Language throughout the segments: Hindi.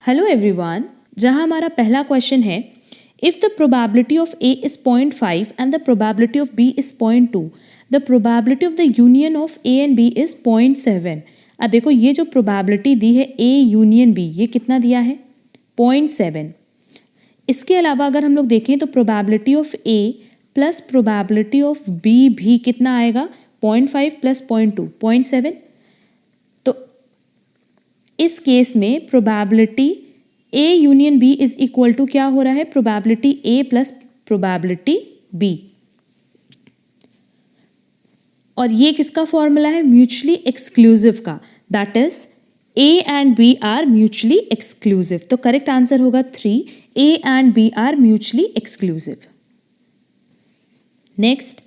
हेलो एवरीवन, जहां हमारा पहला क्वेश्चन है if the probability of A is 0.5 and the probability of B is 0.2, the probability of the union of A and B is 0.7। अब देखो ये जो प्रोबेबिलिटी दी है ए यूनियन बी, ये कितना दिया है 0.7। इसके अलावा अगर हम लोग देखें तो probability of A plus probability of B भी कितना आएगा 0.5 प्लस 0.2 0.7। तो इस केस में probability A union B is equal to क्या हो रहा है, probability A plus probability B. और ये किसका फॉर्मूला है, म्यूचुअली एक्सक्लूसिव का, that is A and B are mutually exclusive. तो करेक्ट आंसर होगा 3, A and B are mutually exclusive. Next,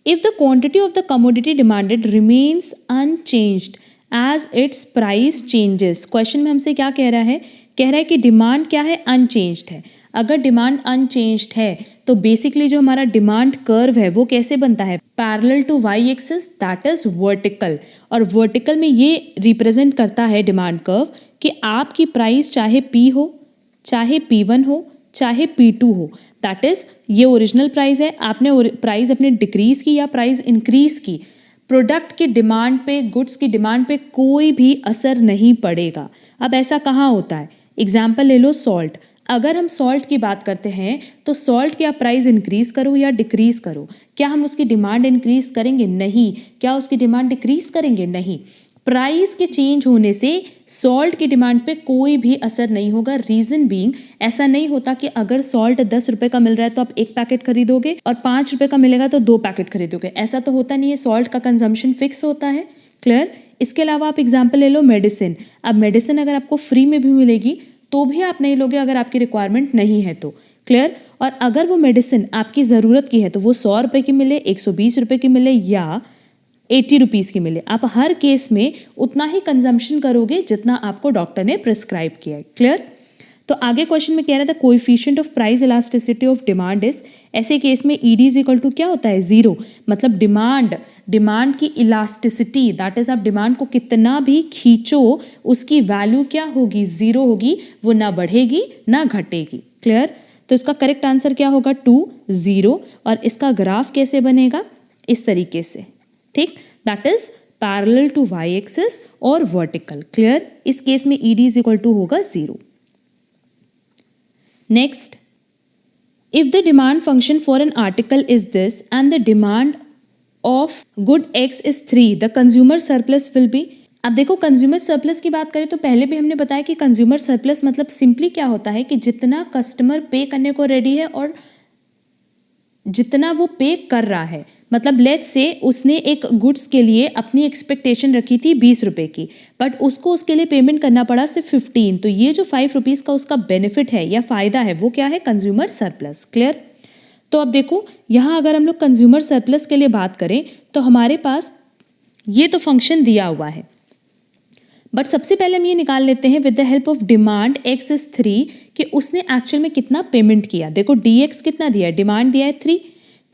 if the quantity of the commodity demanded remains unchanged as its price changes. Question में हमसे क्या कह रहा है, कह रहा है कि डिमांड क्या है, अनचेंज्ड है। अगर डिमांड अनचेंज्ड है तो बेसिकली जो हमारा डिमांड कर्व है वो कैसे बनता है, parallel to Y axis, that is vertical. और वर्टिकल में ये रिप्रेजेंट करता है डिमांड कर्व कि आपकी प्राइस चाहे पी हो, चाहे P1 हो, चाहे P2 हो, दैट इज ये ओरिजिनल प्राइस है, आपने प्राइस अपने डिक्रीज की या प्राइस इंक्रीज की, प्रोडक्ट की डिमांड पे, गुड्स की डिमांड पे कोई भी असर नहीं पड़ेगा। अब ऐसा कहाँ होता है, एग्जाम्पल ले लो सॉल्ट। अगर हम सॉल्ट की बात करते हैं तो सॉल्ट की आप प्राइस इंक्रीज करो या डिक्रीज करो, क्या हम उसकी डिमांड इंक्रीज करेंगे, नहीं। क्या उसकी डिमांड डिक्रीज करेंगे, नहीं। प्राइस के चेंज होने से सॉल्ट की डिमांड पे कोई भी असर नहीं होगा। रीजन बीइंग, ऐसा नहीं होता कि अगर सॉल्ट 10 रुपए का मिल रहा है तो आप 1 पैकेट खरीदोगे और 5 रुपए का मिलेगा तो 2 पैकेट खरीदोगे, ऐसा तो होता नहीं है। सॉल्ट का कंजम्पशन फिक्स होता है। क्लियर। इसके अलावा आप एग्जाम्पल ले लो मेडिसिन। अब मेडिसिन अगर आपको फ्री में भी मिलेगी तो भी आप नहीं लोगे अगर आपकी रिक्वायरमेंट नहीं है तो। क्लियर। और अगर वो मेडिसिन आपकी ज़रूरत की है तो वो 100 रुपये की मिले, 120 रुपये की मिले या 80 रुपीज़ की मिले, आप हर केस में उतना ही कंजम्पशन करोगे जितना आपको डॉक्टर ने प्रिस्क्राइब किया है। क्लियर। तो आगे क्वेश्चन में कह रहा था coefficient of price elasticity of demand is, ऐसे केस में ईडी इज इक्वल टू क्या होता है, 0। मतलब डिमांड की इलास्टिसिटी, दैट इज आप डिमांड को कितना भी खींचो उसकी वैल्यू क्या होगी, 0 होगी, वो ना बढ़ेगी ना घटेगी। क्लियर। तो इसका करेक्ट आंसर क्या होगा 2, 0। और इसका ग्राफ कैसे बनेगा, इस तरीके से, ठीक, that is parallel to Y axis और वर्टिकल। क्लियर। इस केस में ईडी इज इक्वल टू होगा 0। Next, if the demand function for an article is this and the demand of good X is 3, the consumer surplus will be. अब देखो कंज्यूमर सरप्लस की बात करें तो पहले भी हमने बताया कि कंज्यूमर सरप्लस मतलब सिंपली क्या होता है कि जितना कस्टमर पे करने को रेडी है और जितना वो पे कर रहा है। मतलब लेट्स से उसने एक गुड्स के लिए अपनी एक्सपेक्टेशन रखी थी 20 रुपये की, बट उसको उसके लिए पेमेंट करना पड़ा सिर्फ 15, तो ये जो 5 रुपीज़ का उसका बेनिफिट है या फ़ायदा है वो क्या है, कंज्यूमर सरप्लस। क्लियर। तो अब देखो यहाँ अगर हम लोग कंज्यूमर सरप्लस के लिए बात करें तो हमारे पास ये तो फंक्शन दिया हुआ है, बट सबसे पहले हम ये निकाल लेते हैं with the help of demand x is 3 कि उसने एक्चुअल में कितना पेमेंट किया। देखो डी एक्स कितना दिया है, डिमांड दिया है 3,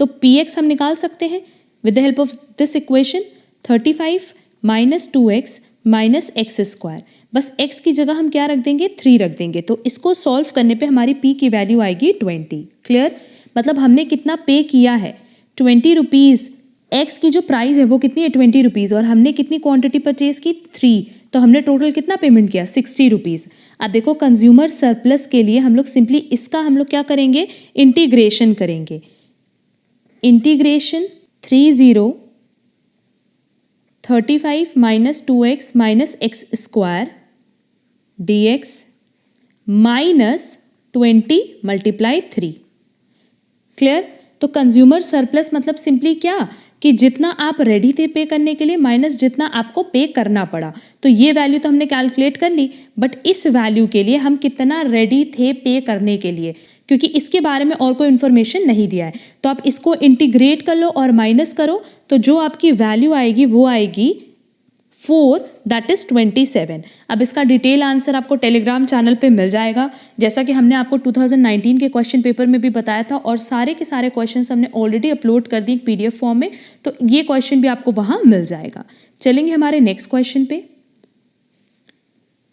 तो पी एक्स हम निकाल सकते हैं with the help of this equation, 35 minus 2x minus x square. बस x की जगह हम क्या रख देंगे, 3 रख देंगे, तो इसको सॉल्व करने पे हमारी p की वैल्यू आएगी 20। क्लियर। मतलब हमने कितना पे किया है 20 रुपीज़, एक्स की जो प्राइस है वो कितनी है 20 रुपीज़, और हमने कितनी क्वांटिटी परचेज की 3, तो हमने टोटल कितना पेमेंट किया 60 रुपीज़। अब देखो कंज्यूमर सरप्लस के लिए हम लोग सिंपली इसका हम लोग क्या करेंगे, इंटीग्रेशन करेंगे। Integration 35 minus 2x minus x square D x minus 20 multiply 3। Clear. तो कंज्यूमर सरप्लस मतलब सिंपली क्या कि जितना आप रेडी थे पे करने के लिए माइनस जितना आपको पे करना पड़ा। तो ये वैल्यू तो हमने कैलकुलेट कर ली, बट इस वैल्यू के लिए हम कितना रेडी थे पे करने के लिए, क्योंकि इसके बारे में और कोई इन्फॉर्मेशन नहीं दिया है। तो आप इसको इंटीग्रेट कर लो और माइनस करो, तो जो आपकी वैल्यू आएगी वो आएगी 4, दैट इज 27। अब इसका डिटेल आंसर आपको टेलीग्राम चैनल पे मिल जाएगा, जैसा कि हमने आपको 2019 के क्वेश्चन पेपर में भी बताया था, और सारे के सारे क्वेश्चंस हमने ऑलरेडी अपलोड कर दिए PDF फॉर्म में, तो ये क्वेश्चन भी आपको वहां मिल जाएगा। चलेंगे हमारे नेक्स्ट क्वेश्चन पे।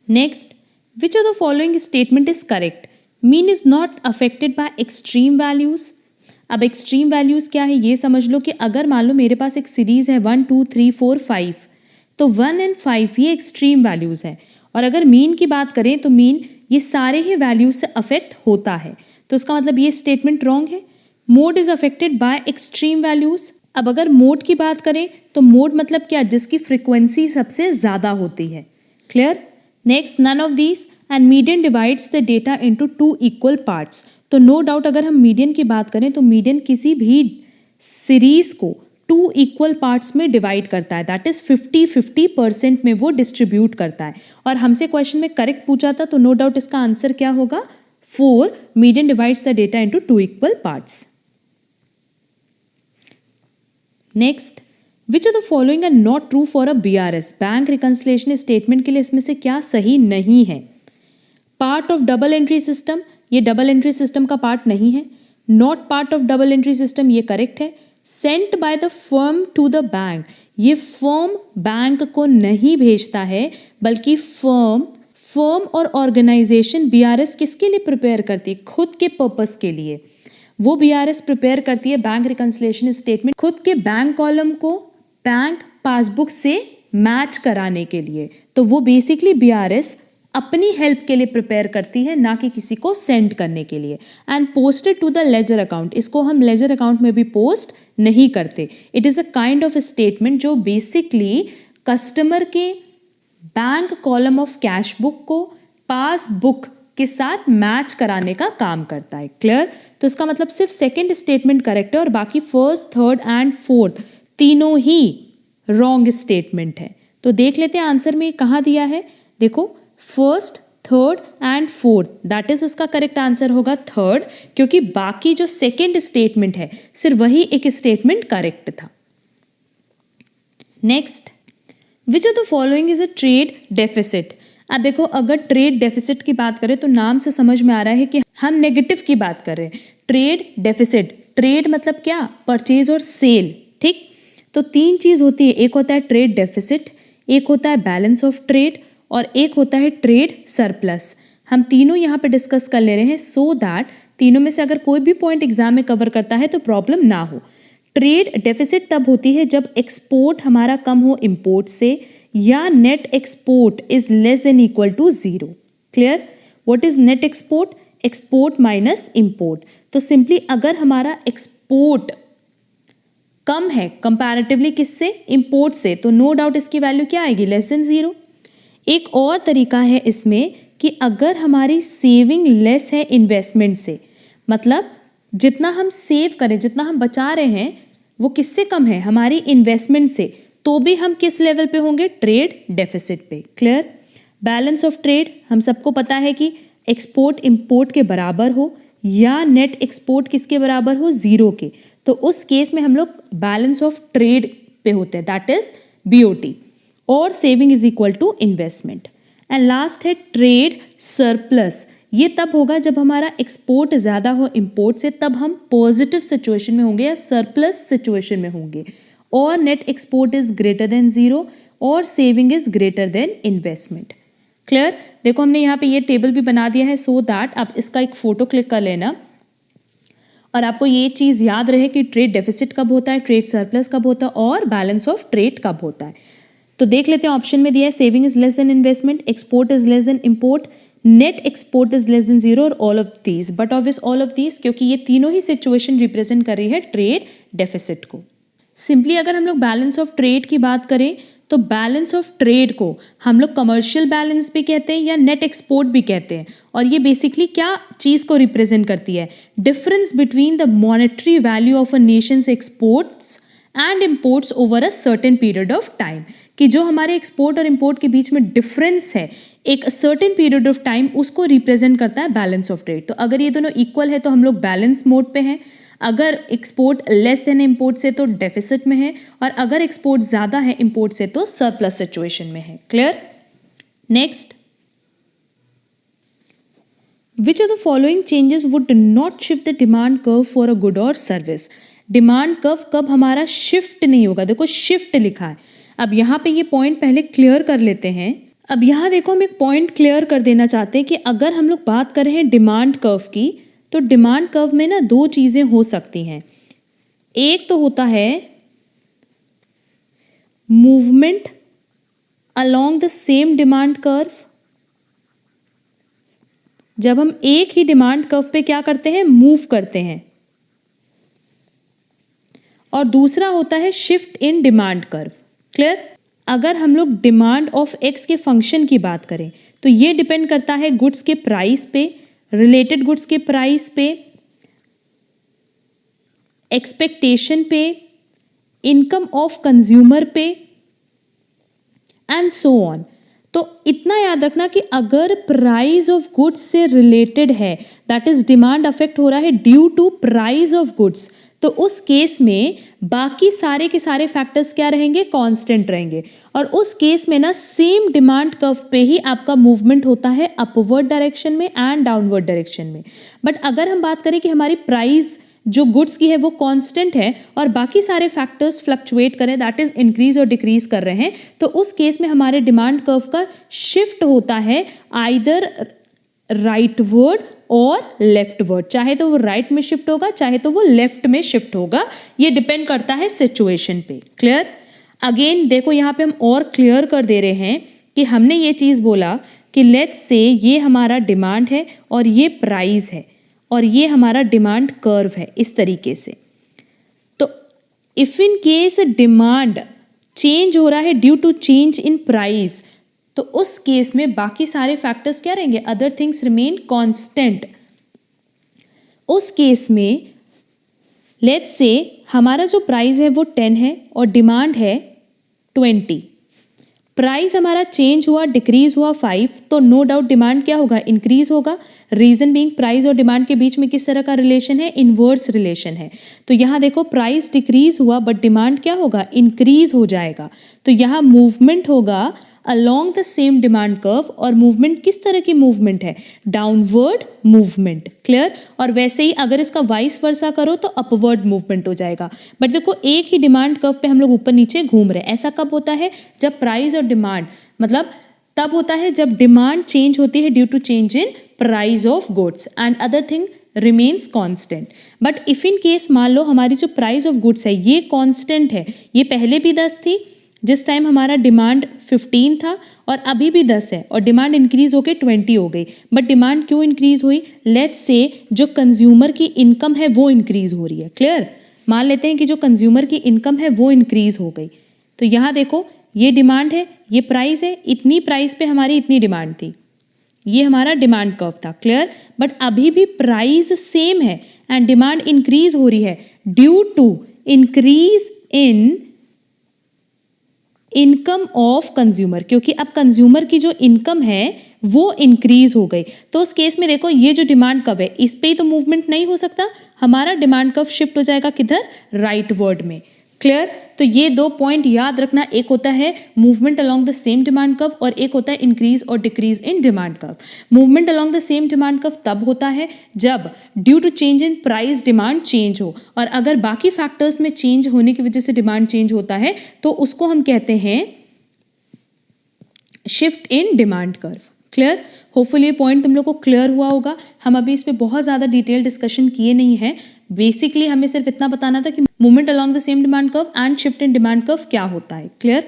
Next, which of the following statement is correct? Mean is not affected by extreme values. अब एक्सट्रीम वैल्यूज क्या है ये समझ लो कि अगर मान लो मेरे पास एक सीरीज है 1 2 3 4 5, तो 1 एंड 5 ये एक्सट्रीम वैल्यूज है, और अगर मीन की बात करें तो मीन ये सारे ही वैल्यूज से अफेक्ट होता है, तो इसका मतलब ये स्टेटमेंट रॉन्ग है। Mode is affected by extreme values. अब अगर मोड की बात करें तो मोड मतलब क्या, जिसकी फ्रीक्वेंसी सबसे ज़्यादा होती है। Clear? Next, none of these and median divides the data into 2 equal parts. तो नो डाउट अगर हम मीडियन की बात करें तो मीडियन किसी भी सीरीज को 2 इक्वल पार्ट्स में डिवाइड करता है, दैट इज 50-50% में वो डिस्ट्रीब्यूट करता है। और हमसे क्वेश्चन में करेक्ट पूछा था, तो नो डाउट इसका आंसर क्या होगा, 4 median divides the data into 2 equal parts. Next, which of the following are not true for a BRS? Bank reconciliation statement के लिए इसमें से क्या सही नहीं है? Part of double entry system, ये डबल एंट्री सिस्टम का पार्ट नहीं है। Not part of double entry system, ये करेक्ट है। Sent by the firm to the bank, ये फर्म बैंक को नहीं भेजता है, बल्कि फर्म और ऑर्गेनाइजेशन BRS किसके लिए प्रिपेयर करती है? खुद के पर्पस के लिए वो BRS प्रिपेयर करती है बैंक रिकंसिलिएशन स्टेटमेंट खुद के बैंक कॉलम को बैंक पासबुक से मैच कराने के लिए। तो वो बेसिकली BRS अपनी हेल्प के लिए प्रिपेयर करती है, ना कि किसी को सेंड करने के लिए। And posted to the ledger account, इसको हम लेजर अकाउंट में भी पोस्ट नहीं करते। It is a kind of statement जो बेसिकली कस्टमर के bank column of cash book को पासबुक के साथ मैच कराने का काम करता है। क्लियर? तो इसका मतलब सिर्फ सेकंड स्टेटमेंट करेक्ट है और बाकी फर्स्ट, थर्ड एंड फोर्थ तीनों ही रॉन्ग स्टेटमेंट है। तो देख लेते हैं आंसर में कहाँ दिया है। देखो, first, third and fourth, that is उसका करेक्ट आंसर होगा थर्ड, क्योंकि बाकी जो सेकंड स्टेटमेंट है सिर्फ वही एक स्टेटमेंट करेक्ट था। Next, which of the following is a trade deficit? अब देखो, अगर ट्रेड डेफिसिट की बात करें तो नाम से समझ में आ रहा है कि हम नेगेटिव की बात कर रहे हैं। ट्रेड डेफिसिट, ट्रेड मतलब क्या, परचेज और सेल। ठीक, तो तीन चीज होती है, एक होता है ट्रेड डेफिसिट, एक होता है बैलेंस ऑफ ट्रेड और एक होता है ट्रेड सरप्लस। हम तीनों यहाँ पे डिस्कस कर ले रहे हैं सो दैट तीनों में से अगर कोई भी पॉइंट एग्जाम में कवर करता है तो प्रॉब्लम ना हो। ट्रेड डेफिसिट तब होती है जब एक्सपोर्ट हमारा कम हो इंपोर्ट से, या net export is less than equal to 0। Clear? What is net export? Export minus import. तो सिंपली अगर हमारा एक्सपोर्ट कम है कंपैरेटिवली किससे, इंपोर्ट से, तो नो डाउट इसकी वैल्यू क्या आएगी, लेस देन 0। एक और तरीका है इसमें कि अगर हमारी सेविंग लेस है इन्वेस्टमेंट से, मतलब जितना हम सेव करें, जितना हम बचा रहे हैं वो किससे कम है, हमारी इन्वेस्टमेंट से, तो भी हम किस लेवल पे होंगे, ट्रेड डेफिसिट पे। क्लियर? बैलेंस ऑफ ट्रेड हम सबको पता है कि एक्सपोर्ट इंपोर्ट के बराबर हो या नेट एक्सपोर्ट किसके बराबर हो, 0 के, तो उस केस में हम लोग बैलेंस ऑफ ट्रेड पे होते हैं, दैट इज BOT, और saving is equal to investment. And last है ट्रेड सरप्लस। ये तब होगा जब हमारा एक्सपोर्ट ज़्यादा हो इंपोर्ट से, तब हम पॉजिटिव सिचुएशन में होंगे या सरप्लस सिचुएशन में होंगे, और net export is greater than 0 और saving is greater than investment. Clear? देखो, हमने यहाँ पे ये टेबल भी बना दिया है सो दैट आप इसका एक फोटो क्लिक कर लेना और आपको ये चीज़ याद रहे कि ट्रेड डेफिसिट कब होता है, ट्रेड सरप्लस कब होता है और बैलेंस ऑफ ट्रेड कब होता है। तो देख लेते हैं, ऑप्शन में दिया है saving is less then investment, export is less then import, net export is less then 0 और all of these. But obvious all of these, क्योंकि ये तीनों ही सिचुएशन रिप्रेजेंट कर रही है ट्रेड डेफिसिट को। सिंपली अगर हम लोग बैलेंस ऑफ ट्रेड की बात करें तो बैलेंस ऑफ ट्रेड को हम लोग कमर्शियल बैलेंस भी कहते हैं या नेट एक्सपोर्ट भी कहते हैं, और ये बेसिकली क्या चीज़ को रिप्रेजेंट करती है, difference between the monetary value of a Nations exports and imports over a certain period of time, कि जो हमारे एक्सपोर्ट और इम्पोर्ट के बीच में डिफरेंस है एक सर्टेन पीरियड ऑफ टाइम, उसको रिप्रेजेंट करता है बैलेंस ऑफ ट्रेड। तो अगर ये दोनों इक्वल है तो हम लोग बैलेंस मोड पे हैं, अगर एक्सपोर्ट लेस देन इंपोर्ट से तो डेफिसिट में है, और अगर एक्सपोर्ट ज़्यादा है इंपोर्ट से तो सरप्लस सिचुएशन में है। Clear? Next, which of the following changes would not shift the demand curve for a good or service? Demand curve कब हमारा शिफ्ट नहीं होगा, देखो शिफ्ट लिखा है। अब यहाँ पे ये पॉइंट पहले क्लियर कर लेते हैं। अब यहाँ देखो हम एक पॉइंट क्लियर कर देना चाहते हैं कि अगर हम लोग बात कर रहे हैं डिमांड कर्व की, तो डिमांड कर्व में ना दो चीज़ें हो सकती हैं। एक तो होता है movement along the same demand curve, जब हम एक ही डिमांड कर्व पे क्या करते हैं, मूव करते हैं। और दूसरा होता है shift in demand curve. Clear? अगर हम लोग डिमांड ऑफ एक्स के फंक्शन की बात करें तो ये डिपेंड करता है गुड्स के प्राइस पे, रिलेटेड गुड्स के प्राइस पे, एक्सपेक्टेशन पे, इनकम ऑफ कंज्यूमर पे एंड सो ऑन। तो इतना याद रखना कि अगर प्राइस ऑफ गुड्स से रिलेटेड है, दैट इज डिमांड अफेक्ट हो रहा है due to price of goods, तो उस केस में बाकी सारे के सारे फैक्टर्स क्या रहेंगे, कांस्टेंट रहेंगे। और उस केस में ना सेम डिमांड कर्व पे ही आपका मूवमेंट होता है अपवर्ड डायरेक्शन में एंड डाउनवर्ड डायरेक्शन में। बट अगर हम बात करें कि हमारी प्राइस जो गुड्स की है वो कांस्टेंट है और बाकी सारे फैक्टर्स फ्लक्चुएट करें, दैट इज इंक्रीज और डिक्रीज कर रहे हैं, तो उस केस में हमारे डिमांड कर्व का शिफ्ट होता है आइदर राइटवर्ड और लेफ्टवर्ड। चाहे तो वो राइट में शिफ्ट होगा, चाहे तो वो लेफ्ट में शिफ्ट होगा, ये डिपेंड करता है सिचुएशन पे। क्लियर? अगेन देखो यहाँ पे हम और क्लियर कर दे रहे हैं कि हमने ये चीज़ बोला कि लेट्स से ये हमारा डिमांड है और ये प्राइस है और ये हमारा डिमांड कर्व है इस तरीके से। तो if in case demand change हो रहा है due to change in price, तो उस केस में बाकी सारे फैक्टर्स क्या रहेंगे, अदर थिंग्स रिमेन कांस्टेंट। उस केस में लेट्स से हमारा जो प्राइस है वो 10 है और डिमांड है 20। प्राइस हमारा चेंज हुआ, डिक्रीज हुआ 5, तो नो डाउट डिमांड क्या होगा, इंक्रीज होगा। रीजन बीइंग प्राइस और डिमांड के बीच में किस तरह का रिलेशन है, इनवर्स रिलेशन है। तो यहाँ देखो प्राइस डिक्रीज हुआ बट डिमांड क्या होगा, इंक्रीज हो जाएगा। तो यहाँ मूवमेंट होगा along the same demand curve, और मूवमेंट किस तरह की मूवमेंट है, डाउनवर्ड मूवमेंट। क्लियर? और वैसे ही अगर इसका वाइस वर्सा करो तो अपवर्ड मूवमेंट हो जाएगा। बट देखो एक ही डिमांड कर्व पे हम लोग ऊपर नीचे घूम रहे हैं। ऐसा कब होता है, जब प्राइस और डिमांड, मतलब तब होता है जब डिमांड चेंज होती है due to change in price of goods and other thing remains constant. But if in case मान लो हमारी जो प्राइस ऑफ गुड्स है ये कांस्टेंट है, ये पहले भी 10 थी जिस टाइम हमारा डिमांड 15 था और अभी भी 10 है, और डिमांड इंक्रीज होकर 20 हो गई। बट डिमांड क्यों इंक्रीज हुई, लेट्स से जो कंज्यूमर की इनकम है वो इंक्रीज हो रही है। क्लियर? मान लेते हैं कि जो कंज्यूमर की इनकम है वो इंक्रीज हो गई। तो यहाँ देखो ये डिमांड है, ये प्राइस है, इतनी प्राइस पे हमारी इतनी डिमांड थी, ये हमारा डिमांड कर्व था। क्लियर? बट अभी भी प्राइस सेम है एंड डिमांड इंक्रीज हो रही है due to increase in income of consumer, क्योंकि अब कंज्यूमर की जो इनकम है वो इंक्रीज हो गई। तो उस केस में देखो ये जो डिमांड कर्व है इस पे ही तो मूवमेंट नहीं हो सकता, हमारा डिमांड कर्व शिफ्ट हो जाएगा किधर, राइटवर्ड में। क्लियर? तो ये दो पॉइंट याद रखना, एक होता है movement along the same demand curve और एक होता है इंक्रीज और decrease in demand curve. Movement along the same demand curve तब होता है जब due to change in price demand change हो, और अगर बाकी फैक्टर्स में चेंज होने की वजह से डिमांड चेंज होता है तो उसको हम कहते हैं shift in demand curve. Clear? Hopefully ये पॉइंट तुम लोग को क्लियर हुआ होगा। हम अभी इस पे बहुत ज़्यादा डिटेल डिस्कशन किए नहीं है, बेसिकली हमें सिर्फ इतना बताना था कि movement along the same demand curve and shift in demand curve क्या होता है। क्लियर?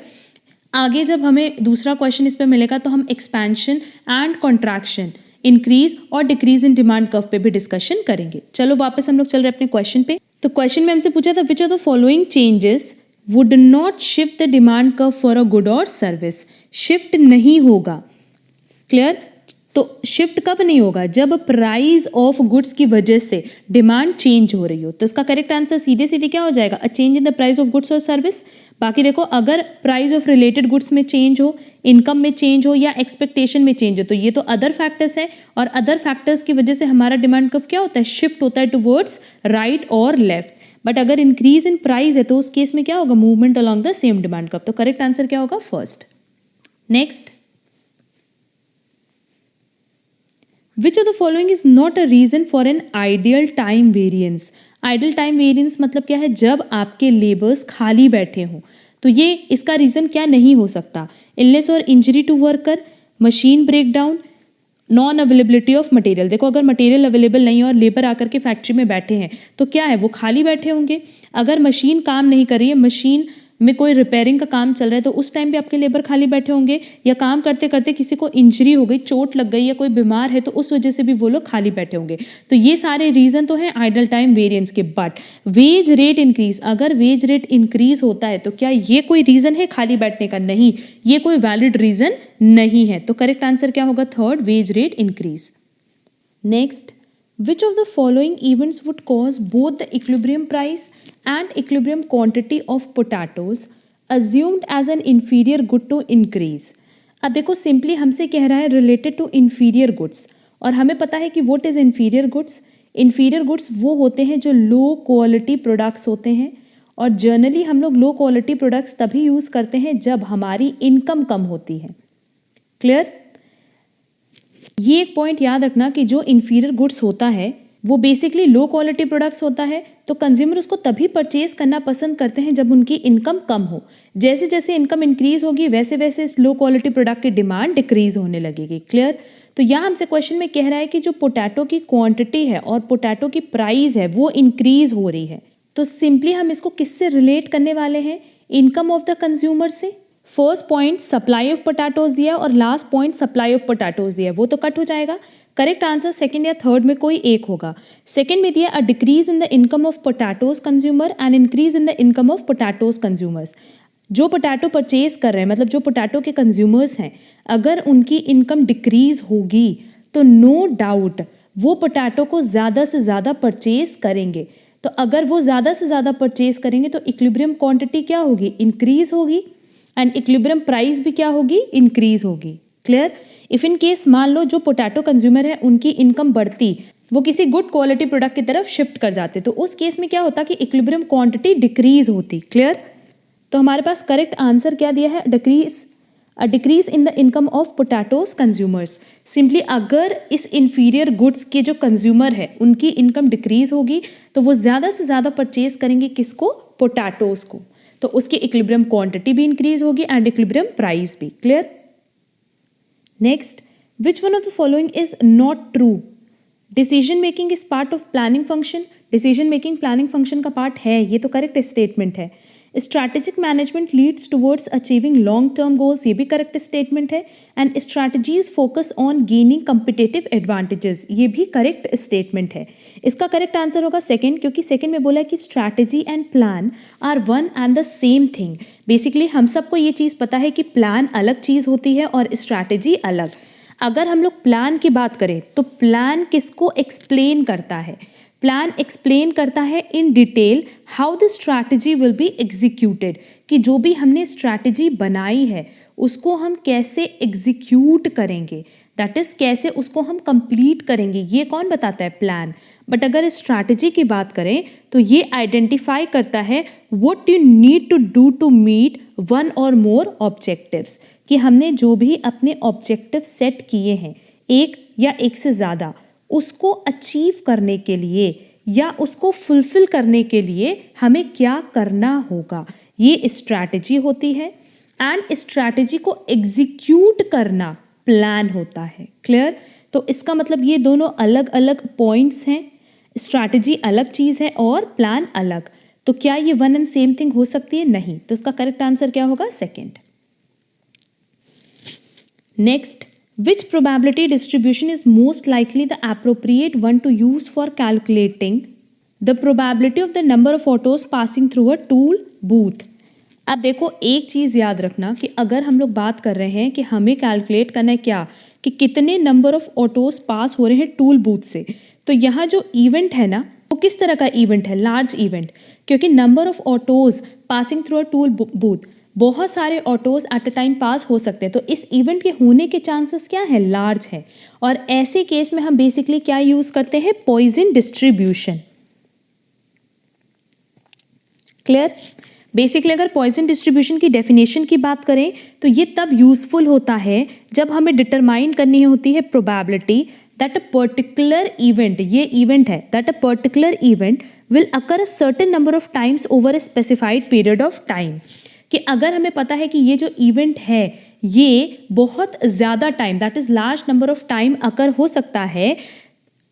आगे जब हमें दूसरा क्वेश्चन इस पे मिलेगा तो हम एक्सपेंशन एंड कॉन्ट्रैक्शन, इंक्रीज और डिक्रीज इन डिमांड कर्व पे भी डिस्कशन करेंगे। चलो वापस हम लोग चल रहे अपने क्वेश्चन पे। तो क्वेश्चन में हमसे पूछा था which are the following changes would not shift the demand curve for a good or service. Shift नहीं होगा। क्लियर? तो शिफ्ट कब नहीं होगा, जब प्राइस ऑफ गुड्स की वजह से डिमांड चेंज हो रही हो। तो इसका करेक्ट आंसर सीधे सीधे क्या हो जाएगा, a change in the price of goods और सर्विस। बाकी देखो अगर प्राइस ऑफ रिलेटेड गुड्स में चेंज हो, इनकम में चेंज हो या एक्सपेक्टेशन में चेंज हो, तो ये तो अदर फैक्टर्स है, और अदर फैक्टर्स की वजह से हमारा डिमांड कर्व क्या होता है, शिफ्ट होता है टुवर्ड्स राइट और लेफ्ट। बट अगर इंक्रीज इन प्राइस है तो उस केस में क्या होगा, movement along the same demand curve. तो करेक्ट आंसर क्या होगा, first. Next, Which of the following is not a reason for an ideal time variance? Ideal time variance मतलब क्या है, जब आपके लेबर्स खाली बैठे हों। तो ये इसका रीज़न क्या नहीं हो सकता? इलनेस और injury to worker, machine breakdown, non availability of material. देखो अगर मटेरियल अवेलेबल नहीं है और लेबर आकर के फैक्ट्री में बैठे हैं तो क्या है, वो खाली बैठे होंगे। अगर मशीन काम नहीं कर रही है, मशीन में कोई रिपेयरिंग का काम चल रहा है, तो उस टाइम पे आपके लेबर खाली बैठे होंगे, या काम करते करते किसी को इंजरी हो गई, चोट लग गई, या कोई बीमार है तो उस वजह से भी वो लोग खाली बैठे होंगे। तो ये सारे रीज़न तो हैं आइडल टाइम वेरिएंस के। बट वेज रेट इंक्रीज, अगर वेज रेट इंक्रीज होता है तो क्या ये कोई रीज़न है खाली बैठने का? नहीं, ये कोई वैलिड रीज़न नहीं है। तो करेक्ट आंसर क्या होगा? Third, wage rate increase. Next, which of the following events would cause both the equilibrium price and equilibrium quantity of potatoes assumed as an inferior good to increase? अब देखो सिंपली हमसे कह रहा है रिलेटेड टू इंफीरियर गुड्स, और हमें पता है कि what is inferior goods. Inferior goods वो होते हैं जो लो क्वालिटी प्रोडक्ट्स होते हैं, और जनरली हम लोग लो क्वालिटी प्रोडक्ट्स तभी यूज़ करते हैं जब हमारी इनकम कम होती है। क्लियर? ये एक पॉइंट याद रखना कि जो इंफीरियर गुड्स होता है वो बेसिकली लो क्वालिटी प्रोडक्ट्स होता है, तो कंज्यूमर उसको तभी परचेज करना पसंद करते हैं जब उनकी इनकम कम हो। जैसे जैसे इनकम इंक्रीज होगी वैसे वैसे इस लो क्वालिटी प्रोडक्ट की डिमांड डिक्रीज होने लगेगी। क्लियर? तो यहाँ हमसे क्वेश्चन में कह रहा है कि जो पोटैटो की क्वांटिटी है और पोटैटो की प्राइस है वो इंक्रीज हो रही है। तो सिंपली हम इसको किससे रिलेट करने वाले हैं? इनकम ऑफ द कंज्यूमर से। First point supply of potatoes दिया और last point supply of potatoes दिया, वो तो कट हो जाएगा। करेक्ट आंसर सेकंड या थर्ड में कोई एक होगा। सेकंड में दिया a decrease in the income of potatoes consumer and increase in the income of potatoes consumers. जो पोटैटो परचेज कर रहे हैं, मतलब जो पोटैटो के कंज्यूमर्स हैं, अगर उनकी इनकम डिक्रीज होगी तो नो डाउट वो पोटैटो को ज़्यादा से ज़्यादा परचेज करेंगे। तो अगर वो ज़्यादा से ज़्यादा परचेज करेंगे तो इक्विलिब्रियम क्वांटिटी क्या होगी? इंक्रीज होगी, एंड इक्विलिब्रियम प्राइस भी क्या होगी? इंक्रीज होगी। क्लियर? इफ इन केस मान लो जो पोटैटो कंज्यूमर है उनकी इनकम बढ़ती, वो किसी गुड क्वालिटी प्रोडक्ट की तरफ शिफ्ट कर जाते, तो उस केस में क्या होता कि इक्विलिब्रियम क्वांटिटी डिक्रीज होती। क्लियर? तो हमारे पास करेक्ट आंसर क्या दिया है? Decrease in the income of potatoes consumers. Simply अगर इस इंफीरियर गुड्स के जो कंज्यूमर है उनकी इनकम डिक्रीज होगी तो वो ज़्यादा से ज़्यादा परचेज करेंगे किसको? पोटैटोज को, तो उसकी इक्विलिब्रियम क्वांटिटी भी इंक्रीज होगी एंड इक्विलिब्रियम प्राइस भी। Clear? Next, which one of the following is not true? Decision making is part of planning function. Decision making planning function का पार्ट है, ये तो करेक्ट स्टेटमेंट है। Strategic management leads towards achieving long term goals, ये भी करेक्ट स्टेटमेंट है। And strategies focus on gaining competitive advantages, ये भी करेक्ट स्टेटमेंट है। इसका करेक्ट आंसर होगा सेकंड, क्योंकि सेकंड में बोला है कि strategy and plan are one and the same thing. Basically हम सबको ये चीज़ पता है कि प्लान अलग चीज़ होती है और स्ट्रैटेजी अलग। अगर हम लोग प्लान की बात करें तो प्लान किसको एक्सप्लेन करता है? प्लान एक्सप्लेन करता है in detail how the strategy will be executed, कि जो भी हमने स्ट्रैटेजी बनाई है उसको हम कैसे एग्जीक्यूट करेंगे, दैट इज़ कैसे उसको हम कंप्लीट करेंगे, ये कौन बताता है? प्लान। बट अगर स्ट्रैटेजी की बात करें तो ये आइडेंटिफाई करता है what you need to do to meet one or more objectives, कि हमने जो भी अपने ऑब्जेक्टिव सेट किए हैं एक या एक से ज़्यादा, उसको अचीव करने के लिए या उसको फुलफिल करने के लिए हमें क्या करना होगा, ये स्ट्रैटेजी होती है। एंड स्ट्रैटेजी को एग्जीक्यूट करना प्लान होता है। क्लियर? तो इसका मतलब ये दोनों अलग अलग पॉइंट्स हैं। स्ट्रैटेजी अलग चीज़ है और प्लान अलग। तो क्या ये वन एंड सेम थिंग हो सकती है? नहीं। तो इसका करेक्ट आंसर क्या होगा? Second. Next, which probability distribution is most likely the appropriate one to use for calculating the probability of the number of autos passing through a toll booth? अब देखो एक चीज़ याद रखना कि अगर हम लोग बात कर रहे हैं कि हमें कैलकुलेट करना है क्या, कि कितने नंबर ऑफ ऑटोज पास हो रहे हैं टूल बूथ से, तो यहाँ जो इवेंट है ना वो किस तरह का इवेंट है? लार्ज इवेंट, क्योंकि number of autos passing through a tool booth, बहुत सारे autos at a time pass हो सकते हैं, तो इस इवेंट के होने के चांसेस क्या है? लार्ज है। और ऐसे केस में हम बेसिकली क्या यूज़ करते हैं? Poisson distribution. क्लियर? बेसिकली अगर पॉइजन डिस्ट्रीब्यूशन की डेफिनेशन की बात करें तो ये तब यूजफुल होता है जब हमें डिटरमाइन करनी होती है probability that a particular event, ये इवेंट है, that a particular event will occur a certain number of times over a specified period of time, कि अगर हमें पता है कि ये जो इवेंट है ये बहुत ज़्यादा time, that is large number of time occur हो सकता है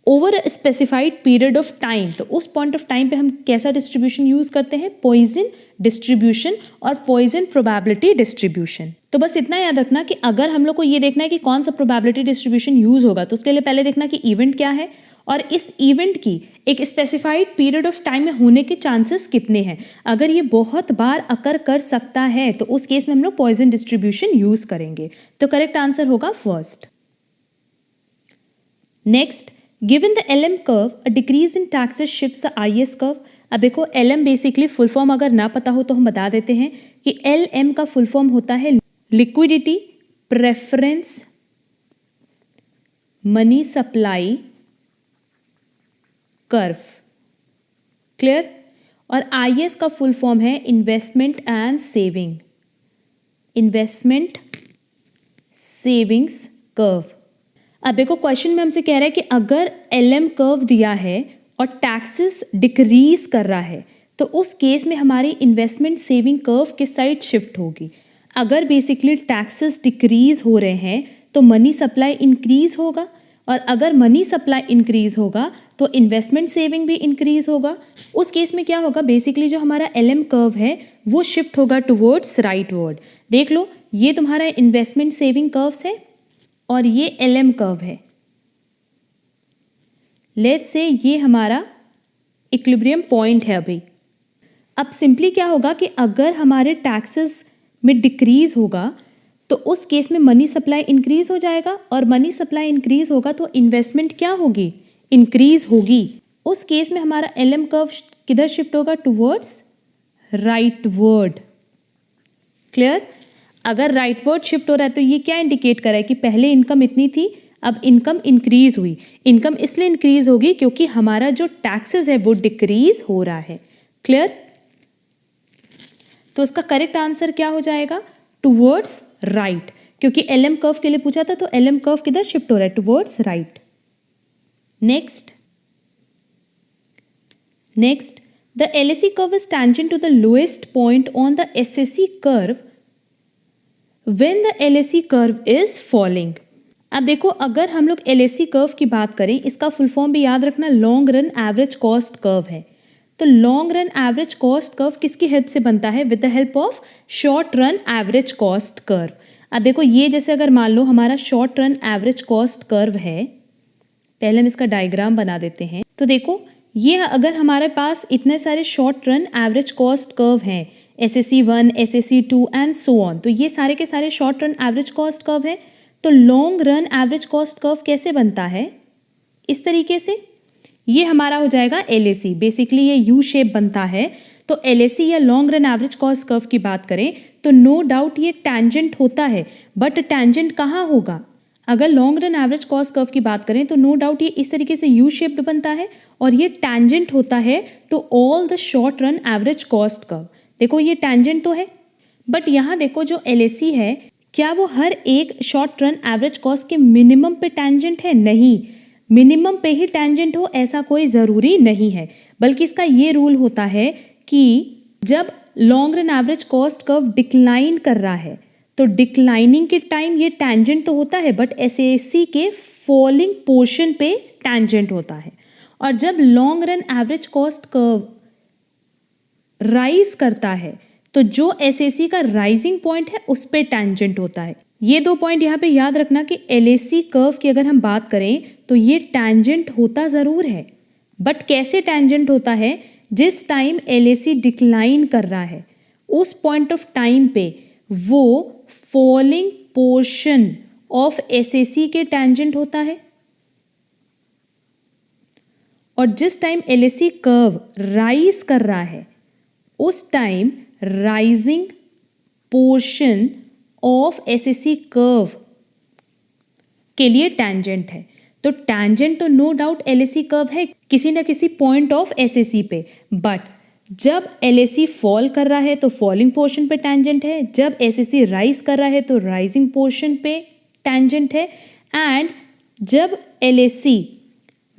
over a specified period of time, तो उस पॉइंट ऑफ टाइम पे हम कैसा डिस्ट्रीब्यूशन यूज़ करते हैं? पॉइजन डिस्ट्रीब्यूशन और पॉइजन प्रोबेबिलिटी डिस्ट्रीब्यूशन। तो बस इतना याद रखना कि अगर हम लोग को ये देखना है कि कौन सा प्रोबेबिलिटी डिस्ट्रीब्यूशन यूज़ होगा, तो उसके लिए पहले देखना कि इवेंट क्या है और इस इवेंट की एक स्पेसिफाइड पीरियड ऑफ टाइम में होने के चांसेस कितने हैं। अगर ये बहुत बार अकर कर सकता है तो उस केस में हम लोग पॉइजन डिस्ट्रीब्यूशन यूज़ करेंगे। तो करेक्ट आंसर होगा first. Next, given the LM curve a decrease in taxes shifts the IS curve. अब देखो LM बेसिकली फुल फॉर्म अगर ना पता हो तो हम बता देते हैं कि LM का फुल फॉर्म होता है liquidity preference money supply curve. Clear? और IS का फुल फॉर्म है investment and saving, investment savings curve. अब देखो क्वेश्चन में हमसे कह रहा है कि अगर LM कर्व दिया है और टैक्सेस डिक्रीज कर रहा है तो उस केस में हमारी इन्वेस्टमेंट सेविंग कर्व किस साइड शिफ्ट होगी। अगर बेसिकली टैक्सेस डिक्रीज हो रहे हैं तो मनी सप्लाई इंक्रीज होगा, और अगर मनी सप्लाई इंक्रीज होगा तो इन्वेस्टमेंट सेविंग भी इंक्रीज होगा। उस केस में क्या होगा, बेसिकली जो हमारा LM कर्व है वो शिफ्ट होगा टुवर्ड्स राइटवर्ड। देख लो, ये तुम्हारा इन्वेस्टमेंट सेविंग कर्व्स है और ये LM कर्व है। लेट्स से ये हमारा इक्विलिब्रियम पॉइंट है अभी। अब सिंपली क्या होगा कि अगर हमारे टैक्सेस में डिक्रीज होगा तो उस केस में मनी सप्लाई इंक्रीज हो जाएगा, और मनी सप्लाई इंक्रीज होगा तो इन्वेस्टमेंट क्या होगी, इंक्रीज होगी। उस केस में हमारा LM कर्व किधर शिफ्ट होगा, टुवर्ड्स राइटवर्ड। क्लियर? अगर राइटवर्ड शिफ्ट हो रहा है तो ये क्या इंडिकेट कर रहा है कि पहले इनकम इतनी थी, अब इनकम इंक्रीज हुई। इनकम इसलिए इंक्रीज होगी क्योंकि हमारा जो टैक्सेस है वो डिक्रीज हो रहा है। क्लियर? तो इसका करेक्ट आंसर क्या हो जाएगा, टुवर्ड्स राइट, क्योंकि LM कर्व के लिए पूछा था तो LM कर्व किधर शिफ्ट हो रहा है, towards right. Next, the LAC curve is tangent to the lowest point on the SAC curve when the LAC curve is falling. अब देखो, अगर हम लोग LAC कर्व की बात करें, इसका फुल फॉर्म भी याद रखना, long run average cost curve है। तो long run average cost curve किसकी हेल्प से बनता है, with the help of short run average cost curve. अब देखो, ये जैसे अगर मान लो हमारा short run average cost curve है, पहले हम इसका डायग्राम बना देते हैं। तो देखो, ये अगर हमारे पास इतने सारे short run average cost curve हैं, SAC 1, SAC 2 and so on, तो ये सारे के सारे short run average cost curve है। तो long run average cost curve कैसे बनता है, इस तरीके से। ये हमारा हो जाएगा LAC, बेसिकली ये यू शेप बनता है। तो LAC या long run average cost curve की बात करें तो नो डाउट ये टैंजेंट होता है, बट टैंजेंट कहाँ होगा, अगर long run average cost curve की बात करें तो नो डाउट ये इस तरीके से यू शेप्ड बनता है और ये टैंजेंट होता है to all the short run average cost curve. देखो, ये टैंजेंट तो है, बट यहाँ देखो जो LAC है, क्या वो हर एक शॉर्ट रन एवरेज कॉस्ट के मिनिमम पे टैंजेंट है? नहीं, मिनिमम पे ही टैंजेंट हो ऐसा कोई ज़रूरी नहीं है, बल्कि इसका ये रूल होता है कि जब long run average cost curve decline कर रहा है तो डिक्लाइनिंग के टाइम ये टैंजेंट तो होता है, बट SAC के फॉलिंग पोर्शन पे टैंजेंट होता है। और जब long run average cost curve rise करता है तो जो SAC का राइजिंग पॉइंट है उस पे टैंजेंट होता है। ये दो पॉइंट यहाँ पे याद रखना कि LAC कर्व की अगर हम बात करें तो ये टैंजेंट होता ज़रूर है, बट कैसे टैंजेंट होता है, जिस टाइम LAC डिक्लाइन कर रहा है उस पॉइंट ऑफ टाइम पे वो फॉलिंग पोर्शन ऑफ SAC के टैंजेंट होता है, और जिस टाइम LAC कर्व राइज कर रहा है उस time rising portion of SAC curve के लिए टैंजेंट है। तो टैंजेंट तो नो डाउट LAC कर्व है किसी न किसी पॉइंट ऑफ SAC पे, बट जब LAC फॉल कर रहा है तो फॉलिंग पोर्शन पे टैंजेंट है, जब SAC राइज कर रहा है तो राइजिंग पोर्शन पे टैंजेंट है, एंड जब LAC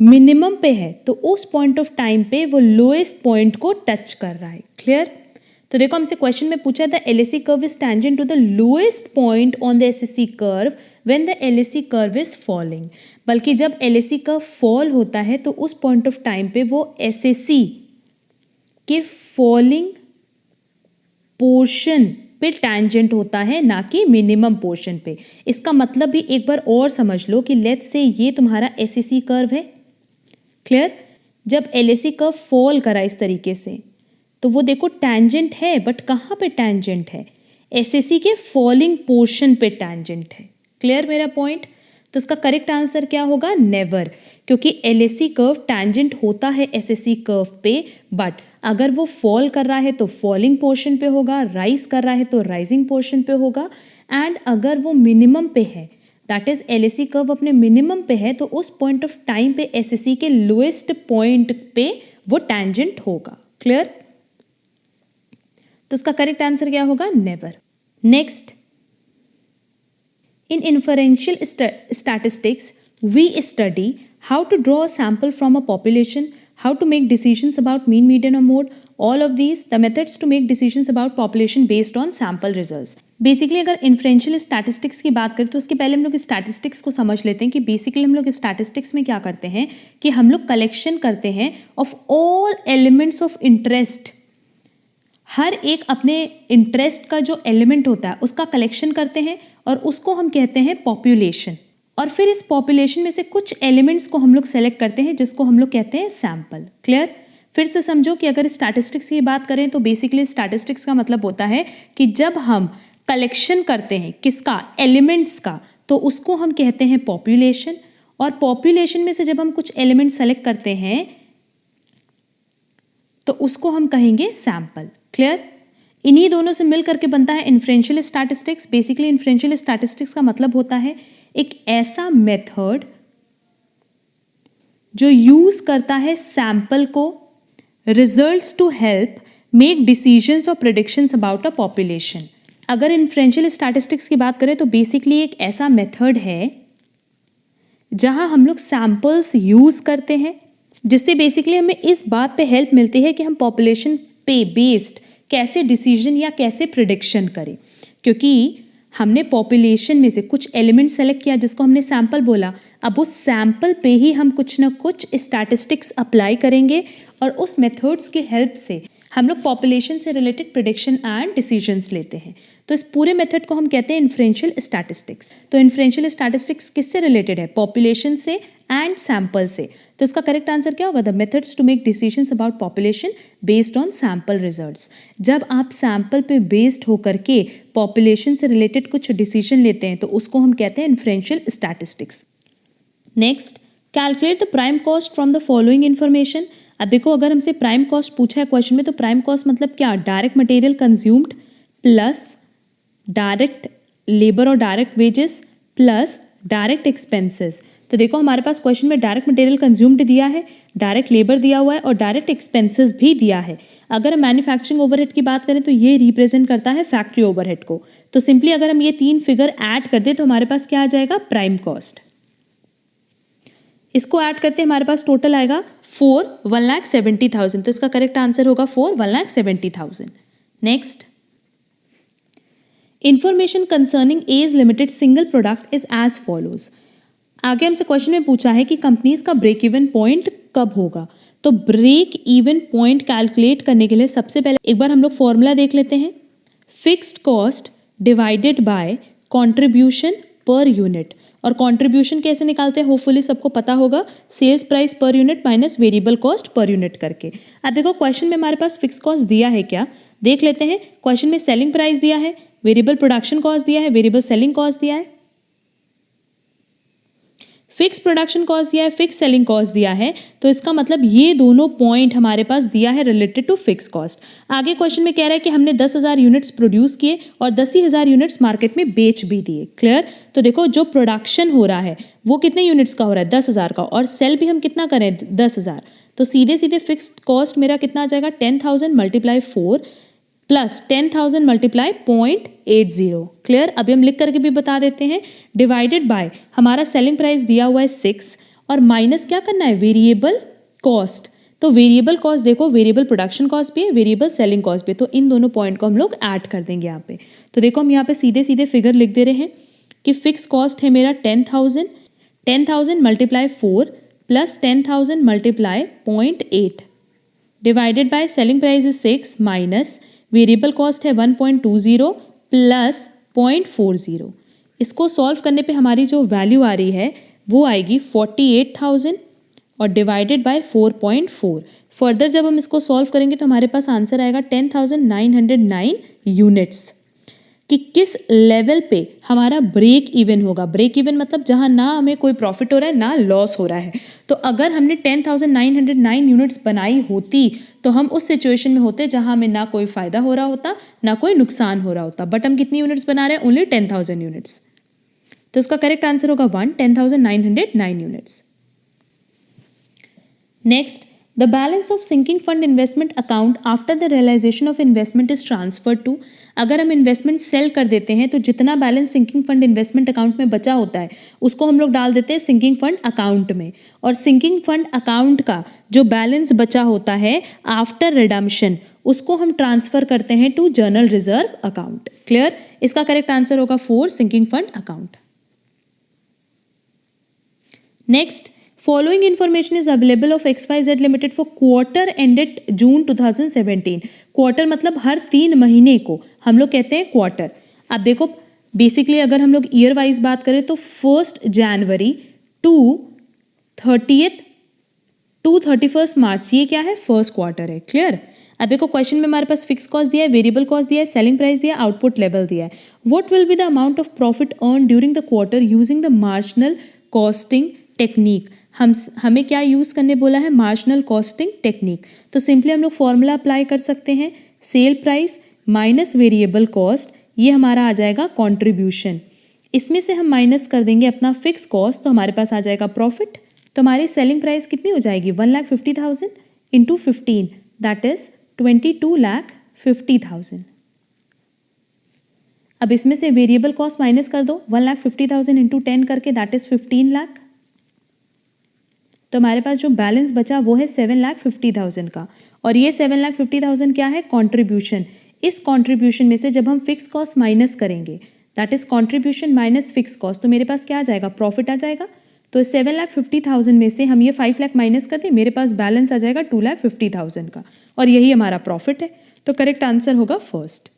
मिनिमम पे है तो उस पॉइंट ऑफ टाइम पे वो लोएस्ट पॉइंट को टच कर रहा है। क्लियर? तो देखो हमसे क्वेश्चन में पूछा था LAC curve is tangent to the lowest point on the SSC curve when the LAC curve is falling, बल्कि जब LAC कर्व फॉल होता है तो उस पॉइंट ऑफ टाइम पे वो SSC के फॉलिंग पोर्शन पे टेंजेंट होता है, ना कि मिनिमम पोर्शन पे। इसका मतलब भी एक बार और समझ लो कि लेट्स से ये तुम्हारा SSC कर्व है, क्लियर। जब LAC कर्व फॉल करा इस तरीके से तो वो देखो टेंजेंट है, बट कहाँ पे टेंजेंट है? SSC के फॉलिंग पोर्शन पे टेंजेंट है, क्लियर मेरा पॉइंट। तो इसका करेक्ट आंसर क्या होगा? नेवर, क्योंकि LAC कर्व टेंजेंट होता है SSC कर्व पे, बट अगर वो फॉल कर रहा है तो फॉलिंग पोर्शन पे होगा, राइज कर रहा है तो राइजिंग पोर्शन पे होगा, एंड अगर वो मिनिमम पे है, दैट इज LAC कर्व अपने मिनिमम पे है, तो उस पॉइंट ऑफ टाइम पे SSC के लोएस्ट पॉइंट पे वो टेंजेंट होगा, क्लियर। तो इसका करेक्ट आंसर क्या होगा? Never. Next, in inferential statistics we study how to draw a sample from a population, how to make decisions about mean, median or mode, all of these the methods to make decisions about population based on sample results। Basically अगर इन्फ्रेंशियल स्टैटिस्टिक्स की बात करें तो उसके पहले हम लोग स्टैटिस्टिक्स को समझ लेते हैं कि बेसिकली हम लोग स्टैटिस्टिक्स में क्या करते हैं कि हम लोग कलेक्शन करते हैं of all elements of interest. हर एक अपने इंटरेस्ट का जो एलिमेंट होता है उसका कलेक्शन करते हैं और उसको हम कहते हैं पॉपुलेशन, और फिर इस पॉपुलेशन में से कुछ एलिमेंट्स को हम लोग सेलेक्ट करते हैं जिसको हम लोग कहते हैं सैंपल, क्लियर। फिर से समझो कि अगर स्टैटिस्टिक्स की बात करें तो बेसिकली स्टैटिस्टिक्स का मतलब होता है कि जब हम कलेक्शन करते हैं किसका? एलिमेंट्स का, तो उसको हम कहते हैं पॉपुलेशन, और पॉपुलेशन में से जब हम कुछ एलिमेंट सेलेक्ट करते हैं तो उसको हम कहेंगे सैंपल, क्लियर। इन्हीं दोनों से मिल करके बनता है inferential statistics. Basically inferential statistics का मतलब होता है एक ऐसा मेथड जो यूज करता है सैंपल को results to help make decisions or predictions about a population. अगर इन्फ्रेंशियल स्टैटिस्टिक्स की बात करें तो बेसिकली एक ऐसा मेथड है जहां हम लोग सैंपल्स यूज करते हैं, जिससे बेसिकली हमें इस बात पे हेल्प मिलती है कि हम पॉपुलेशन पे बेस्ड कैसे डिसीजन या कैसे प्रिडिक्शन करें, क्योंकि हमने पॉपुलेशन में से कुछ एलिमेंट सेलेक्ट किया जिसको हमने सैंपल बोला। अब उस सैंपल पे ही हम कुछ ना कुछ स्टैटिस्टिक्स अप्लाई करेंगे और उस मेथड्स की हेल्प से हम लोग पॉपुलेशन से रिलेटेड प्रिडिक्शन एंड डिसीजंस लेते हैं। तो इस पूरे मेथड को हम कहते हैं इन्फ्रेंशियल स्टैटिस्टिक्स। तो इन्फ्रेंशियल स्टैटिस्टिक्स किससे रिलेटेड है? पॉपुलेशन से एंड सैंपल से। तो इसका करेक्ट आंसर क्या होगा? The methods to make decisions about population based on sample results. जब आप सैंपल पे बेस्ड होकर के पॉपुलेशन से रिलेटेड कुछ डिसीजन लेते हैं तो उसको हम कहते हैं inferential statistics. Next, calculate the prime cost from the following information. अब देखो अगर हमसे प्राइम कॉस्ट पूछा है क्वेश्चन में तो प्राइम कॉस्ट मतलब क्या? Direct material consumed plus direct labour और direct wages plus direct expenses. तो देखो हमारे पास क्वेश्चन में डायरेक्ट मटेरियल कंज्यूम्ड दिया है, डायरेक्ट लेबर दिया हुआ है और डायरेक्ट एक्सपेंसेस भी दिया है। अगर मैन्युफैक्चरिंग ओवरहेड की बात करें तो ये रिप्रेजेंट करता है फैक्ट्री ओवरहेड को। तो सिंपली अगर हम ये तीन फिगर ऐड कर दें तो हमारे पास क्या आ जाएगा? Prime cost. इसको ऐड करते हमारे पास टोटल आएगा 1,70,000। तो इसका करेक्ट आंसर होगा 1,70,000। Next, information concerning as limited single product is as follows. आगे हमसे क्वेश्चन में पूछा है कि कंपनीज का ब्रेक इवन पॉइंट कब होगा। तो ब्रेक इवन पॉइंट कैलकुलेट करने के लिए सबसे पहले एक बार हम लोग फॉर्मूला देख लेते हैं। Fixed cost divided by contribution per unit. और कंट्रीब्यूशन कैसे निकालते हैं होपफुली सबको पता होगा, sales price per unit minus variable cost per unit करके। अब देखो क्वेश्चन में हमारे पास फिक्स कॉस्ट दिया है क्या, देख लेते हैं। क्वेश्चन में सेलिंग प्राइस दिया है, वेरिएबल प्रोडक्शन कॉस्ट दिया है, वेरिएबल सेलिंग कॉस्ट दिया है, फिक्स प्रोडक्शन कॉस्ट दिया है, फिक्स सेलिंग कॉस्ट दिया है। तो इसका मतलब ये दोनों पॉइंट हमारे पास दिया है रिलेटेड टू फिक्स कॉस्ट। आगे क्वेश्चन में कह रहा है कि हमने 10,000 यूनिट्स प्रोड्यूस किए और 10,000 यूनिट्स मार्केट में बेच भी दिए, क्लियर। तो देखो जो प्रोडक्शन हो रहा है वो कितने यूनिट्स का हो रहा है? 10,000 का, और सेल भी हम कितना करें? 10,000। तो सीधे सीधे फिक्स्ड कॉस्ट मेरा कितना आ जाएगा? 10,000 मल्टीप्लाई 4 प्लस 10,000 मल्टीप्लाई 0.80, क्लियर। अभी हम लिख करके भी बता देते हैं। डिवाइडेड बाय हमारा सेलिंग प्राइस दिया हुआ है 6 और माइनस क्या करना है? Variable cost. तो वेरिएबल कॉस्ट देखो, वेरिएबल प्रोडक्शन कॉस्ट भी है, वेरिएबल सेलिंग कॉस्ट भी है, तो इन दोनों पॉइंट को हम लोग ऐड कर देंगे यहाँ पे। तो देखो हम यहाँ पे सीधे सीधे फिगर लिख दे रहे हैं कि फिक्स कॉस्ट है मेरा 10,000, 10,000 multiply 4 plus 10,000 multiply 0.8 divided by selling price is 6 minus variable cost है 1.20 प्लस 0.40। इसको सॉल्व करने पे हमारी जो वैल्यू आ रही है वो आएगी 48,000 और डिवाइडेड बाय 4.4। फर्दर जब हम इसको सॉल्व करेंगे तो हमारे पास आंसर आएगा 10,909 यूनिट्स। कि किस लेवल पे हमारा ब्रेक इवन होगा। ब्रेक इवन मतलब जहाँ ना हमें कोई प्रॉफिट हो रहा है ना लॉस हो रहा है। तो अगर हमने 10,909 यूनिट्स बनाई होती तो हम उस सिचुएशन में होते जहाँ हमें ना कोई फ़ायदा हो रहा होता ना कोई नुकसान हो रहा होता। बट हम कितनी यूनिट्स बना रहे हैं? Only 10,000 units. तो इसका करेक्ट आंसर होगा 1, 10,909 units. Next, the balance of sinking fund investment account after the realization of investment is transferred to। अगर हम इन्वेस्टमेंट सेल कर देते हैं तो जितना balance sinking fund investment account में बचा होता है उसको हम लोग डाल देते हैं सिंकिंग फंड अकाउंट में, और सिंकिंग फंड अकाउंट का जो बैलेंस बचा होता है आफ्टर रिडम्पशन उसको हम ट्रांसफर करते हैं to general reserve account. Clear? इसका करेक्ट आंसर होगा 4, sinking fund account. Next, following information is available of XYZ limited for quarter ended June 2017। Quarter मतलब हर 3 महीने को हम लोग कहते हैं क्वार्टर। अब देखो बेसिकली अगर हम लोग ईयर वाइज बात करें तो 1 जनवरी टू 31 मार्च ये क्या है? फर्स्ट क्वार्टर है। क्लियर? अब देखो क्वेश्चन में हमारे पास फिक्स कॉस्ट दिया है, वेरिएबल कॉस्ट दिया है, सेलिंग प्राइस दिया है, आउटपुट लेवल दिया है। What will be the amount of profit earn during the quarter using the marginal costing technique. हमें क्या यूज़ करने बोला है? Marginal costing technique. तो सिंपली हम लोग फॉर्मूला अप्लाई कर सकते हैं, sale price minus variable cost, ये हमारा आ जाएगा कंट्रीब्यूशन। इसमें से हम माइनस कर देंगे अपना फिक्स कॉस्ट तो हमारे पास आ जाएगा प्रॉफिट। तो हमारी सेलिंग प्राइस कितनी हो जाएगी? 1,50,000 इंटू 15 दैट इज 22,50,000। अब इसमें से वेरिएबल कॉस्ट माइनस कर दो, 1,50,000 इंटू 10 करके दैट इज 15 लाख। तो हमारे पास जो बैलेंस बचा वो है 7,50,000 का, और ये 7,50,000 क्या है? कंट्रीब्यूशन। इस कंट्रीब्यूशन में से जब हम फिक्स कॉस्ट माइनस करेंगे that is contribution minus fix cost, तो मेरे पास क्या आ जाएगा? प्रॉफिट आ जाएगा। तो 7,50,000 में से हम ये 5 लाख माइनस कर दें, मेरे पास बैलेंस आ जाएगा 2,50,000 का, और यही हमारा प्रॉफिट है। तो करेक्ट आंसर होगा first.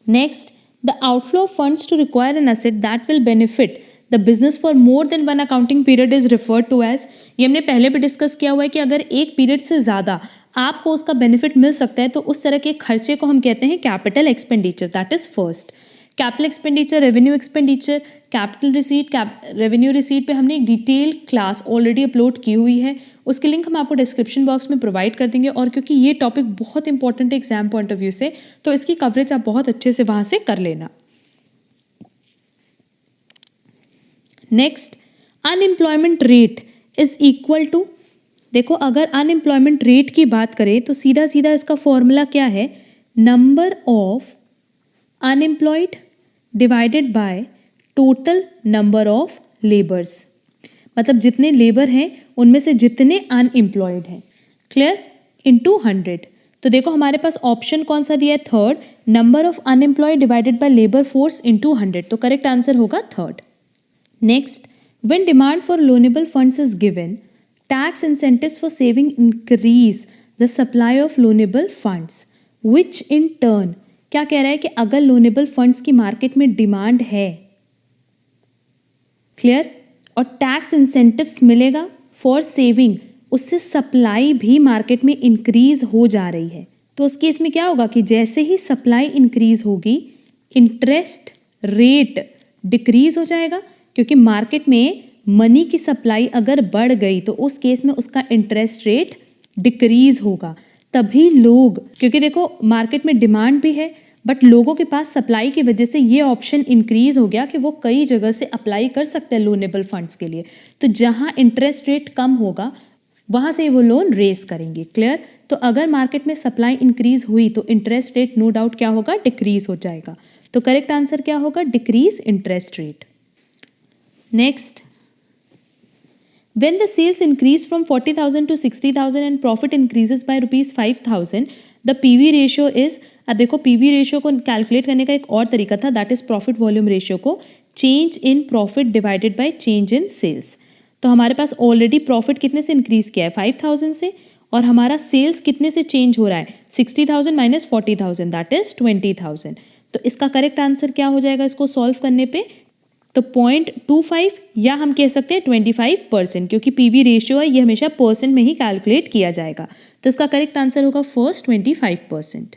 Next, the outflow of funds to require an asset that will benefit the business for more than 1 accounting period is referred to as. ये हमने पहले भी डिस्कस किया हुआ है कि अगर एक पीरियड से ज़्यादा आपको उसका बेनिफिट मिल सकता है तो उस तरह के खर्चे को हम कहते हैं capital expenditure. That is first. Capital expenditure, revenue expenditure, capital receipt, revenue receipt पे हमने एक डिटेल क्लास ऑलरेडी अपलोड की हुई है, उसकी लिंक हम आपको डिस्क्रिप्शन बॉक्स में प्रोवाइड कर देंगे। और क्योंकि ये टॉपिक बहुत इंपॉर्टेंट है एग्जाम पॉइंट ऑफ व्यू से, तो इसकी कवरेज आप बहुत अच्छे से वहाँ से कर लेना। Next, unemployment rate is equal to, देखो अगर अनएम्प्लॉयमेंट रेट की बात करें तो सीधा सीधा इसका फॉर्मूला क्या है? Number of unemployed divided by total number of labours. मतलब जितने लेबर हैं उनमें से जितने अनएम्प्लॉयड हैं। क्लियर? इनटू 100। तो देखो हमारे पास ऑप्शन कौन सा दिया है? Third, number of unemployed divided by labour force into 100। तो करेक्ट आंसर होगा third. Next, when demand for loanable funds is given, tax incentives for saving increase the supply of loanable funds, which in turn क्या कह रहा है कि अगर लोनेबल फंड्स की मार्केट में डिमांड है, क्लियर, और टैक्स इंसेंटिव्स मिलेगा फॉर सेविंग, उससे सप्लाई भी मार्केट में इंक्रीज हो जा रही है। तो उस केस में क्या होगा कि जैसे ही सप्लाई इंक्रीज होगी इंटरेस्ट रेट डिक्रीज हो जाएगा, क्योंकि मार्केट में मनी की सप्लाई अगर बढ़ गई तो उस केस में उसका इंटरेस्ट रेट डिक्रीज होगा। तभी लोग, क्योंकि देखो मार्केट में डिमांड भी है बट लोगों के पास सप्लाई की वजह से ये ऑप्शन इंक्रीज हो गया कि वो कई जगह से अप्लाई कर सकते हैं लोनेबल फंड्स के लिए। तो जहाँ इंटरेस्ट रेट कम होगा वहाँ से वो लोन रेज करेंगे। क्लियर? तो अगर मार्केट में सप्लाई इंक्रीज हुई तो इंटरेस्ट रेट नो डाउट क्या होगा? डिक्रीज हो जाएगा। तो करेक्ट आंसर क्या होगा? Decrease interest rate. Next, When the sales increase from 40,000 to 60,000 and profit increases by rupees 5,000, the PV ratio is, अब देखो PV रेशियो को कैलकुलेट करने का एक और तरीका था, that is profit volume ratio को change in profit divided by change in sales. तो हमारे पास ऑलरेडी प्रॉफिट कितने से इंक्रीज किया है 5,000 से, और हमारा सेल्स कितने से चेंज हो रहा है 60,000 माइनस 40,000 दैट इज 20,000। तो इसका करेक्ट आंसर क्या हो जाएगा इसको सॉल्व करने पे, तो 0.25 या हम कह सकते हैं 25%, क्योंकि पीवी रेशियो है ये हमेशा परसेंट में ही कैलकुलेट किया जाएगा। तो इसका करेक्ट आंसर होगा first 25%।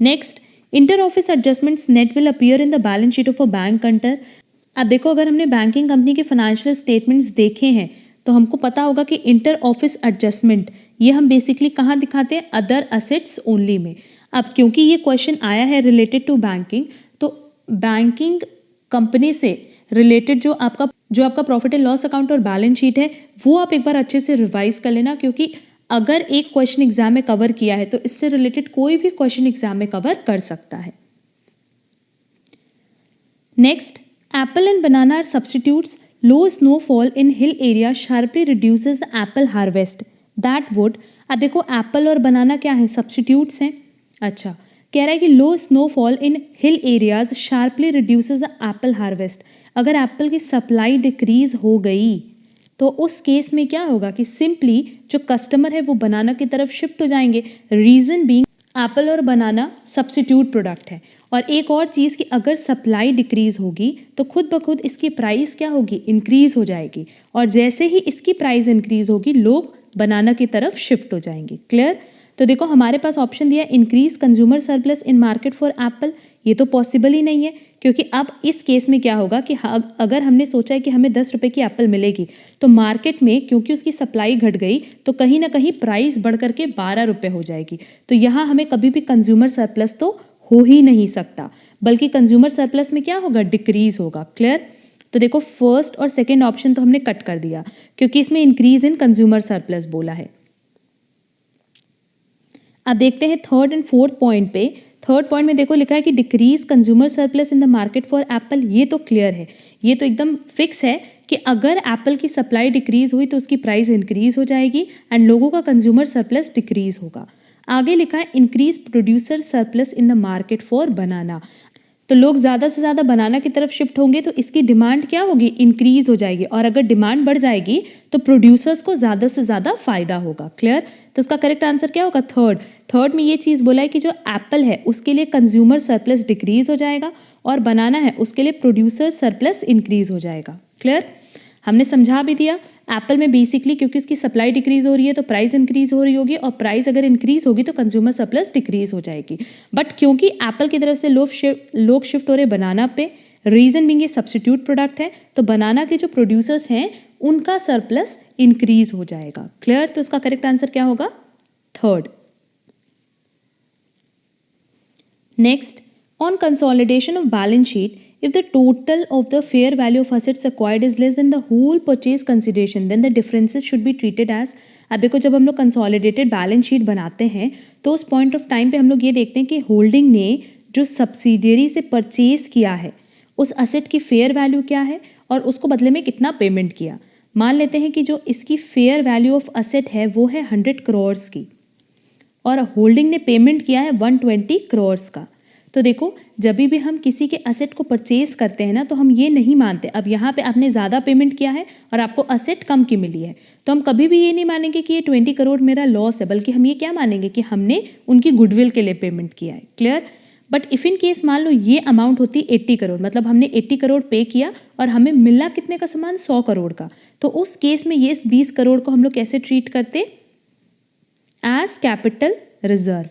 Next, inter office adjustments net will appear in the balance sheet of a bank under. अब देखो अगर हमने बैंकिंग कंपनी के फाइनेंशियल स्टेटमेंट्स देखे हैं तो हमको पता होगा कि इंटर ऑफिस एडजस्टमेंट ये हम बेसिकली कहाँ दिखाते हैं, अदर असेट्स ओनली में। अब क्योंकि ये क्वेश्चन आया है रिलेटेड टू बैंकिंग, तो बैंकिंग कंपनी से रिलेटेड जो आपका प्रॉफिट एंड लॉस अकाउंट और बैलेंस शीट है वो आप एक बार अच्छे से रिवाइज कर लेना, क्योंकि अगर एक क्वेश्चन एग्जाम में कवर किया है तो इससे रिलेटेड कोई भी क्वेश्चन एग्जाम में कवर कर सकता है। Next, apple and banana are substitutes. Low snowfall in hill area sharply reduces the apple harvest that would. अब देखो एप्पल और बनाना क्या है, सब्स्टिट्यूट्स हैं। अच्छा, कह रहा है कि low snowfall in hill areas sharply reduces the apple harvest. अगर एप्पल की सप्लाई डिक्रीज हो गई तो उस केस में क्या होगा कि सिंपली जो कस्टमर है वो बनाना की तरफ शिफ्ट हो जाएंगे। रीज़न बीइंग एप्पल और बनाना सब्स्टिट्यूट प्रोडक्ट है। और एक और चीज़ कि अगर सप्लाई डिक्रीज होगी तो खुद ब खुद इसकी प्राइस क्या होगी, इंक्रीज हो जाएगी, और जैसे ही इसकी प्राइस इंक्रीज होगी लोग बनाना की तरफ शिफ्ट हो जाएंगे। क्लियर? तो देखो हमारे पास ऑप्शन दिया increase consumer surplus in market for Apple, ये तो पॉसिबल ही नहीं है, क्योंकि अब इस केस में क्या होगा कि अगर हमने सोचा है कि हमें 10 रुपये की एप्पल मिलेगी तो मार्केट में क्योंकि उसकी सप्लाई घट गई तो कहीं ना कहीं प्राइस बढ़ करके 12 रुपये हो जाएगी। तो यहाँ हमें कभी भी कंज्यूमर सरप्लस तो हो ही नहीं सकता, बल्कि कंज्यूमर सरप्लस में क्या होगा, डिक्रीज होगा। क्लियर? तो देखो फर्स्ट और सेकेंड ऑप्शन तो हमने कट कर दिया क्योंकि इसमें इंक्रीज इन कंज्यूमर सरप्लस बोला है। अब देखते हैं थर्ड एंड फोर्थ पॉइंट पे। थर्ड पॉइंट में देखो लिखा है कि decrease consumer surplus in the market for Apple. ये तो क्लियर है, ये तो एकदम फिक्स है कि अगर एप्पल की सप्लाई डिक्रीज हुई तो उसकी प्राइस इंक्रीज हो जाएगी एंड लोगों का कंज्यूमर सरप्लस डिक्रीज होगा। आगे लिखा है increase producer surplus in the market for बनाना। तो लोग ज़्यादा से ज़्यादा बनाना की तरफ शिफ्ट होंगे तो इसकी डिमांड क्या होगी, इंक्रीज हो जाएगी, और अगर डिमांड बढ़ जाएगी तो प्रोड्यूसर्स को ज़्यादा से ज़्यादा फायदा होगा। क्लियर? तो इसका करेक्ट आंसर क्या होगा, थर्ड। थर्ड में ये चीज़ बोला है कि जो एप्पल है उसके लिए कंज्यूमर सरप्लस डिक्रीज हो जाएगा और बनाना है उसके लिए प्रोड्यूसर सरप्लस इंक्रीज हो जाएगा। क्लियर? हमने समझा भी दिया। एप्पल में बेसिकली क्योंकि उसकी सप्लाई डिक्रीज हो रही है तो प्राइस इंक्रीज हो रही होगी, और प्राइस अगर इंक्रीज होगी तो कंज्यूमर सरप्लस डिक्रीज हो जाएगी। बट क्योंकि एप्पल की तरफ से लोग शिफ्ट हो रहे बनाना पे, रीजन बीइंग ये सब्स्टिट्यूट प्रोडक्ट है, तो बनाना के जो प्रोड्यूसर्स हैं उनका सरप्लस इंक्रीज हो जाएगा। क्लियर? तो इसका करेक्ट आंसर क्या होगा, third. Next, on consolidation of balance sheet, if the total of the fair value of assets acquired is less than the whole purchase consideration, then the differences should be treated as। अब देखो जब हम लोग कंसोलिडेटेड बैलेंस शीट बनाते हैं तो उस पॉइंट ऑफ टाइम पे हम लोग ये देखते हैं कि होल्डिंग ने जो सब्सिडियरी से परचेज किया है उस असेट की फेयर वैल्यू क्या है और उसको बदले में कितना पेमेंट किया। मान लेते हैं कि जो इसकी फेयर वैल्यू ऑफ असेट है वो है 100 करोड़ की और होल्डिंग ने पेमेंट किया है 120 करोड़ का। तो देखो जब भी हम किसी के असेट को परचेज करते हैं ना तो हम ये नहीं मानते, अब यहाँ पे आपने ज़्यादा पेमेंट किया है और आपको असेट कम की मिली है तो हम कभी भी ये नहीं मानेंगे कि ये 20 करोड़ मेरा लॉस है, बल्कि हम ये क्या मानेंगे कि हमने उनकी गुडविल के लिए पेमेंट किया है। Clear? But if in case मान लो ये अमाउंट होती 80 करोड़, मतलब हमने 80 करोड़ पे किया और हमें मिला कितने का सामान, 100 करोड़ का, तो उस केस में ये 20 करोड़ को हम लोग कैसे ट्रीट करते, एज कैपिटल रिजर्व।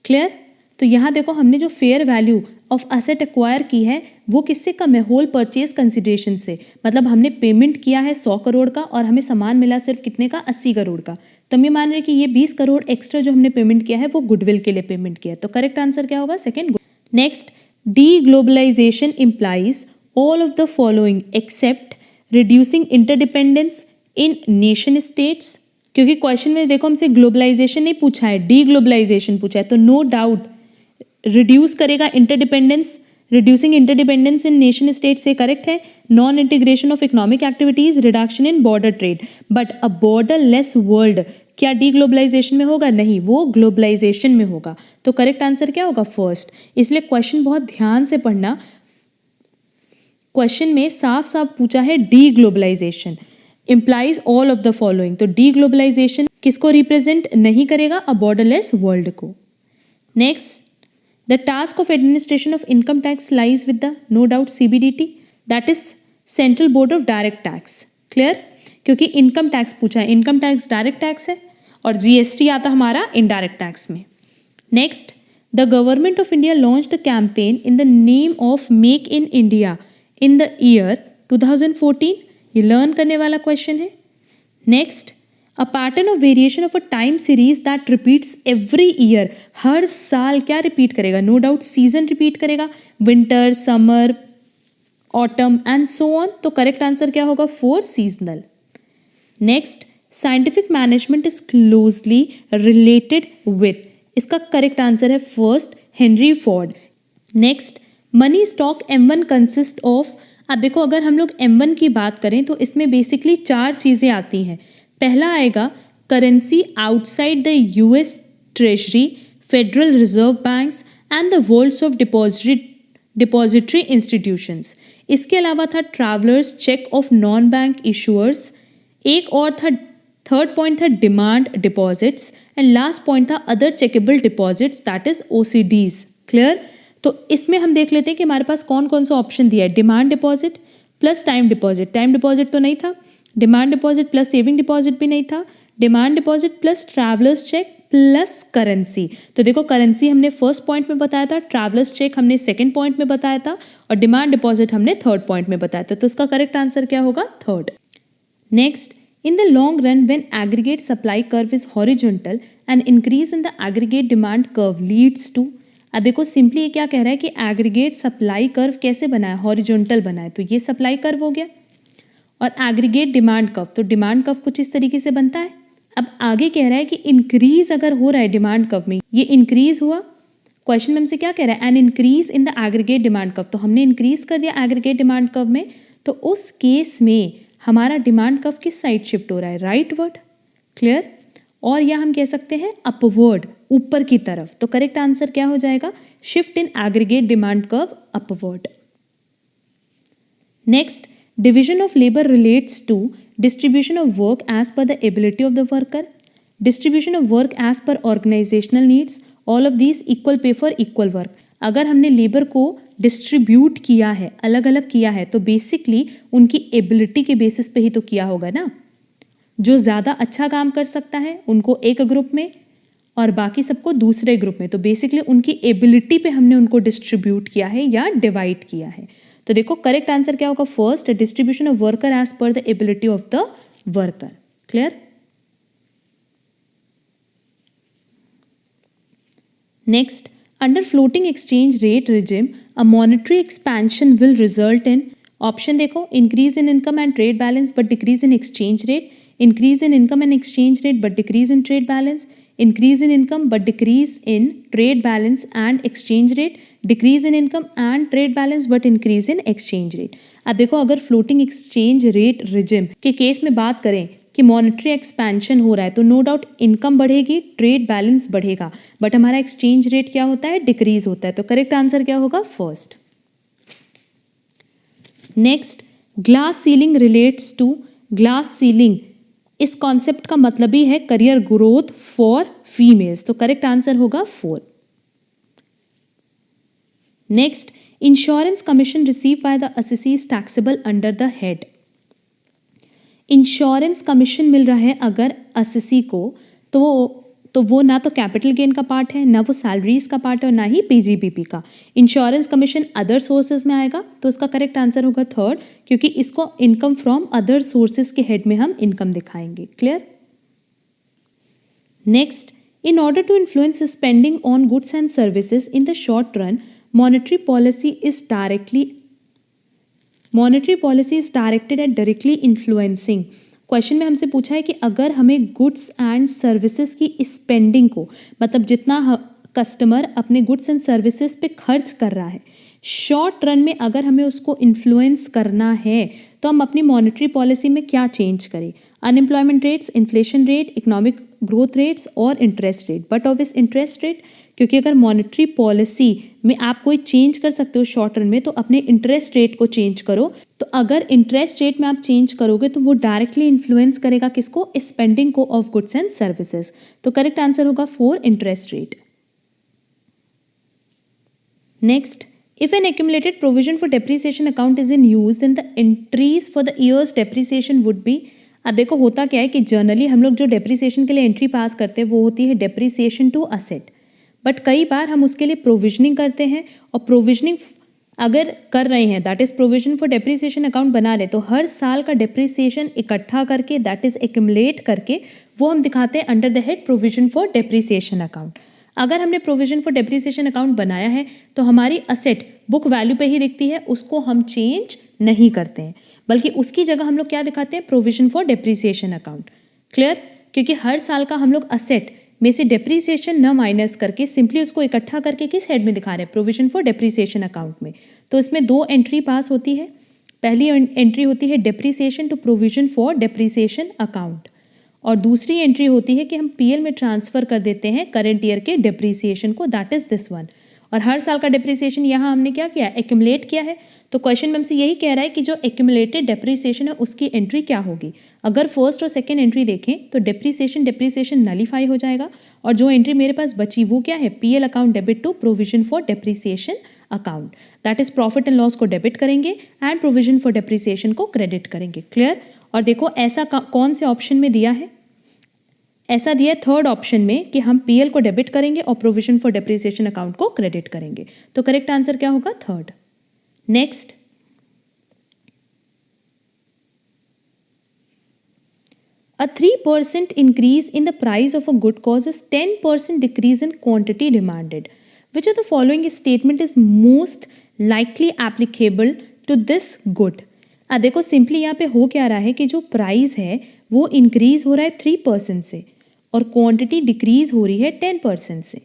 क्लियर? तो यहाँ देखो हमने जो fair value of asset acquire की है वो किससे कम है, होल परचेज कंसिडरेशन से, मतलब हमने पेमेंट किया है 100 करोड़ का और हमें सामान मिला सिर्फ कितने का, 80 करोड़ का। तो हम ये मान रहे हैं कि ये 20 करोड़ एक्स्ट्रा जो हमने पेमेंट किया है वो गुडविल के लिए पेमेंट किया है। तो करेक्ट आंसर क्या होगा, second. Next, deglobalization implies all of the following except reducing interdependence in nation states. क्योंकि क्वेश्चन में देखो हमसे ग्लोबलाइजेशन नहीं पूछा है, डी ग्लोबलाइजेशन पूछा है, तो नो डाउट रिड्यूस करेगा interdependence, reducing interdependence in nation state से करेक्ट है, non integration of economic activities, reduction in border trade, but a border less world क्या डीग्लोबलाइजेशन में होगा? नहीं, वो ग्लोबलाइजेशन में होगा। तो करेक्ट आंसर क्या होगा? फर्स्ट। इसलिए क्वेश्चन बहुत ध्यान से पढ़ना, क्वेश्चन में साफ साफ पूछा है deglobalisation implies all of the following. तो डीग्लोबलाइजेशन किसको रिप्रेजेंट नहीं करेगा? अ बॉर्डरलेस वर्ल्ड को। Next, the task of administration of income tax lies with the no doubt CBDT, that is central board of direct tax. Clear? क्योंकि इनकम टैक्स पूछा है, इनकम टैक्स डायरेक्ट टैक्स है और GST आता हमारा इनडायरेक्ट टैक्स में। Next, the government of India launched the campaign in the name of make in India in the year 2014। ये लर्न करने वाला क्वेश्चन है। Next, a pattern of variation of a time series that repeats every year, हर साल क्या रिपीट करेगा? नो डाउट सीजन रिपीट करेगा, winter, summer, autumn and so on. तो करेक्ट आंसर क्या होगा? 4 seasonal. Next, scientific management is closely related with, इसका करेक्ट आंसर है first, Henry Ford. Next, money stock M1 consist of, अब देखो अगर हम लोग M1 की बात करें तो इसमें बेसिकली 4 चीज़ें आती हैं। पहला आएगा currency outside the US treasury, federal reserve banks and the vaults of depository institutions. इसके अलावा था travellers cheque of non bank issuers, एक और था, थर्ड पॉइंट था demand deposits and last point था other checkable deposits that is OCDs। Clear? तो इसमें हम देख लेते हैं कि हमारे पास कौन कौन सा ऑप्शन दिया है। Demand deposit plus time deposit, time deposit तो नहीं था, demand deposit plus saving deposit भी नहीं था, demand deposit plus travellers cheque plus currency. तो देखो करेंसी हमने फर्स्ट पॉइंट में बताया था, ट्रैवलर्स चेक हमने सेकंड पॉइंट में बताया था और डिमांड डिपॉजिट हमने थर्ड पॉइंट में बताया था। तो इसका करेक्ट आंसर क्या होगा? Third. Next, in the long run when aggregate supply curve is horizontal and increase in the aggregate demand curve leads to, अब देखो सिंपली ये क्या कह रहा है कि एग्रीगेट सप्लाई कर्व कैसे बना है? हॉरिजॉन्टल बना है। तो ये सप्लाई कर्व हो गया और एग्रीगेट डिमांड कर्व, तो डिमांड कर्व कुछ इस तरीके से बनता है। अब आगे कह रहा है कि इंक्रीज अगर हो रहा है डिमांड कर्व में, ये इंक्रीज हुआ, क्वेश्चन में हमसे क्या कह रहा है? An increase in the aggregate demand curve, तो हमने इंक्रीज कर दिया एग्रीगेट डिमांड कर्व में, तो उस केस में हमारा डिमांड कर्व किस साइड शिफ्ट हो रहा है? राइटवर्ड। क्लियर? और या हम कह सकते हैं अपवर्ड, ऊपर की तरफ। तो करेक्ट आंसर क्या हो जाएगा? Shift in aggregate demand curve upward. Next, division of labour relates to distribution of work as per the ability of the worker, distribution of work as per organisational needs, all of these equal pay for equal work. अगर हमने लेबर को डिस्ट्रीब्यूट किया है, अलग अलग किया है, तो बेसिकली उनकी एबिलिटी के बेसिस पे ही तो किया होगा ना। जो ज़्यादा अच्छा काम कर सकता है उनको एक ग्रुप में और बाकी सबको दूसरे ग्रुप में, तो बेसिकली उनकी एबिलिटी पे हमने उनको डिस्ट्रीब्यूट किया है या डिवाइड किया है। तो देखो करेक्ट आंसर क्या होगा? First, distribution of worker as per the ability of the worker. Clear? Next, under floating exchange rate regime a monetary expansion will result in, option देखो, increase in income and trade balance but decrease in exchange rate, increase in income and exchange rate but decrease in trade balance, increase in income but decrease in trade balance and exchange rate, decrease in income and trade balance but increase in exchange rate। अब देखो अगर फ्लोटिंग एक्सचेंज रेट रिजिम के केस में बात करें कि मॉनेटरी एक्सपेंशन हो रहा है, तो नो डाउट इनकम बढ़ेगी, ट्रेड बैलेंस बढ़ेगा, बट हमारा एक्सचेंज रेट क्या होता है? डिक्रीज होता है। तो करेक्ट आंसर क्या होगा? First. Next, glass ceiling relates to, glass ceiling इस कॉन्सेप्ट का मतलब ही है करियर ग्रोथ फॉर फीमेल्स। तो करेक्ट आंसर होगा 4। Next, insurance commission receive by the assessees taxable under the head, insurance commission मिल रहा है अगर असेसी को, तो वो ना तो कैपिटल गेन का पार्ट है, ना वो सैलरीज का पार्ट है और ना ही PGBP का। इंश्योरेंस कमीशन अदर सोर्सेज में आएगा, तो इसका करेक्ट आंसर होगा थर्ड, क्योंकि इसको इनकम फ्रॉम अदर सोर्सेज के हेड में हम इनकम दिखाएंगे। Clear? Next, in order to influence spending on goods and services in the short run, monetary policy is directed at directly influencing. Question में हमसे पूछा है कि अगर हमें गुड्स एंड सर्विसेज की स्पेंडिंग को, मतलब जितना कस्टमर अपने गुड्स एंड सर्विसेज पे खर्च कर रहा है शॉर्ट रन में अगर हमें उसको इन्फ्लुएंस करना है तो हम अपनी मॉनेटरी पॉलिसी में क्या चेंज करें? Unemployment rates, inflation rate, economic growth rates और interest rate. But obvious interest rate, क्योंकि अगर मॉनेटरी पॉलिसी में आप कोई चेंज कर सकते हो शॉर्ट रन में तो अपने इंटरेस्ट रेट को चेंज करो। तो अगर इंटरेस्ट रेट में आप चेंज करोगे तो वो डायरेक्टली इन्फ्लुएंस करेगा किसको? स्पेंडिंग को ऑफ गुड्स एंड सर्विसेज। तो करेक्ट आंसर होगा 4 interest rate. Next, if an accumulated provision for depreciation account is in use then the entries for the year's depreciation would be। अब देखो होता क्या है कि जनरली हम लोग जो डेप्रिसिएशन के लिए एंट्री पास करते हैं वो होती है डेप्रिसिएशन टू असेट, बट कई बार हम उसके लिए प्रोविजनिंग करते हैं और प्रोविजनिंग अगर कर रहे हैं that is provision for depreciation account बना रहे तो हर साल का डेप्रिसिएशन इकट्ठा करके दैट इज एक्यूमुलेट करके वो हम दिखाते हैं under the head provision for depreciation account. अगर हमने प्रोविजन फॉर डेप्रिसिएशन अकाउंट बनाया है तो हमारी असेट बुक वैल्यू पे ही दिखती है, उसको हम चेंज नहीं करते हैं, बल्कि उसकी जगह हम लोग क्या दिखाते हैं? Provision for depreciation account. Clear? क्योंकि हर साल का हम लोग असेट में से डेप्रिसिएशन न माइनस करके सिंपली उसको इकट्ठा करके किस हेड में दिखा रहे हैं? प्रोविजन फॉर डेप्रिसिएशन अकाउंट में। तो इसमें 2 एंट्री पास होती है। पहली एंट्री होती है depreciation to provision for depreciation account और दूसरी एंट्री होती है कि हम पीएल में ट्रांसफर कर देते हैं करंट ईयर के डेप्रिसिएशन को, दैट इज दिस वन। और हर साल का डेप्रिसिएशन यहाँ हमने क्या किया? एक्यूमुलेट किया है। तो क्वेश्चन में हमसे यही कह रहा है कि जो एक्यूमुलेटेड डेप्रिसिएशन है उसकी एंट्री क्या होगी। अगर फर्स्ट और सेकंड एंट्री देखें तो डेप्रिसिएशन नलीफाई हो जाएगा और जो एंट्री मेरे पास बची वो क्या है? PL account debit to provision for depreciation account, that is profit and loss को डेबिट करेंगे एंड प्रोविजन फॉर डेप्रिसिएशन को क्रेडिट करेंगे। क्लियर? और देखो ऐसा कौन से ऑप्शन में दिया है? ऐसा दिया है थर्ड ऑप्शन में कि हम पीएल को डेबिट करेंगे और प्रोविजन फॉर डेप्रिसिएशन अकाउंट को क्रेडिट करेंगे। तो करेक्ट आंसर क्या होगा? Third. Next, a 3% increase in the price of a good causes 10% decrease in quantity demanded. Which of the following statement is most likely applicable to this good? देखो सिंपली यहाँ पे हो क्या रहा है कि जो प्राइस है वो इंक्रीज हो रहा है 3% से और क्वांटिटी डिक्रीज हो रही है 10% से।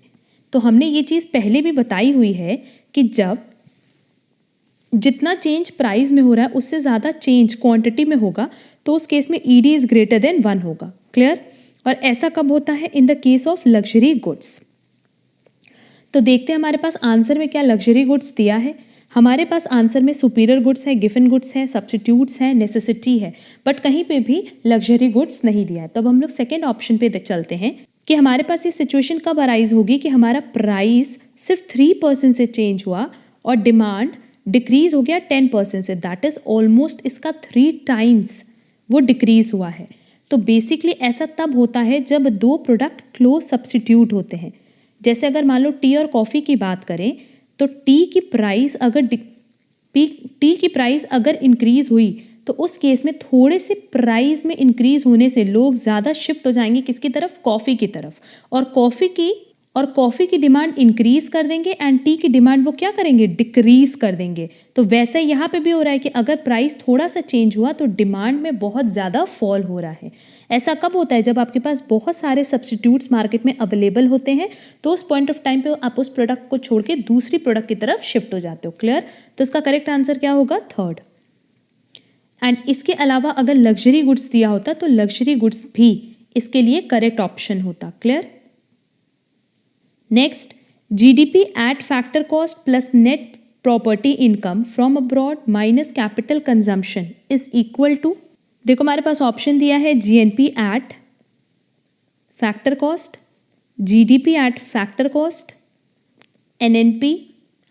तो हमने ये चीज़ पहले भी बताई हुई है कि जब जितना चेंज प्राइस में हो रहा है उससे ज़्यादा चेंज क्वांटिटी में होगा तो उस केस में ईडी इज ग्रेटर देन 1 होगा। क्लियर? और ऐसा कब होता है? In the case of luxury goods. तो देखते हैं हमारे पास आंसर में क्या लग्जरी गुड्स दिया है। हमारे पास आंसर में सुपीरियर गुड्स है, गिफन गुड्स है, सब्स्टिट्यूट्स है, नेसेसिटी है, बट कहीं पे भी लग्जरी गुड्स नहीं दिया है। तब हम लोग सेकेंड ऑप्शन पे चलते हैं कि हमारे पास ये सिचुएशन कब अराइज होगी कि हमारा प्राइस सिर्फ 3% से चेंज हुआ और डिमांड डिक्रीज हो गया 10% से, दैट इज ऑलमोस्ट इसका 3 टाइम्स वो डिक्रीज हुआ है। तो बेसिकली ऐसा तब होता है जब 2 प्रोडक्ट क्लोज सब्स्टिट्यूट होते हैं। जैसे अगर मान लो टी और कॉफ़ी की बात करें तो टी की प्राइस अगर इंक्रीज हुई तो उस केस में थोड़े से प्राइस में इंक्रीज होने से लोग ज़्यादा शिफ्ट हो जाएंगे किसकी तरफ? कॉफ़ी की तरफ। और कॉफ़ी की डिमांड इंक्रीज कर देंगे एंड टी की डिमांड वो क्या करेंगे? डिक्रीज कर देंगे। तो वैसा यहाँ पे भी हो रहा है कि अगर प्राइस थोड़ा सा चेंज हुआ तो डिमांड में बहुत ज़्यादा फॉल हो रहा है। ऐसा कब होता है? जब आपके पास बहुत सारे सब्स्टिट्यूट्स मार्केट में अवेलेबल होते हैं तो उस पॉइंट ऑफ टाइम पे आप उस प्रोडक्ट को छोड़ के दूसरी प्रोडक्ट की तरफ शिफ्ट हो जाते हो। क्लियर? तो इसका करेक्ट आंसर क्या होगा? थर्ड। एंड इसके अलावा अगर लग्जरी गुड्स दिया होता तो लग्जरी गुड्स भी इसके लिए करेक्ट ऑप्शन होता। Clear? Next, GDP at factor cost plus net property income from abroad minus capital consumption is equal to. देखो हमारे पास ऑप्शन दिया है GNP at factor cost, GDP at factor cost, NNP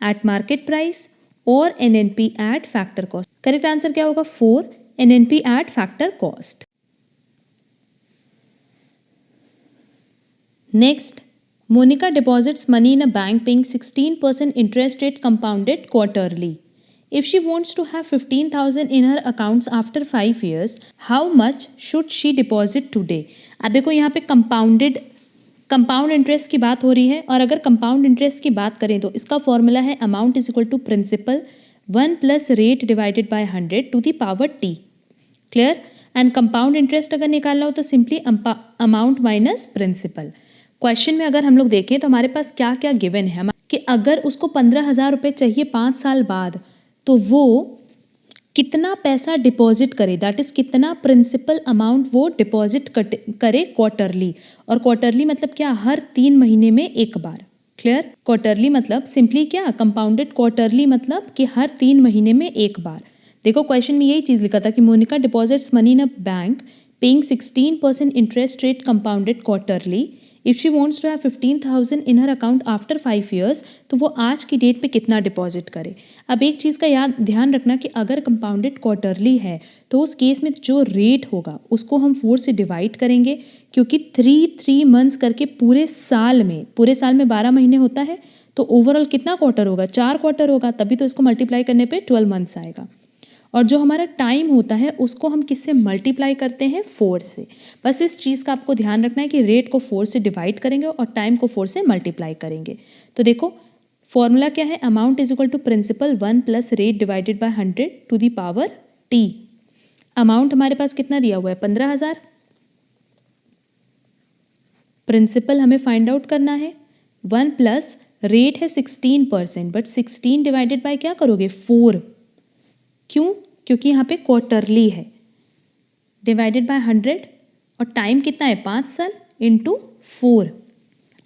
at market price और NNP at factor cost. Correct answer क्या होगा? 4 NNP at factor cost. Next, Monica deposits money in a bank paying 16% interest rate compounded quarterly. If she wants to have 15,000 in her accounts after 5 years, how much should she deposit today? अब देखो यहाँ पे कंपाउंड इंटरेस्ट की बात हो रही है और अगर कंपाउंड इंटरेस्ट की बात करें तो इसका फॉर्मूला है amount is equal to principal 1 plus rate divided by 100 to the power t। Clear? And compound interest अगर निकालना हो तो simply amount minus principal. Question में अगर हम लोग देखें तो हमारे पास क्या क्या गिवन है। कि अगर उसको 15,000 रुपये चाहिए 5 साल बाद, तो वो कितना पैसा डिपॉजिट करे, दैट इज़ कितना प्रिंसिपल अमाउंट वो डिपॉजिट करे क्वार्टरली। और क्वार्टरली मतलब क्या, हर 3 महीने में एक बार। क्लियर? क्वार्टरली मतलब सिंपली क्या, कंपाउंडेड क्वार्टरली मतलब कि हर 3 महीने में एक बार। देखो क्वेश्चन में यही चीज़ लिखा था कि Monica deposits money in a bank paying 16% interest rate compounded quarterly. If she wants to have 15,000 in her account after 5 years, तो वो आज की डेट पे कितना डिपॉजिट करे। अब एक चीज़ का ध्यान रखना कि अगर कंपाउंडेड क्वार्टरली है तो उस केस में जो रेट होगा उसको हम 4 से डिवाइड करेंगे, क्योंकि 3 मंथ्स करके पूरे साल में 12 महीने होता है, तो ओवरऑल कितना क्वार्टर होगा, 4 क्वार्टर होगा, तभी तो इसको मल्टीप्लाई करने पे 12 मंथ्स आएगा। और जो हमारा टाइम होता है उसको हम किससे मल्टीप्लाई करते हैं, 4 से। बस इस चीज़ का आपको ध्यान रखना है कि रेट को 4 से डिवाइड करेंगे और टाइम को 4 से मल्टीप्लाई करेंगे। तो देखो फॉर्मूला क्या है, amount is equal to principal 1 plus rate divided by 100 to the power t. Amount हमारे पास कितना दिया हुआ है, 15,000। प्रिंसिपल हमें फाइंड आउट करना है, 1 प्लस रेट है 16%, बट 16 डिवाइडेड बाय क्या करोगे, 4। क्यों, क्योंकि यहाँ पे क्वार्टरली है, डिवाइडेड बाय 100, और टाइम कितना है 5 साल इंटू 4।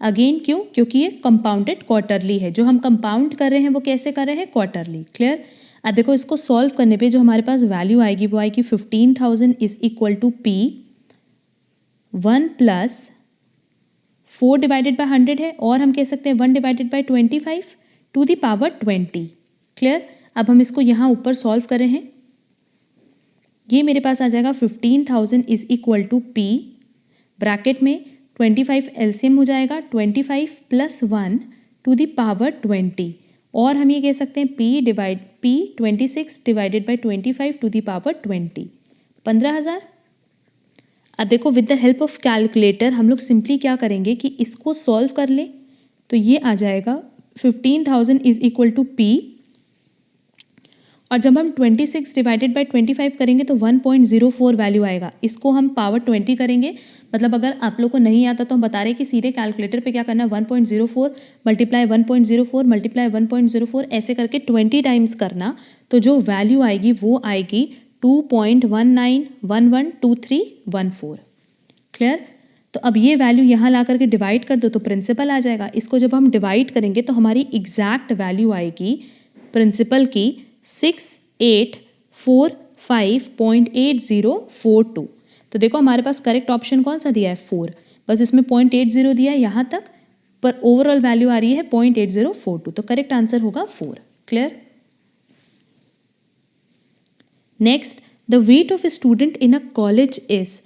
अगेन क्यों, क्योंकि ये कंपाउंडेड क्वार्टरली है, जो हम कंपाउंड कर रहे हैं वो कैसे कर रहे हैं, क्वार्टरली। क्लियर? अब देखो इसको सॉल्व करने पे जो हमारे पास वैल्यू आएगी वो आएगी 15,000 is equal to P 1 plus 4 divided by 100 है, और हम कह सकते हैं 1 divided by 25 to the power 20। Clear? अब हम इसको यहाँ ऊपर सॉल्व कर रहे हैं, ये मेरे पास आ जाएगा 15,000 is equal to P bracket में 25 एलसीएम हो जाएगा, 25 प्लस 1 टू द पावर 20, और हम ये कह सकते हैं P 26 divided by 25 to the power 20, 15,000। अब देखो with the help of calculator हम लोग सिंपली क्या करेंगे कि इसको सॉल्व कर लें, तो ये आ जाएगा 15,000 इज इक्वल टू P, और जब हम 26 डिवाइडेड बाई 25 करेंगे तो 1.04 वैल्यू आएगा। इसको हम पावर 20 करेंगे, मतलब अगर आप लोग को नहीं आता तो हम बता रहे हैं कि सीधे कैलकुलेटर पे क्या करना है, 1.04 मल्टीप्लाई 1.04 मल्टीप्लाई 1.04 ऐसे करके 20 टाइम्स करना, तो जो वैल्यू आएगी वो आएगी 2.19112314। क्लियर? तो अब ये वैल्यू यहाँ ला करके डिवाइड कर दो तो प्रिंसिपल आ जाएगा। इसको जब हम डिवाइड करेंगे तो हमारी एग्जैक्ट वैल्यू आएगी प्रिंसिपल की 6845.8042। तो देखो हमारे पास करेक्ट ऑप्शन कौन सा दिया है, 4। बस इसमें 0.80 दिया है यहाँ तक, पर ओवरऑल वैल्यू आ रही है 0.8042, तो करेक्ट आंसर होगा 4। Clear? Next, the weight of a student in a college is.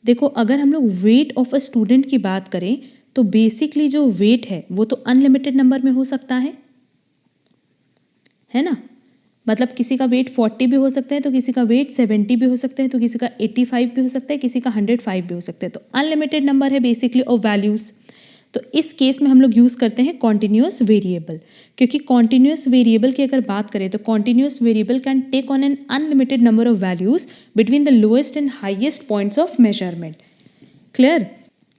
देखो अगर हम लोग वेट ऑफ अ स्टूडेंट की बात करें तो बेसिकली जो वेट है वो तो अनलिमिटेड नंबर में हो सकता है ना, मतलब किसी का वेट 40 भी हो सकता है, तो किसी का वेट 70 भी हो सकता है, तो किसी का 85 भी हो सकता है, किसी का 105 भी हो सकता है, तो अनलिमिटेड नंबर है बेसिकली ऑफ वैल्यूज़। तो इस केस में हम लोग यूज़ करते हैं कॉन्टिन्यूस वेरिएबल, क्योंकि कॉन्टिन्यूस वेरिएबल की अगर बात करें तो continuous variable can take on an unlimited number of values between the lowest and highest points of measurement. Clear?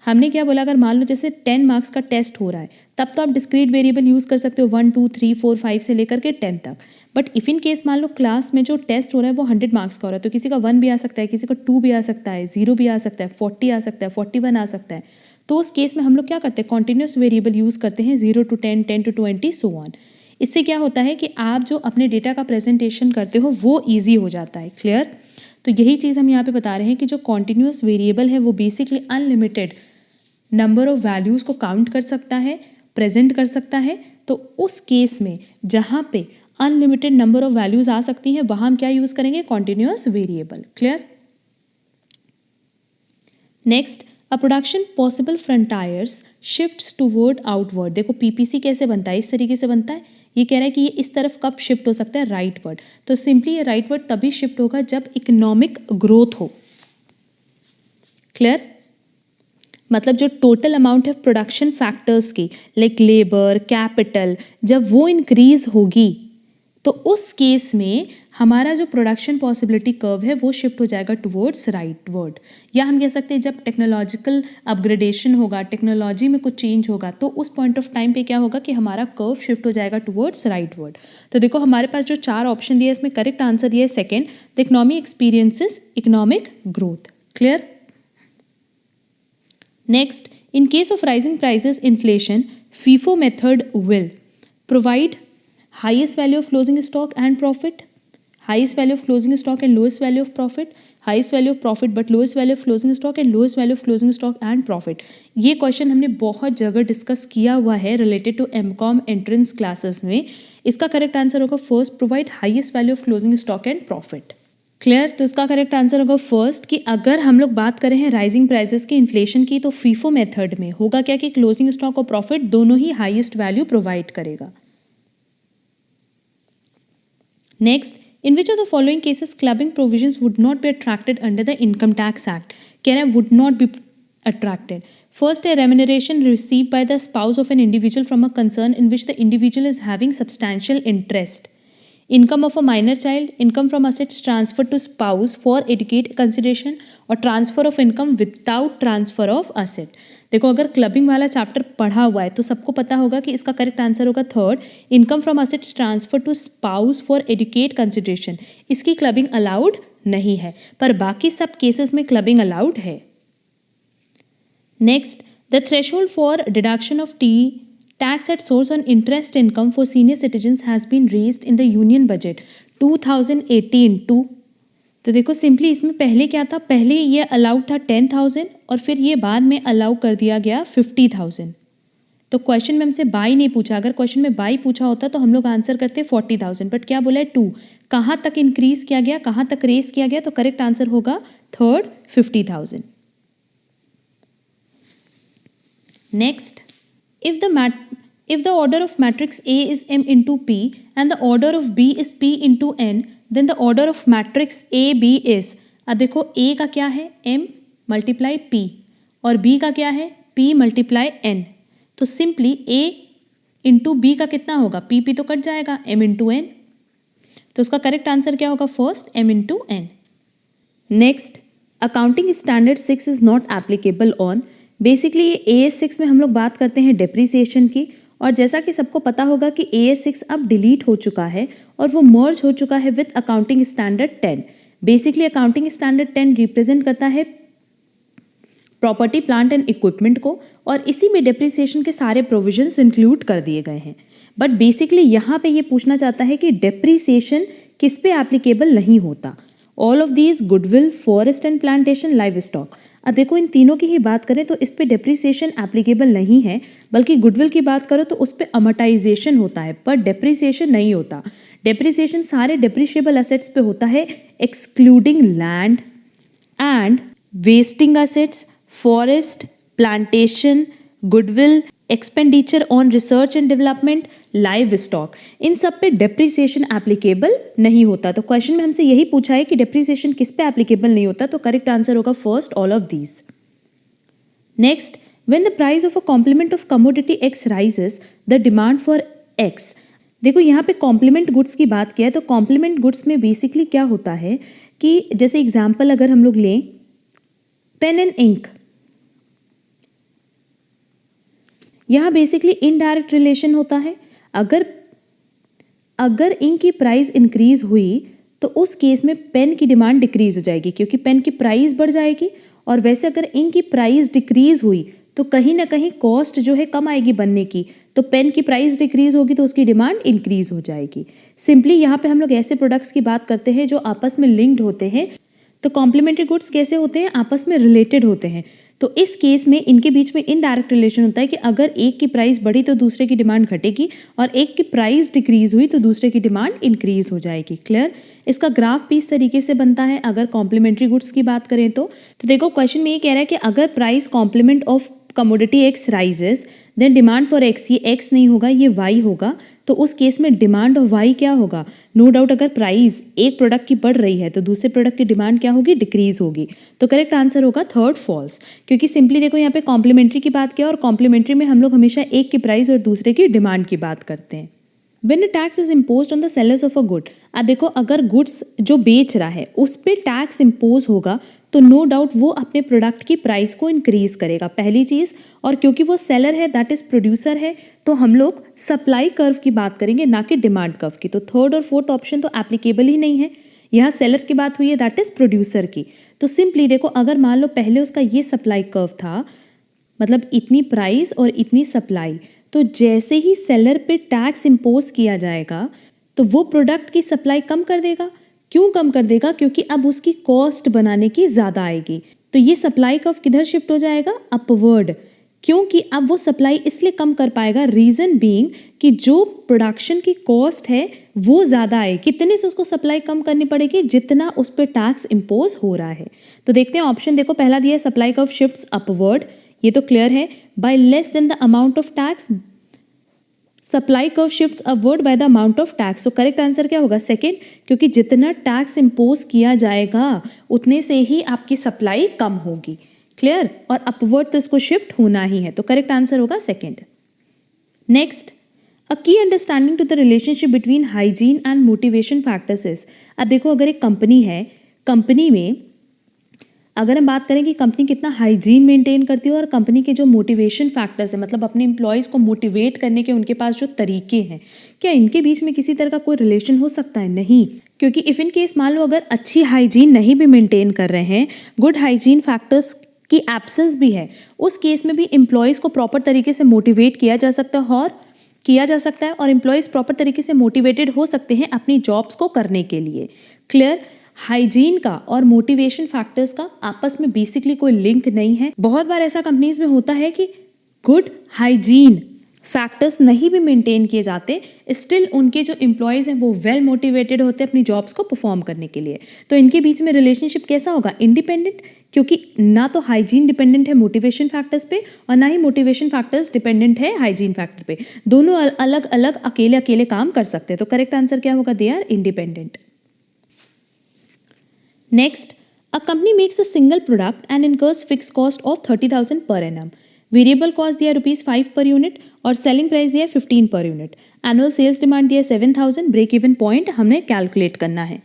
हमने क्या बोला, अगर मान लो जैसे 10 मार्क्स का टेस्ट हो रहा है तब तो आप डिस्क्रीट वेरिएबल यूज़ कर सकते हो 1 2 3 4 5 से लेकर के 10 तक। बट इफ़ इन केस मान लो क्लास में जो टेस्ट हो रहा है वो 100 मार्क्स का हो रहा है, तो किसी का 1 भी आ सकता है, किसी का 2 भी आ सकता है, 0 भी आ सकता है, 40 आ सकता है, 41 आ सकता है। तो उस केस में हम लोग क्या करते हैं, कॉन्टिन्यूस वेरिएबल यूज़ करते हैं 0 to 10, 10 to 20 सो ऑन। इससे क्या होता है कि आप जो अपने डेटा का प्रेजेंटेशन करते हो वो ईजी हो जाता है। क्लियर? तो यही चीज़ हम यहाँ पे बता रहे हैं कि जो कॉन्टिन्यूस वेरिएबल है वो basically unlimited number of values को काउंट कर सकता है, प्रेजेंट कर सकता है। तो उस केस में जहाँ पे अनलिमिटेड नंबर ऑफ वैल्यूज़ आ सकती हैं वहाँ हम क्या यूज़ करेंगे, continuous variable. Clear? Next, a production possible frontiers shifts toward outward. देखो पीपीसी कैसे बनता है, इस तरीके से बनता है। ये कह रहा है कि ये इस तरफ कब शिफ्ट हो सकता है, राइट वर्ड। तो सिंपली ये राइट वर्ड तभी शिफ्ट होगा जब इकोनॉमिक ग्रोथ हो। क्लियर? मतलब जो टोटल अमाउंट है प्रोडक्शन फैक्टर्स की, लाइक लेबर, कैपिटल, जब वो इंक्रीज होगी तो उस केस में हमारा जो प्रोडक्शन पॉसिबिलिटी कर्व है वो शिफ्ट हो जाएगा टुवर्ड्स राइटवर्ड, या हम कह सकते हैं जब टेक्नोलॉजिकल अपग्रेडेशन होगा, टेक्नोलॉजी में कुछ चेंज होगा, तो उस पॉइंट ऑफ टाइम पे क्या होगा कि हमारा कर्व शिफ्ट हो जाएगा टुवर्ड्स राइटवर्ड। तो देखो हमारे पास जो 4 ऑप्शन दिए इसमें करेक्ट आंसर ये है second, the economy experiences economic growth. Clear? Next, in case of rising prices, inflation, FIFO method will provide highest value of closing stock and profit, highest value of closing stock and lowest value of profit, highest value of profit but lowest value of closing stock and lowest value of closing stock and profit। ये क्वेश्चन हमने बहुत जगह डिस्कस किया हुआ है related to MCom entrance classes में। इसका करेक्ट आंसर होगा first, provide highest value of closing stock and profit. Clear? तो इसका करेक्ट आंसर होगा फर्स्ट कि अगर हम लोग बात करें हैं राइजिंग प्राइसेस की, इन्फ्लेशन की, तो फीफो मेथड में होगा क्या कि क्लोजिंग स्टॉक और प्रॉफिट दोनों ही हाईएस्ट वैल्यू प्रोवाइड करेगा। Next, in which of the following cases clubbing provisions would not be attracted under the income tax act? कह रहे हैं would not be attracted. First, a remuneration received by the spouse of an individual from a concern in which the individual is having substantial interest. Income of a minor child, income from assets transferred to spouse for educate consideration, और transfer of income without transfer of asset. देखो अगर क्लबिंग वाला चैप्टर पढ़ा हुआ है तो सबको पता होगा कि इसका करेक्ट आंसर होगा third, income from assets transfer to spouse for adequate consideration. इसकी क्लबिंग अलाउड नहीं है, पर बाकी सब केसेस में क्लबिंग अलाउड है। Next, the threshold for deduction of tax at source on interest income for senior citizens has been raised in the Union Budget 2018 to, तो देखो सिंपली इसमें पहले क्या था, पहले ये अलाउड था 10,000 और फिर ये बाद में अलाउ कर दिया गया 50,000। तो क्वेश्चन में हमसे बाई नहीं पूछा, अगर क्वेश्चन में बाई पूछा होता तो हम लोग आंसर करते 40,000, बट क्या बोला है 2। कहाँ तक इंक्रीज किया गया, कहाँ तक रेस किया गया, तो करेक्ट आंसर होगा third 50,000। Next, if the order of matrix A is M into P and the order of B is P into N, then the order of matrix A B is, अब देखो A का क्या है M मल्टीप्लाई P और B का क्या है P मल्टीप्लाई N। तो सिंपली A इंटू B का कितना होगा, P तो कट जाएगा, M इंटू N। तो उसका करेक्ट आंसर क्या होगा first M into N। Next, accounting standard 6 is not applicable on, basically ये AS6 में हम लोग बात करते हैं डिप्रिसिएशन की, और जैसा कि सबको पता होगा कि AS6 अब डिलीट हो चुका है और वो मर्ज हो चुका है with accounting standard 10। Basically accounting standard 10 represent करता है प्रॉपर्टी प्लांट एंड इक्विपमेंट को, और इसी में डिप्रिसिएशन के सारे प्रोविजंस इंक्लूड कर दिए गए हैं। बट बेसिकली यहाँ पे ये पूछना चाहता है कि डिप्रिसिएशन किस पे एप्लीकेबल नहीं होता। All of these goodwill, forest and plantation, live stock. अब देखो इन तीनों की ही बात करें तो इस पे डिप्रिसिएशन एप्लीकेबल नहीं है, बल्कि गुडविल की बात करो तो उस पे अमोर्टाइजेशन होता है, पर डिप्रिसिएशन नहीं होता। डिप्रिसिएशन सारे डिप्रिशिएबल असेट्स पे होता है excluding land and wasting assets, forest, plantation, goodwill, expenditure on research and development, live stock, इन सब पे डेप्रिसिएशन एप्लीकेबल नहीं होता। तो क्वेश्चन में हमसे यही पूछा है कि डेप्रिसिएशन किस पे एप्लीकेबल नहीं होता, तो करेक्ट आंसर होगा first all of these. Next, when the price of a compliment of commodity X rises the demand for x. देखो यहाँ पे कॉम्प्लीमेंट गुड्स की बात किया है, तो कॉम्प्लीमेंट गुड्स में बेसिकली क्या होता है कि जैसे एग्जाम्पल अगर हम लोग लें पेन एंड इंक, यहाँ बेसिकली इनडायरेक्ट रिलेशन होता है। अगर इंक की प्राइस इंक्रीज हुई तो उस केस में पेन की डिमांड डिक्रीज हो जाएगी, क्योंकि पेन की प्राइस बढ़ जाएगी, और वैसे अगर इंक की प्राइस डिक्रीज हुई तो कहीं ना कहीं कॉस्ट जो है कम आएगी बनने की, तो पेन की प्राइस डिक्रीज होगी तो उसकी डिमांड इंक्रीज हो जाएगी। सिंपली यहाँ पे हम लोग ऐसे प्रोडक्ट्स की बात करते हैं जो आपस में लिंक्ड होते हैं। तो कॉम्प्लीमेंट्री गुड्स कैसे होते हैं, आपस में रिलेटेड होते हैं। तो इस केस में इनके बीच में इनडायरेक्ट रिलेशन होता है कि अगर एक की प्राइस बढ़ी तो दूसरे की डिमांड घटेगी, और एक की प्राइस डिक्रीज हुई तो दूसरे की डिमांड इंक्रीज हो जाएगी। क्लियर? इसका ग्राफ भी इस तरीके से बनता है अगर कॉम्प्लीमेंट्री गुड्स की बात करें तो देखो क्वेश्चन में ये कह रहा है कि अगर price complement of commodity X rises then demand for X, ये एक्स नहीं होगा ये वाई होगा, तो उस केस में डिमांड ऑफ वाई क्या होगा। नो डाउट अगर प्राइस एक प्रोडक्ट की बढ़ रही है तो दूसरे प्रोडक्ट की डिमांड क्या होगी, डिक्रीज होगी। तो करेक्ट आंसर होगा थर्ड फॉल्स, क्योंकि सिंपली देखो यहाँ पे कॉम्प्लीमेंट्री की बात किया, और कॉम्प्लीमेंट्री में हम लोग हमेशा एक की प्राइस और दूसरे की डिमांड की बात करते हैं। When a tax is imposed on the sellers of a good, अब देखो अगर गुड्स जो बेच रहा है उस पर टैक्स इम्पोज होगा तो नो डाउट वो अपने प्रोडक्ट की प्राइस को इंक्रीज करेगा, पहली चीज़। और क्योंकि वो सेलर है, दैट इज प्रोड्यूसर है, तो हम लोग सप्लाई कर्व की बात करेंगे ना कि डिमांड कर्व की। तो थर्ड और फोर्थ ऑप्शन तो एप्लीकेबल ही नहीं है। यहाँ सेलर की बात हुई है, दैट इज प्रोड्यूसर की। तो सिंपली देखो, अगर मान लो पहले उसका ये सप्लाई कर्व था, मतलब इतनी प्राइस और इतनी सप्लाई, तो जैसे ही सेलर पे टैक्स इम्पोज किया जाएगा तो वो प्रोडक्ट की सप्लाई कम कर देगा। क्यों कम कर देगा? क्योंकि अब उसकी कॉस्ट बनाने की ज़्यादा आएगी। तो ये सप्लाई कर्व किधर शिफ्ट हो जाएगा? अपवर्ड। क्योंकि अब वो सप्लाई इसलिए कम कर पाएगा, रीज़न बीइंग कि जो प्रोडक्शन की कॉस्ट है वो ज़्यादा आएगी। कितने से उसको सप्लाई कम करनी पड़ेगी? जितना उस पर टैक्स इम्पोज हो रहा है। तो देखते हैं ऑप्शन, देखो पहला दिया है सप्लाई कर्व शिफ्ट्स अपवर्ड, ये तो क्लियर है। By less than the amount of tax, supply curve shifts upward by the amount of tax. तो करेक्ट आंसर क्या होगा? सेकेंड, क्योंकि जितना टैक्स इम्पोज किया जाएगा उतने से ही आपकी सप्लाई कम होगी। क्लियर? और अपवर्ड तो इसको शिफ्ट होना ही है, तो करेक्ट आंसर होगा second. Next, a key understanding to the relationship between hygiene and motivation factors is. अब देखो अगर एक कंपनी है, कंपनी में अगर हम बात करें कि कंपनी कितना हाइजीन मेंटेन करती है और कंपनी के जो मोटिवेशन फैक्टर्स है, मतलब अपने एम्प्लॉयज़ को मोटिवेट करने के उनके पास जो तरीके हैं, क्या इनके बीच में किसी तरह का कोई रिलेशन हो सकता है? नहीं, क्योंकि इफ़ इन केस मान लो अगर अच्छी हाइजीन नहीं भी मेंटेन कर रहे हैं, गुड हाइजीन फैक्टर्स की एब्सेंस भी है, उस केस में भी एम्प्लॉयज़ को प्रॉपर तरीके से मोटिवेट किया जा सकता है और एम्प्लॉयज़ प्रॉपर तरीके से मोटिवेटेड हो सकते हैं अपनी जॉब्स को करने के लिए। क्लियर? हाइजीन का और मोटिवेशन फैक्टर्स का आपस में बेसिकली कोई लिंक नहीं है। बहुत बार ऐसा कंपनीज में होता है कि गुड हाइजीन फैक्टर्स नहीं भी मेंटेन किए जाते, स्टिल उनके जो एम्प्लॉयज़ हैं वो वेल मोटिवेटेड होते हैं अपनी जॉब्स को परफॉर्म करने के लिए। तो इनके बीच में रिलेशनशिप कैसा होगा? इंडिपेंडेंट, क्योंकि ना तो हाइजीन डिपेंडेंट है मोटिवेशन फैक्टर्स पे और ना ही मोटिवेशन फैक्टर्स डिपेंडेंट है हाइजीन फैक्टर पे। दोनों अलग अलग अकेले अकेले काम कर सकते हैं। तो करेक्ट आंसर क्या होगा? They are independent. Next, a company makes a single product and incurs fixed cost of 30,000 per annum. Variable cost दिया रुपीज़ 5 per unit और selling price दिया 15 per unit. Annual sales demand दिया 7,000. ब्रेक इवन पॉइंट हमने कैलकुलेट करना है।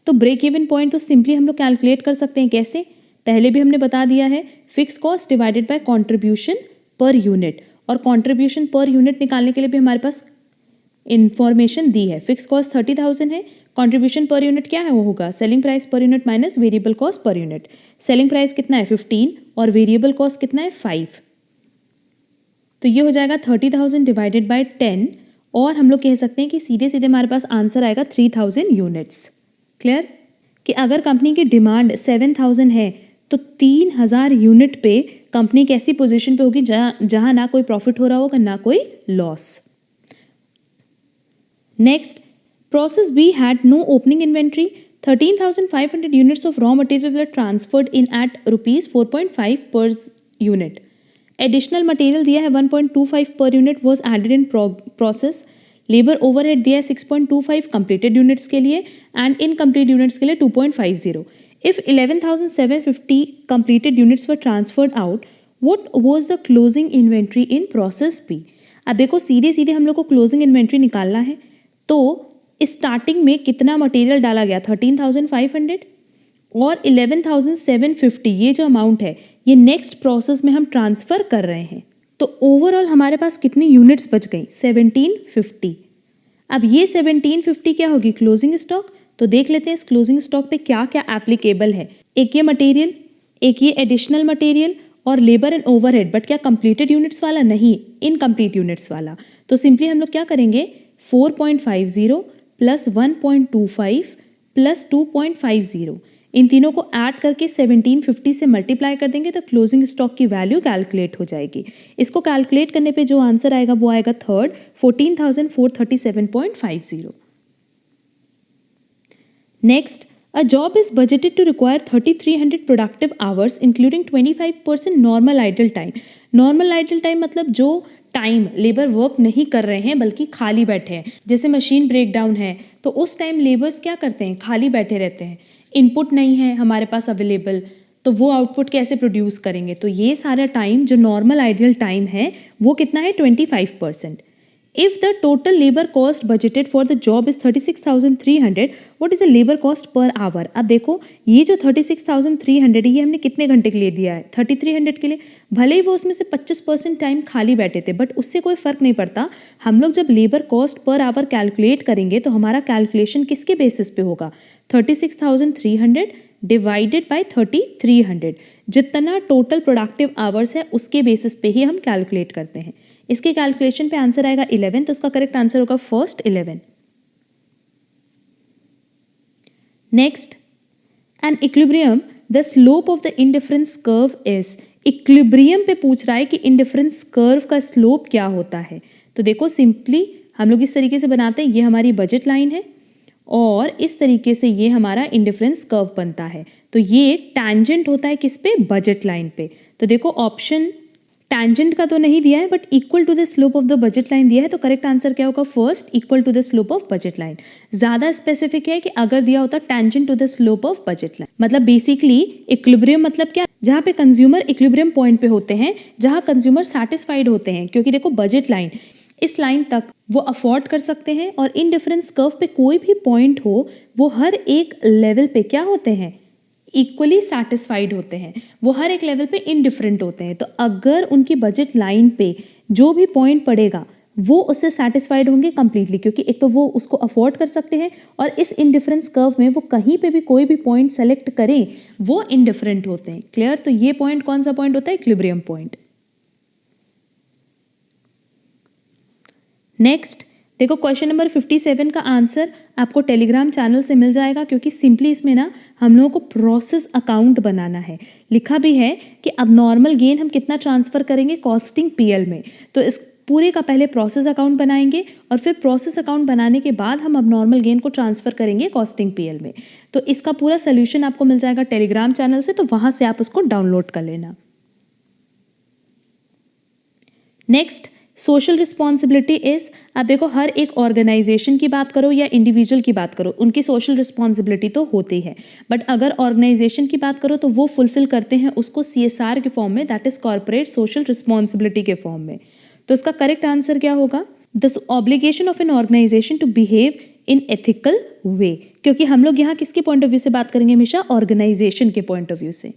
तो ब्रेक इवन पॉइंट तो सिंपली हम लोग कैलकुलेट कर सकते हैं। कैसे? पहले भी हमने बता दिया है, fix cost divided bye contribution पर यूनिट, और कॉन्ट्रीब्यूशन पर यूनिट निकालने के लिए भी हमारे पास इंफॉर्मेशन दी है। फिक्स कॉस्ट 30,000 है, कंट्रीब्यूशन पर यूनिट क्या है? वो होगा selling price per unit minus variable cost per unit. Selling price कितना है? 15 और वेरिएबल कॉस्ट कितना है? 5। तो ये हो जाएगा 30,000 डिवाइडेड बाय 10, और हम लोग कह सकते हैं कि सीधे सीधे हमारे पास आंसर आएगा 3000 यूनिट्स। क्लियर? कि अगर कंपनी की डिमांड 7000 है तो 3000 यूनिट पे कंपनी कैसी पोजीशन पे होगी? जहां ना कोई प्रॉफिट हो रहा होगा ना कोई loss. Next, process B had no opening inventory. 13,500 units of raw material were transferred in at rupees 4.5 per unit. Additional material दिया है 1.25 per unit was added in process. Labor overhead दिया है 6.25 completed units के लिए and incomplete units के लिए 2.50. If 11,750 completed units were transferred out, what was the closing inventory in process B? अब देखो सीधे सीधे हम लोग को क्लोजिंग इन्वेंट्री निकालना है। तो स्टार्टिंग में कितना मटेरियल डाला गया? 13,500 और 11,750, ये जो अमाउंट है ये नेक्स्ट प्रोसेस में हम ट्रांसफ़र कर रहे हैं। तो ओवरऑल हमारे पास कितनी यूनिट्स बच गई? 1750। अब ये 1750 क्या होगी? Closing stock. तो देख लेते हैं इस क्लोजिंग स्टॉक पे क्या क्या एप्लीकेबल है। एक ये मटेरियल, एक ये एडिशनल मटेरियल और लेबर एंड ओवरहेड, बट क्या कंप्लीटेड यूनिट्स वाला? नहीं, इनकम्प्लीट यूनिट्स वाला। तो सिंपली हम लोग क्या करेंगे? 4.50 प्लस 1.25 प्लस 2.50, इन तीनों को ऐड करके 1750 से मल्टीप्लाई कर देंगे तो क्लोजिंग स्टॉक की वैल्यू कैलकुलेट हो जाएगी। इसको कैलकुलेट करने पे जो आंसर आएगा वो आएगा third, 14,437.50। Next, a job is budgeted to require 3,300 productive hours including 25% normal idle time. Normal idle time मतलब जो टाइम लेबर वर्क नहीं कर रहे हैं बल्कि खाली बैठे हैं। जैसे मशीन ब्रेक डाउन है तो उस टाइम लेबर्स क्या करते हैं? खाली बैठे रहते हैं। इनपुट नहीं है हमारे पास अवेलेबल, तो वो आउटपुट कैसे प्रोड्यूस करेंगे? तो ये सारा टाइम जो नॉर्मल आइडियल टाइम है वो कितना है? 25%। If the total labor cost budgeted for the job is 36,300, what is the labor cost per hour? अब देखो ये जो 36,300 है ये हमने कितने घंटे के लिए दिया है? 3300 के लिए। भले ही वो उसमें से 25% टाइम खाली बैठे थे, बट उससे कोई फ़र्क नहीं पड़ता। हम लोग जब labour cost per hour calculate करेंगे तो हमारा कैलकुलेशन किसके बेसिस पे होगा? 36,300 डिवाइडेड बाय 3300, जितना टोटल प्रोडक्टिव आवर्स है उसके बेसिस पे ही हम कैलकुलेट करते हैं। इसके कैलकुलेशन पे आंसर आएगा 11, तो इसका करेक्ट आंसर होगा first 11। Next, an equilibrium the slope of the indifference curve is. Equilibrium पे पूछ रहा है कि इंडिफरेंस कर्व का स्लोप क्या होता है। तो देखो सिंपली हम लोग इस तरीके से बनाते हैं, ये हमारी बजट लाइन है और इस तरीके से ये हमारा इंडिफरेंस कर्व बनता है। तो ये टैंजेंट होता है किस पे? बजट लाइन पे। तो देखो ऑप्शन टैंजेंट का तो नहीं दिया है but equal to the slope of the budget line दिया है, तो करेक्ट आंसर क्या होगा? First, equal to the slope of budget line. ज़्यादा स्पेसिफिक है कि अगर दिया होता tangent to the slope of budget line, मतलब बेसिकली इक्विलिब्रियम मतलब क्या? जहाँ पे कंज्यूमर इक्विलिब्रियम पॉइंट पे होते हैं, जहाँ कंज्यूमर सेटिस्फाइड होते हैं, क्योंकि देखो बजट लाइन इस लाइन तक वो अफोर्ड कर सकते हैं और इन डिफरेंस कर्व पे कोई भी पॉइंट हो वो हर एक लेवल पे क्या होते हैं? इक्वली सेटिस्फाइड होते हैं, वो हर एक लेवल पे इनडिफरेंट होते हैं। तो अगर उनकी बजट लाइन पे जो भी पॉइंट पड़ेगा वो उससे सेटिस्फाइड होंगे कंप्लीटली, क्योंकि एक तो वो उसको अफोर्ड कर सकते हैं और इस इनडिफरेंस कर्व में वो कहीं पे भी कोई भी पॉइंट सेलेक्ट करें वो इनडिफरेंट होते हैं। क्लियर? तो ये पॉइंट कौन सा पॉइंट होता है? Equilibrium point. नेक्स्ट देखो क्वेश्चन नंबर 57 का आंसर आपको टेलीग्राम चैनल से मिल जाएगा, क्योंकि सिंपली इसमें ना हम लोगों को प्रोसेस अकाउंट बनाना है। लिखा भी है कि अब नॉर्मल गेन हम कितना ट्रांसफ़र करेंगे कॉस्टिंग पीएल में, तो इस पूरे का पहले प्रोसेस अकाउंट बनाएंगे और फिर प्रोसेस अकाउंट बनाने के बाद हम अब नॉर्मल गेन को ट्रांसफ़र करेंगे कॉस्टिंग पीएल में। तो इसका पूरा सोल्यूशन आपको मिल जाएगा टेलीग्राम चैनल से, तो वहाँ से आप उसको डाउनलोड कर लेना। नेक्स्ट, सोशल रिस्पॉन्सिबिलिटी इज़, अब देखो हर एक ऑर्गेनाइजेशन की बात करो या इंडिविजुअल की बात करो, उनकी सोशल रिस्पॉन्सिबिलिटी तो होती है, बट अगर ऑर्गेनाइजेशन की बात करो तो वो फुलफिल करते हैं उसको CSR के फॉर्म में, that is corporate social responsibility के फॉर्म में। तो इसका करेक्ट आंसर क्या होगा? The obligation of an organisation to behave in ethical way, क्योंकि हम लोग यहाँ किसके पॉइंट ऑफ व्यू से बात करेंगे? हमेशा ऑर्गेनाइजेशन के पॉइंट ऑफ व्यू से।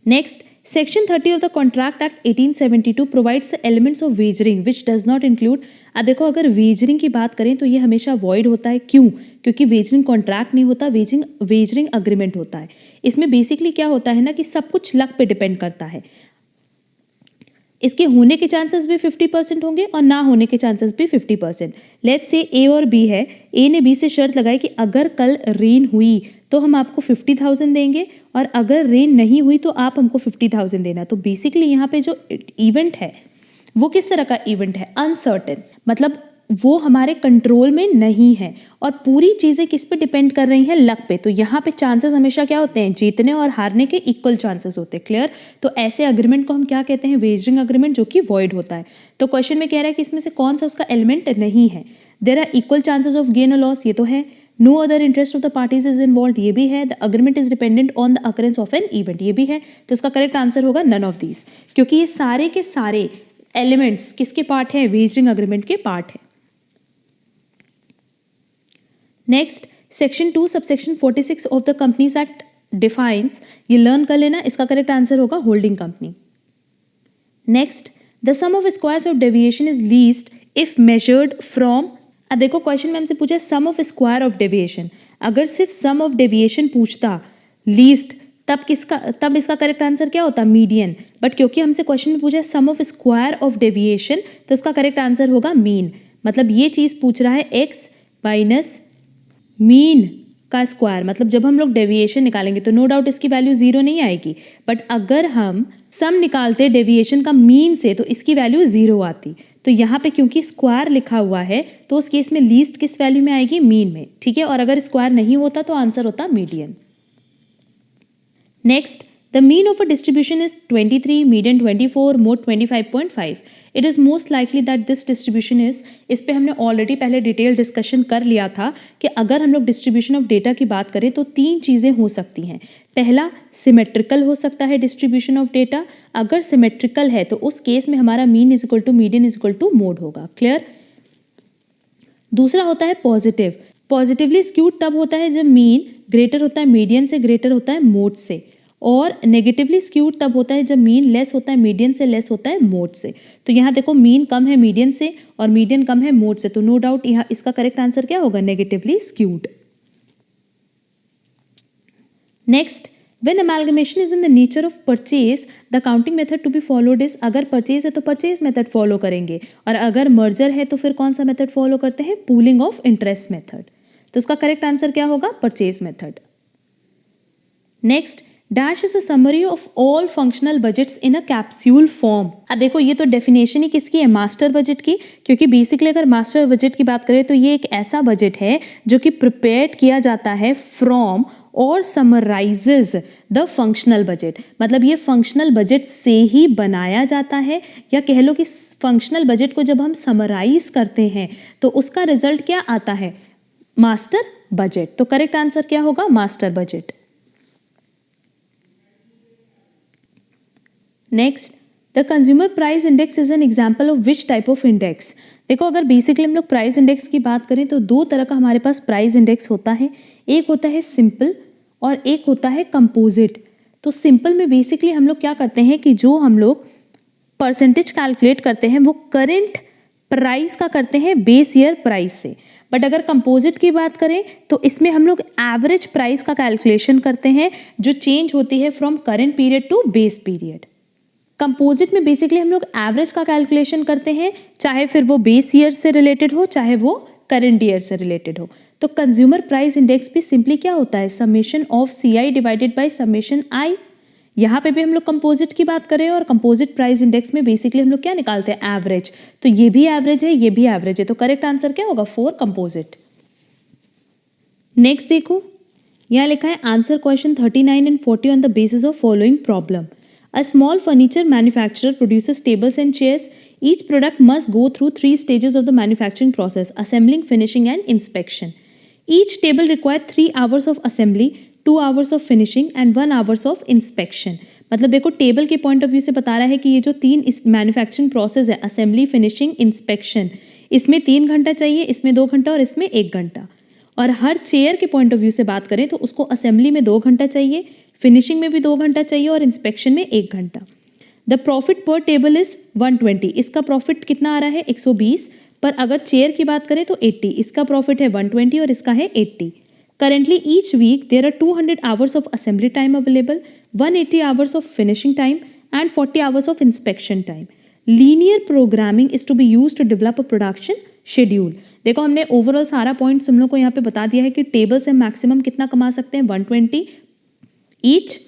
Next, Section 30 of the Contract Act 1872 provides the elements of wagering which does not include। अब देखो अगर वेजरिंग की बात करें तो ये हमेशा वॉइड होता है। क्यों? क्योंकि वेजरिंग कॉन्ट्रैक्ट नहीं होता, वेजरिंग अग्रीमेंट होता है। इसमें बेसिकली क्या होता है ना कि सब कुछ लक पे डिपेंड करता है। इसके होने के चांसेस भी 50% होंगे और ना होने के चांसेस भी 50%। लेट्स से ए और बी है, ए ने बी से शर्त लगाई कि अगर कल रेन हुई तो हम आपको 50,000 देंगे और अगर रेन नहीं हुई तो आप हमको 50,000 देना। तो बेसिकली यहाँ पे जो इवेंट है वो किस तरह का इवेंट है? अनसर्टेन, मतलब वो हमारे कंट्रोल में नहीं है और पूरी चीज़ें किस पे डिपेंड कर रही हैं? लक पे। तो यहाँ पे चांसेस हमेशा क्या होते हैं? जीतने और हारने के इक्वल चांसेस होते हैं। क्लियर? तो ऐसे अग्रीमेंट को हम क्या कहते हैं? वेजरिंग अग्रीमेंट, जो कि वॉइड होता है। तो क्वेश्चन में कह रहा है कि इसमें से कौन सा उसका एलिमेंट नहीं है? There are equal chances of gain और लॉस, ये तो है। No other interest of the parties is involve, ये भी है। The agreement is dependent on the occurrence of an event, ये भी है। तो इसका करेक्ट आंसर होगा नन ऑफ दीज, क्योंकि ये सारे के सारे एलिमेंट्स किसके पार्ट है? वेजरिंग अग्रीमेंट के पार्ट है। Next, section 2 subsection 46 of the companies act defines, ये लर्न कर लेना। इसका करेक्ट आंसर होगा holding company. Next, the sum of squares of deviation is least if measured from. अब देखो क्वेश्चन में हमसे पूछा sum of square of deviation, अगर सिर्फ सम ऑफ डेविएशन पूछता लीस्ट तब इसका करेक्ट आंसर क्या होता? मीडियन। बट क्योंकि हमसे क्वेश्चन में पूछा sum of square of deviation तो इसका करेक्ट आंसर होगा मीन। मतलब ये चीज़ पूछ रहा है एक्स माइनस मीन का स्क्वायर, मतलब जब हम लोग डेविएशन निकालेंगे तो नो डाउट इसकी वैल्यू 0 नहीं आएगी, बट अगर हम सम निकालते डेविएशन का मीन से तो इसकी वैल्यू 0 आती। तो यहाँ पे क्योंकि स्क्वायर लिखा हुआ है तो उस केस में लीस्ट किस वैल्यू में आएगी? मीन में। ठीक है, और अगर स्क्वायर नहीं होता तो आंसर होता median. Next, The mean of a distribution is 23, median 24, mode 25.5. It is most likely that this distribution is, इस पे हमने ऑलरेडी पहले डिटेल डिस्कशन कर लिया था कि अगर हम लोग डिस्ट्रीब्यूशन ऑफ डेटा की बात करें तो 3 चीज़ें हो सकती हैं. पहला सिमेट्रिकल हो सकता है डिस्ट्रीब्यूशन ऑफ डेटा. अगर सिमेट्रिकल है तो उस केस में हमारा mean is equal to median is equal to mode होगा. क्लियर. दूसरा होता है पॉजिटिव. पॉजिटिवली स्क्यूड तब होता है जब मीन ग्रेटर होता है मीडियन से, ग्रेटर होता है मोड से. और नेगेटिवली स्क्यूड तब होता है जब मीन लेस होता है मीडियन से, लेस होता है मोड से. तो यहाँ देखो मीन कम है मीडियन से और मीडियन कम है मोड से, तो नो डाउट यहाँ इसका करेक्ट आंसर क्या होगा, negatively skewed. Next, when amalgamation is in the nature of purchase, the counting method to be followed is, अगर परचेज है तो परचेज मेथड फॉलो करेंगे और अगर मर्जर है तो फिर कौन सा मेथड फॉलो करते हैं, पूलिंग ऑफ इंटरेस्ट मेथड. तो इसका करेक्ट आंसर क्या होगा, purchase method. Next, dash is a summary of all functional budgets in a capsule form. अब देखो ये तो डेफिनेशन ही किसकी है, मास्टर बजट की. क्योंकि बेसिकली अगर मास्टर बजट की बात करें तो ये एक ऐसा बजट है जो कि प्रिपेयर किया जाता है फ्रॉम और समराइजेज द फंक्शनल बजट. मतलब ये फंक्शनल बजट से ही बनाया जाता है, या कह लो कि फंक्शनल बजट को जब हम समराइज करते हैं तो उसका रिजल्ट क्या आता है, मास्टर बजट. तो करेक्ट आंसर क्या होगा, master budget. Next, the consumer price index is an example of which type of index. देखो अगर बेसिकली हम लोग प्राइस इंडेक्स की बात करें तो 2 तरह का हमारे पास प्राइस इंडेक्स होता है. एक होता है सिंपल और एक होता है कंपोजिट. तो सिंपल में बेसिकली हम लोग क्या करते हैं कि जो हम लोग परसेंटेज कैलकुलेट करते हैं वो करेंट प्राइस का करते हैं बेस ईयर प्राइस से. बट अगर कंपोजिट की बात करें तो इसमें हम लोग एवरेज प्राइस का कैलकुलेशन करते हैं जो चेंज होती है from current period to base period. Composite में बेसिकली हम लोग एवरेज का कैलकुलेशन करते हैं, चाहे फिर वो बेस ईयर से रिलेटेड हो चाहे वो करंट ईयर से रिलेटेड हो. तो कंज्यूमर प्राइस इंडेक्स भी सिंपली क्या होता है, summation of CI divided by summation I. यहाँ पे भी हम लोग कंपोजिट की बात करें और कंपोजिट प्राइस इंडेक्स में बेसिकली हम लोग क्या निकालते हैं, एवरेज. तो ये भी एवरेज है ये भी एवरेज है, तो करेक्ट आंसर क्या होगा, 4 कंपोजिट. नेक्स्ट देखो यहाँ लिखा है answer question 39 and 40 on the basis of following problem. A small furniture manufacturer produces tables and chairs. Each product must go through 3 stages of the manufacturing process: assembling, finishing and inspection. Each table requires 3 hours of assembly, 2 hours of finishing and 1 hours of inspection. मतलब देखो टेबल के पॉइंट ऑफ व्यू से बता रहा है कि ये जो 3 इस मैन्युफैक्चरिंग प्रोसेस है, असेंबली, फिनिशिंग, इंस्पेक्शन, इसमें 3 घंटा चाहिए, इसमें 2 घंटा और इसमें 1 घंटा. और हर चेयर के पॉइंट ऑफ व्यू से बात करें तो उसको असेंबली में 2 घंटा चाहिए, फिनिशिंग में भी 2 घंटा चाहिए और इंस्पेक्शन में 1 घंटा. द प्रॉफिट पर टेबल इज 120. इसका प्रॉफिट कितना आ रहा है, 120. पर अगर चेयर की बात करें तो 80. इसका प्रॉफिट है 120 और इसका है 80. Currently each week there are 200 hours of assembly time available, 180 hours of finishing time and 40 hours of inspection time. Linear programming is to be use to develop a production schedule. देखो हमने ओवरऑल सारा पॉइंट हम लोग को यहाँ पे बता दिया है कि टेबल से मैक्सिमम कितना कमा सकते हैं, 120 ईच,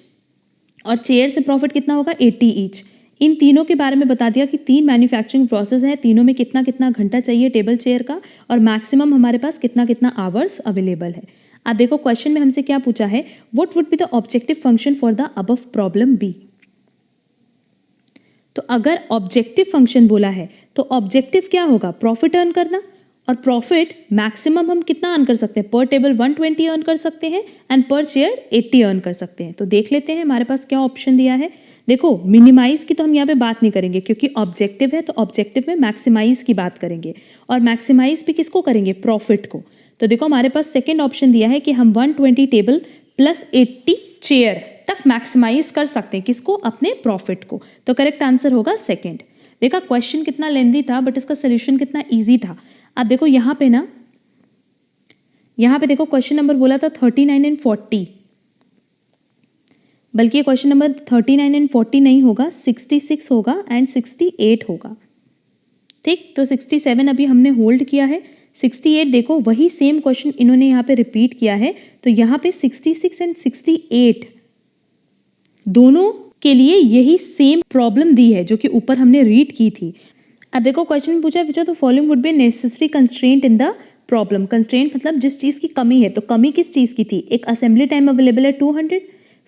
और चेयर से प्रॉफिट कितना होगा, 80 ईच. इन तीनों के बारे में बता दिया कि 3 मैन्युफैक्चरिंग प्रोसेस है, तीनों में कितना कितना घंटा चाहिए टेबल चेयर का और मैक्सिमम हमारे पास कितना कितना आवर्स अवेलेबल है. अब देखो क्वेश्चन में हमसे क्या पूछा है, what would be the objective function for the above problem B. तो अगर ऑब्जेक्टिव फंक्शन बोला है तो ऑब्जेक्टिव क्या होगा, प्रॉफिट अर्न करना. और प्रॉफिट मैक्सिमम हम कितना अर्न कर सकते हैं, पर टेबल 120 अर्न कर सकते हैं एंड पर चेयर 80 अर्न कर सकते हैं. तो देख लेते हैं हमारे पास क्या ऑप्शन दिया है. देखो मिनिमाइज की तो हम यहाँ पे बात नहीं करेंगे क्योंकि ऑब्जेक्टिव है, तो ऑब्जेक्टिव में मैक्सिमाइज की बात करेंगे और मैक्सिमाइज भी किसको करेंगे, प्रॉफिट को. तो देखो हमारे पास सेकेंड ऑप्शन दिया है कि हम 120 टेबल प्लस 80 चेयर तक मैक्सिमाइज कर सकते हैं, किसको, अपने प्रॉफिट को. तो करेक्ट आंसर होगा सेकेंड. देखा क्वेश्चन कितना लेंदी था बट इसका सोल्यूशन कितना ईजी था. अब देखो यहाँ पे ना, यहाँ पे देखो क्वेश्चन नंबर बोला था 39 एंड 40, बल्कि क्वेश्चन नंबर 39 एंड 40 नहीं होगा, 66 होगा एंड 68 होगा. ठीक, तो 67 अभी हमने होल्ड किया है, 68 देखो वही सेम क्वेश्चन इन्होंने यहाँ पे रिपीट किया है. तो यहाँ पे 66 एंड 68 दोनों के लिए यही सेम प्रॉब्लम दी है जो कि ऊपर हमने रीड की थी. अब देखो क्वेश्चन में पूछा विच of the following would be necessary constraint in the problem. Constraint मतलब जिस चीज़ की कमी है, तो कमी किस चीज़ की थी, एक असेंबली टाइम अवेलेबल है 200,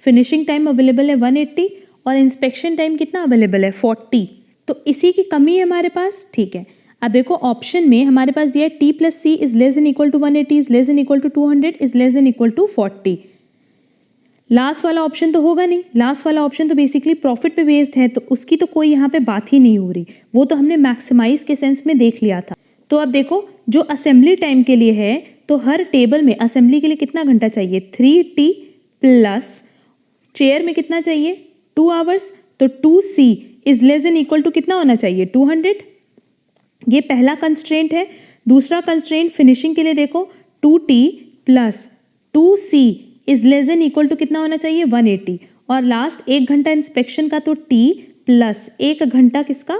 फिनिशिंग टाइम अवेलेबल है 180 और इंस्पेक्शन टाइम कितना अवेलेबल है 40। तो इसी की कमी है हमारे पास, ठीक है। अब देखो ऑप्शन में हमारे पास दिया है T plus C is less than equal to 180 is less than equal to 200 is less than equal to 40। Last वाला ऑप्शन तो होगा नहीं, लास्ट वाला ऑप्शन तो बेसिकली प्रॉफिट पे बेस्ड है, तो उसकी तो कोई यहाँ पे बात ही नहीं हो रही, वो तो हमने मैक्सिमाइज के सेंस में देख लिया था। तो अब देखो जो असेंबली टाइम के लिए है, तो हर टेबल में असेंबली के लिए कितना घंटा चाहिए 3t प्लस चेयर में कितना चाहिए 2 आवर्स, तो 2c is less than equal to कितना होना चाहिए 200। ये पहला कंस्ट्रेंट है। दूसरा कंस्ट्रेंट फिनिशिंग के लिए देखो 2t plus 2c is less than equal to कितना होना चाहिए 180। और लास्ट 1 घंटा इंस्पेक्शन का, तो t प्लस 1 घंटा किसका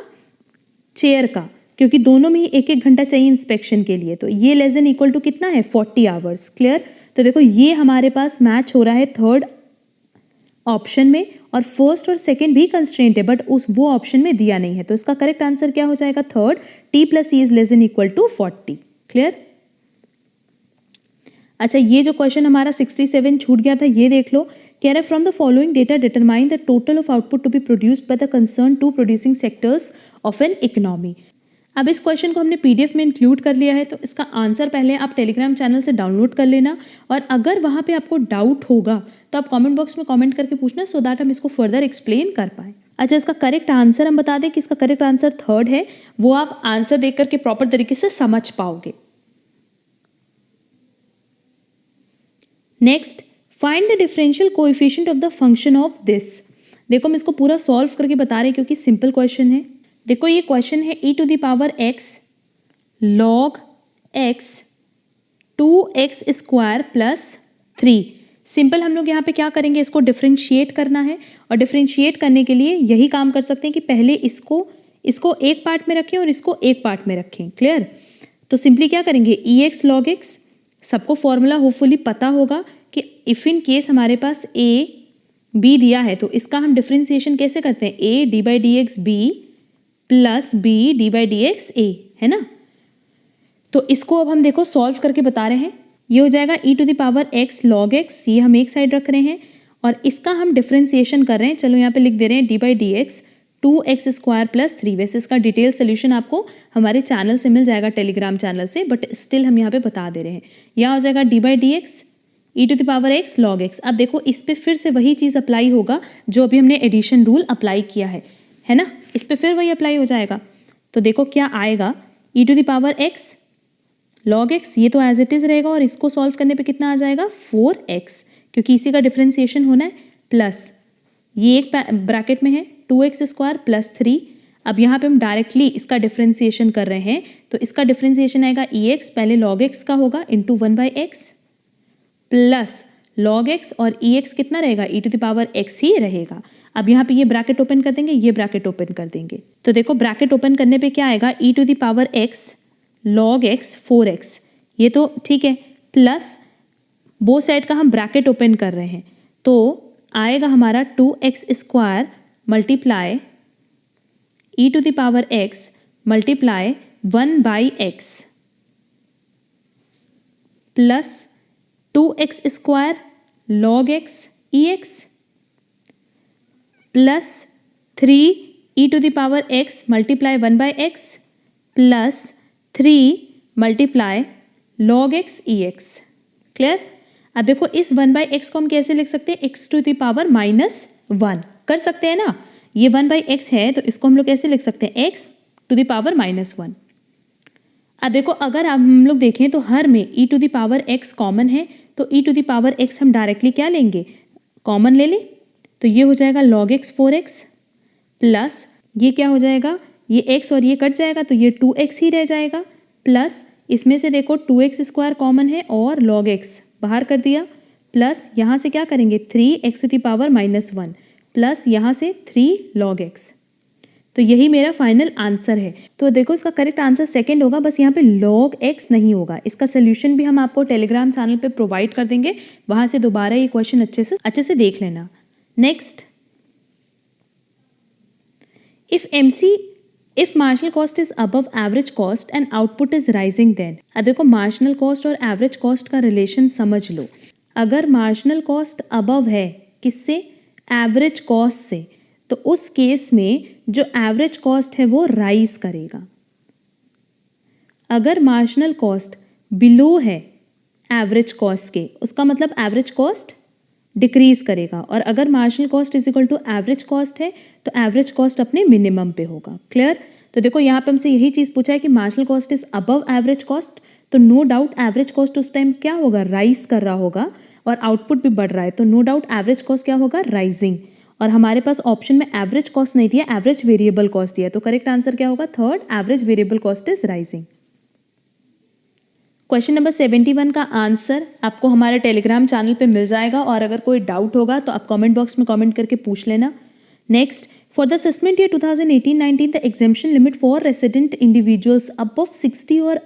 चेयर का, क्योंकि दोनों में ही 1-1 घंटा चाहिए इंस्पेक्शन के लिए, तो ये लेस देन इक्वल टू कितना है 40 आवर्स। क्लियर। तो देखो ये हमारे पास मैच हो रहा है थर्ड ऑप्शन में, और फर्स्ट और सेकंड भी कंस्ट्रेंट है बट उस वो ऑप्शन में दिया नहीं है, तो इसका करेक्ट आंसर क्या हो जाएगा third, t plus C is less than equal to 40। Clear. अच्छा ये जो क्वेश्चन हमारा 67 छूट गया था, ये देख लो। कह रहा है from the following data determine the total of output to be produced by the concern to producing sectors of an economy. अब इस क्वेश्चन को हमने पीडीएफ में इंक्लूड कर लिया है, तो इसका आंसर पहले आप टेलीग्राम चैनल से डाउनलोड कर लेना, और अगर वहाँ पे आपको डाउट होगा तो आप कमेंट बॉक्स में कमेंट करके पूछना, सो दैट हम इसको फर्दर एक्सप्लेन कर पाएँ। अच्छा इसका करेक्ट आंसर हम बता दें कि इसका करेक्ट आंसर थर्ड है, वो आप आंसर देख करके प्रॉपर तरीके से समझ पाओगे। Next, find the differential coefficient of the function of this. देखो हम इसको पूरा सॉल्व करके बता रहे हैं क्योंकि सिंपल क्वेश्चन है। देखो ये क्वेश्चन है e to the power x log x 2x square plus 3। Simple हम लोग यहाँ पे क्या करेंगे, इसको डिफरेंशिएट करना है, और डिफरेंशिएट करने के लिए यही काम कर सकते हैं कि पहले इसको एक पार्ट में रखें और इसको एक पार्ट में रखें। क्लियर। तो सिंपली क्या करेंगे ex log x, सबको फॉर्मूला होपफुली पता होगा कि इफ़ इन केस हमारे पास a b दिया है तो इसका हम डिफरेंशिएशन कैसे करते हैं, a D by D X B plus B D by D X A, है ना। तो इसको अब हम देखो सॉल्व करके बता रहे हैं। ये हो जाएगा e to the power x log x, ये हम एक साइड रख रहे हैं और इसका हम डिफरेंशिएशन कर रहे हैं। चलो यहाँ पे लिख दे रहे हैं D by D x 2x square plus 3। वैसे इसका डिटेल सोल्यूशन आपको हमारे चैनल से मिल जाएगा, टेलीग्राम चैनल से, बट स्टिल हम यहाँ पे बता दे रहे हैं। यहाँ हो जाएगा D by D X E to the power x log x। अब देखो इस पर फिर से वही चीज़ अप्लाई होगा जो अभी हमने एडिशन रूल अप्लाई किया है ना, इस पर फिर वही अप्लाई हो जाएगा। तो देखो क्या आएगा, e to the power x log x, ये तो एज इट इज़ रहेगा, और इसको सॉल्व करने पे कितना आ जाएगा 4x, क्योंकि इसी का डिफरेंशिएशन होना है, प्लस ये एक ब्रैकेट में है 2x स्क्वायर प्लस 3। अब यहाँ पे हम डायरेक्टली इसका डिफरेंशिएशन कर रहे हैं, तो इसका डिफरेंशिएशन आएगा ex, पहले log x का होगा into 1/x plus log x, और ex कितना रहेगा e to the power x ही रहेगा। अब यहाँ पे ये ब्रैकेट ओपन कर देंगे, ये ब्रैकेट ओपन कर देंगे, तो देखो ब्रैकेट ओपन करने पे क्या आएगा e to the power x log x 4x, ये तो ठीक है, प्लस बो साइड का हम ब्रैकेट ओपन कर रहे हैं, तो आएगा हमारा 2x square multiply e to the power x multiply 1/x plus 2x square log x ex plus 3 e to the power x multiply 1/x plus 3 multiply log x ex। Clear. अब देखो इस 1/x को हम कैसे लिख सकते हैं, x टू द पावर -1 कर सकते हैं ना, ये 1/x है तो इसको हम लोग कैसे लिख सकते हैं, x टू द पावर -1। अब देखो अगर हम लोग देखें तो हर में e to the power x common है, तो e to the power x हम डायरेक्टली क्या लेंगे, कॉमन ले लें, तो ये हो जाएगा log x 4x प्लस ये क्या हो जाएगा, ये x और ये कट जाएगा तो ये 2x ही रह जाएगा, प्लस इसमें से देखो 2x स्क्वायर कॉमन है और log x बाहर कर दिया, प्लस यहाँ से क्या करेंगे 3x to the power -1 plus यहाँ से 3 log x। तो यही मेरा फाइनल आंसर है। तो देखो इसका करेक्ट आंसर सेकंड होगा, बस यहाँ पे log x नहीं होगा। इसका सोल्यूशन भी हम आपको टेलीग्राम चैनल पे प्रोवाइड कर देंगे, वहाँ से दोबारा ये क्वेश्चन अच्छे से देख लेना। Next, if marginal cost is above average cost and output is rising then। अब देखो मार्जिनल कॉस्ट और एवरेज कॉस्ट का रिलेशन समझ लो। अगर मार्जिनल कॉस्ट अबव है किससे? एवरेज कॉस्ट से। तो उस केस में जो एवरेज कॉस्ट है वो राइज करेगा। अगर मार्जिनल कॉस्ट बिलो है एवरेज कॉस्ट के, उसका मतलब एवरेज कॉस्ट डिक्रीज करेगा, और अगर marginal cost is equal to average cost है तो एवरेज कॉस्ट अपने मिनिमम पे होगा। क्लियर? तो देखो यहाँ पे हमसे यही चीज़ पूछा है कि marginal cost is above average cost, तो नो डाउट एवरेज कॉस्ट उस टाइम क्या होगा? राइज कर रहा होगा, और आउटपुट भी बढ़ रहा है, तो नो डाउट एवरेज कॉस्ट क्या होगा? राइजिंग। और हमारे पास ऑप्शन में एवरेज कॉस्ट नहीं दिया, एवरेज वेरिएबल कॉस्ट दिया, तो करेक्ट आंसर क्या होगा? Third, average variable cost is rising. Question number 71 का आंसर आपको हमारे टेलीग्राम चैनल पे मिल जाएगा, और अगर कोई डाउट होगा तो आप कमेंट बॉक्स में कमेंट करके पूछ लेना। Next, for the assessment year 2018-19 the exemption limit for resident individuals above 60 और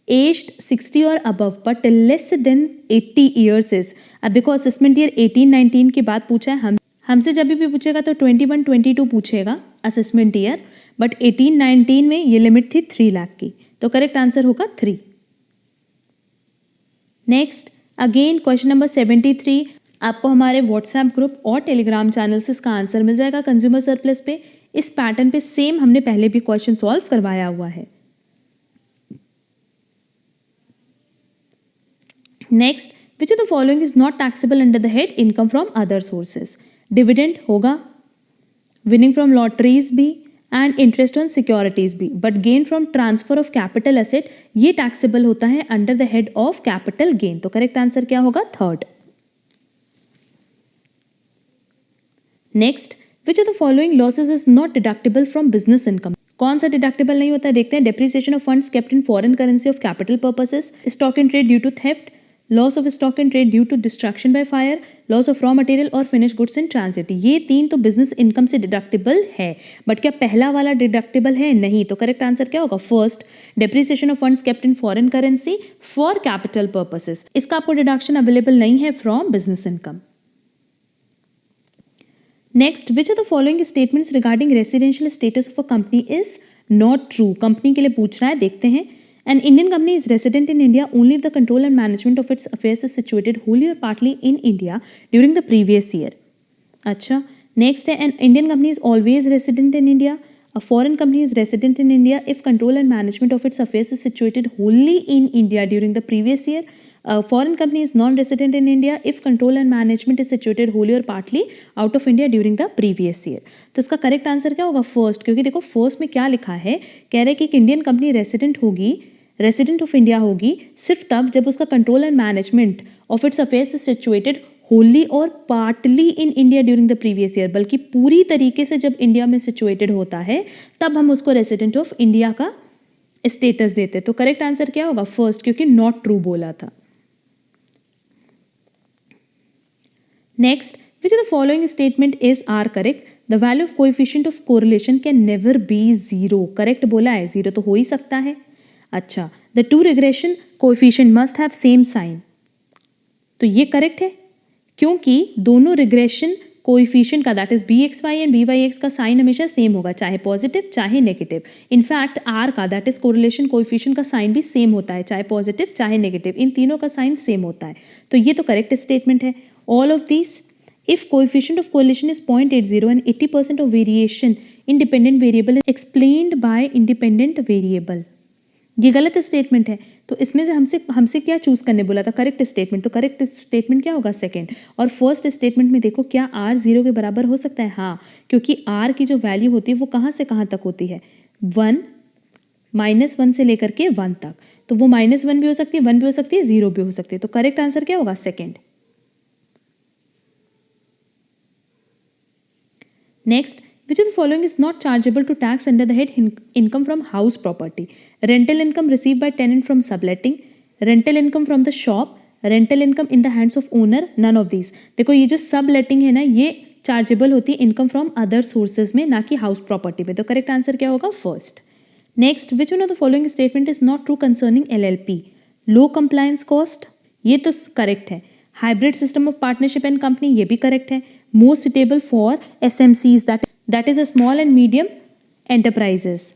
एज्ड 60 और above but less than 80 years is. अब देखो असेसमेंट ईयर 18-19 की बात पूछा है, हमसे जब भी पूछेगा तो 21-22 पूछेगा असेसमेंट ईयर, बट 18-19 में ये लिमिट थी 3 लाख की, तो करेक्ट आंसर होगा 3। नेक्स्ट, अगेन क्वेश्चन नंबर 73 आपको हमारे व्हाट्सएप ग्रुप और टेलीग्राम चैनल से इसका आंसर मिल जाएगा कंज्यूमर सरप्लस पे। इस पैटर्न पे सेम हमने पहले भी क्वेश्चन सॉल्व करवाया हुआ है। Next, which of the following is not taxable under the head income from other sources? Dividend होगा, विनिंग फ्रॉम लॉटरीज भी, एंड इंटरेस्ट ऑन सिक्योरिटीज भी, but gain from transfer of capital asset ये टैक्सेबल होता है under the head of capital gain, तो करेक्ट आंसर क्या होगा? Third. Next, which of the following losses is not deductible from business income? कौन सा डिडक्टेबल नहीं होता है? देखते हैं। Depreciation of funds kept in foreign currency of capital purposes, stock in trade due to theft, loss of stock in trade due to destruction by fire, loss of raw material और फिनिश गुड्स इन ट्रांजिट। ये 3 तो बिजनेस इनकम से डिडक्टेबल है, बट क्या पहला वाला डिडक्टेबल है? नहीं, तो करेक्ट आंसर क्या होगा? First, depreciation of funds kept in foreign currency for capital purposes, इसका आपको डिडक्शन अवेलेबल नहीं है from business income. Next, which are the following statements regarding residential status of a company is not true? Company के लिए पूछ रहा है, देखते हैं। An Indian company is resident in India only if the control and management of its affairs is situated wholly or partly in India during the previous year. अच्छा, next है, an Indian company is always resident in India. A foreign company is resident in India if control and management of its affairs is situated wholly in India during the previous year. A foreign company is non-resident in India if control and management is situated wholly or partly out of India during the previous year. तो इसका करेक्ट आंसर क्या होगा? फर्स्ट, क्योंकि देखो फर्स्ट में क्या लिखा है, कह रहे हैं कि एक इंडियन कंपनी रेसिडेंट होगी, रेसिडेंट ऑफ इंडिया होगी सिर्फ तब जब उसका control and management of its affairs is situated wholly और partly in India during the previous year, बल्कि पूरी तरीके से जब इंडिया में सिचुएटेड होता है तब हम उसको रेसिडेंट ऑफ इंडिया का स्टेटस देते। तो करेक्ट आंसर क्या होगा? फर्स्ट, क्योंकि नॉट ट्रू बोला था। Next, which of the following statement is are correct? The value of coefficient of correlation can never be zero. Correct बोला है, जीरो तो हो ही सकता है। अच्छा, the two regression coefficient must have same sign, तो ये करेक्ट है क्योंकि दोनों रिग्रेशन कोएफिशिएंट का that is bxy and byx का साइन हमेशा सेम होगा, चाहे पॉजिटिव चाहे नेगेटिव। इनफैक्ट आर का दैट इज कोरिलेशन कोएफिशिएंट का साइन भी सेम होता है, चाहे पॉजिटिव चाहे नेगेटिव, इन तीनों का साइन सेम होता है, तो ये तो करेक्ट स्टेटमेंट है। All of this if coefficient of correlation is 0.80 and 80% of variation in dependent variable is explained by independent variable, ये गलत स्टेटमेंट है। तो इसमें से हमसे क्या चूज करने बोला था? Correct statement. तो करेक्ट स्टेटमेंट क्या होगा? सेकंड। और फर्स्ट स्टेटमेंट में देखो क्या आर 0 के बराबर हो सकता है? हाँ, क्योंकि आर की जो वैल्यू होती है वो कहाँ से कहाँ तक होती है? 1 -1 से लेकर के 1 तक, तो वो -1 भी हो सकती है, 1 भी हो सकती है, 0 भी हो सकती है, तो करेक्ट आंसर क्या होगा? Second. Next, which of the following is not chargeable to tax under the head income from house property? Rental income received by tenant from subletting, rental income from the shop, rental income in the hands of owner, none of these। देखो ये जो सबलेटिंग है ना, ये चार्जेबल होती है इनकम फ्रॉम अदर सोर्सेज में, ना कि हाउस प्रॉपर्टी में, तो करेक्ट आंसर क्या होगा? First. Next, which one of the following statement is not true concerning LLP? Low compliance cost, ये तो करेक्ट है। Hybrid system of partnership and company, ये भी करेक्ट है। Most suitable for SMCs that is a small and medium enterprises,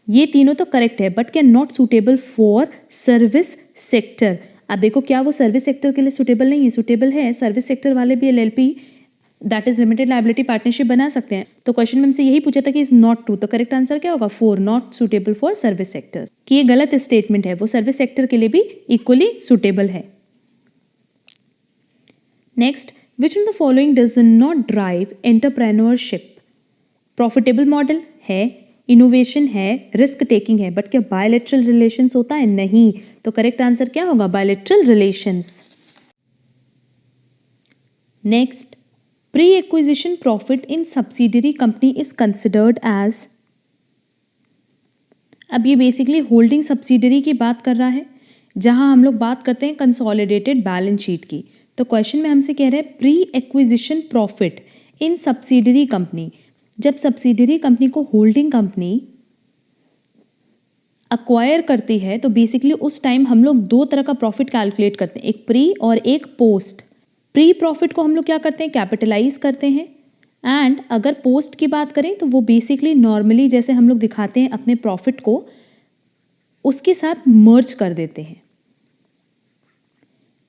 ये तीनों तो करेक्ट है, but can not suitable for service sector. अब देखो क्या वो सर्विस सेक्टर के लिए सुटेबल नहीं है? सुटेबल है, सर्विस सेक्टर वाले भी LLP that is limited liability partnership बना सकते हैं। तो क्वेश्चन में हमसे यही पूछा था कि इज नॉट टू, तो करेक्ट आंसर क्या होगा? 4, not suitable for service sector. कि ये गलत स्टेटमेंट है, वो सर्विस सेक्टर के लिए भी इक्वली सुटेबल है। Next, which of the following does not drive entrepreneurship? Profitable model है, इनोवेशन है, रिस्क टेकिंग है, बट क्या बायलैटरल रिलेशंस होता है? नहीं। तो करेक्ट आंसर क्या होगा? Bilateral relations. Next, pre acquisition profit in subsidiary company is considered as. अब ये बेसिकली होल्डिंग सब्सिडरी की बात कर रहा है, जहां हम लोग बात करते हैं कंसोलिडेटेड बैलेंस शीट की। तो क्वेश्चन में हमसे कह रहे हैं pre acquisition profit in subsidiary company. जब सब्सिडरी कंपनी को होल्डिंग कंपनी अक्वायर करती है तो बेसिकली उस टाइम हम लोग दो तरह का प्रॉफिट कैलकुलेट करते हैं, एक प्री और एक पोस्ट। प्री प्रॉफिट को हम लोग क्या करते हैं? कैपिटलाइज करते हैं। एंड अगर पोस्ट की बात करें तो वो बेसिकली नॉर्मली जैसे हम लोग दिखाते हैं अपने प्रॉफिट को उसके साथ मर्ज कर देते हैं।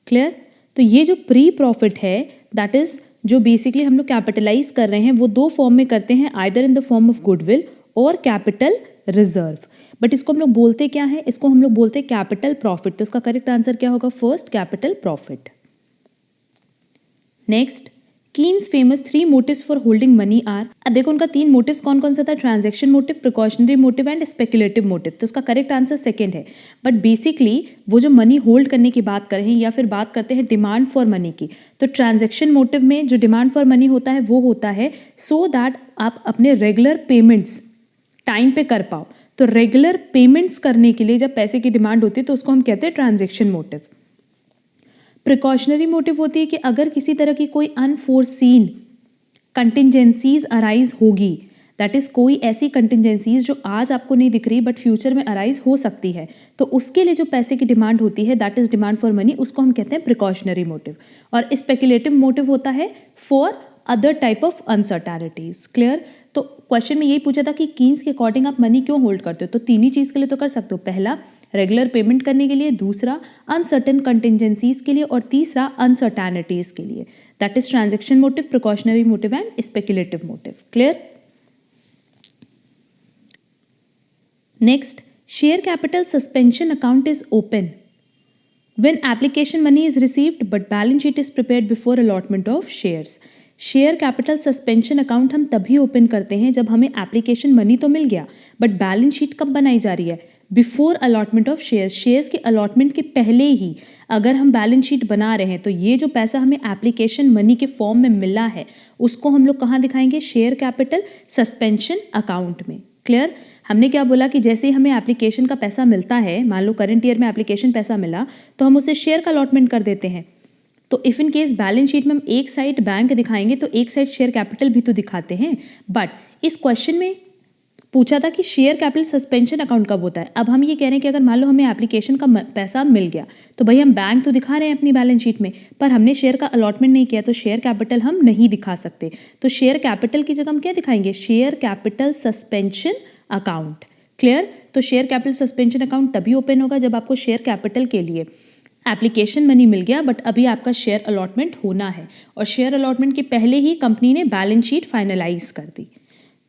क्लियर? तो ये जो प्री प्रॉफिट है दैट इज जो बेसिकली हम लोग कैपिटलाइज कर रहे हैं वो दो फॉर्म में करते हैं, either in the form of goodwill और कैपिटल रिजर्व। बट इसको हम लोग बोलते क्या है? इसको हम लोग बोलते हैं कैपिटल प्रॉफिट। तो इसका करेक्ट आंसर क्या होगा? First, capital profit. Next, Keynes famous 3 motives for holding money are. अब देखो उनका 3 मोटिव्स कौन कौन सा था? Transaction motive, precautionary motive and speculative motive. तो इसका करेक्ट आंसर सेकंड है। बट बेसिकली वो जो मनी होल्ड करने की बात कर रहे हैं या फिर बात करते हैं डिमांड फॉर मनी की, तो ट्रांजैक्शन मोटिव में जो डिमांड फॉर मनी होता है वो होता है सो दैट आप अपने रेगुलर पेमेंट्स टाइम पे कर पाओ। तो रेगुलर पेमेंट्स करने के लिए जब पैसे की डिमांड होती है तो उसको हम कहते हैं ट्रांजैक्शन मोटिव। प्रिकॉशनरी मोटिव होती है कि अगर किसी तरह की कोई अनफोर्सीन कंटिजेंसीज अराइज होगी, दैट इज कोई ऐसी कंटिजेंसीज जो आज आपको नहीं दिख रही बट फ्यूचर में अराइज हो सकती है, तो उसके लिए जो पैसे की डिमांड होती है that is demand for money, उसको हम कहते हैं प्रिकॉशनरी मोटिव। और स्पेकुलेटिव मोटिव होता है for other type of uncertainties. Clear? तो क्वेश्चन में यही पूछा था कि कीन्स के अकॉर्डिंग आप मनी क्यों होल्ड करते हो? तो तीन ही चीज के लिए तो कर सकते हो। पहला, रेगुलर पेमेंट करने के लिए, दूसरा अनसर्टेन कंटिजेंसीज के लिए, और तीसरा अनसर्टेनिटीज के लिए। That is transaction motive, precautionary motive and speculative motive. Clear? Next, share capital suspension account is open when application money is received but balance sheet is prepared before allotment of shares। Share capital suspension account हम तभी ओपन करते हैं जब हमें एप्लीकेशन मनी तो मिल गया बट बैलेंस शीट कब बनाई जा रही है? Before allotment of shares. Shares के अलॉटमेंट के पहले ही अगर हम बैलेंस शीट बना रहे हैं तो ये जो पैसा हमें एप्लीकेशन मनी के फॉर्म में मिला है उसको हम लोग कहाँ दिखाएंगे? शेयर कैपिटल सस्पेंशन अकाउंट में। क्लियर? हमने क्या बोला कि जैसे ही हमें एप्लीकेशन का पैसा मिलता है, मान लो करंट ईयर में एप्लीकेशन पैसा मिला तो हम उसे शेयर का अलॉटमेंट कर देते हैं। तो if in case balance sheet में हम एक साइड बैंक दिखाएंगे तो एक साइड शेयर कैपिटल भी तो दिखाते हैं। बट इस क्वेश्चन में पूछा था कि शेयर कैपिटल सस्पेंशन अकाउंट कब होता है। अब हम ये कह रहे हैं कि अगर मान लो हमें एप्लीकेशन का पैसा मिल गया तो भाई हम बैंक तो दिखा रहे हैं अपनी बैलेंस शीट में, पर हमने शेयर का अलॉटमेंट नहीं किया तो शेयर कैपिटल हम नहीं दिखा सकते। तो शेयर कैपिटल की जगह हम क्या दिखाएंगे? Share capital suspension account. Clear? तो शेयर कैपिटल सस्पेंशन अकाउंट तभी ओपन होगा जब आपको शेयर कैपिटल के लिए एप्लीकेशन मनी मिल गया बट अभी आपका शेयर अलॉटमेंट होना है, और शेयर अलॉटमेंट के पहले ही कंपनी ने बैलेंस शीट फाइनलाइज कर दी।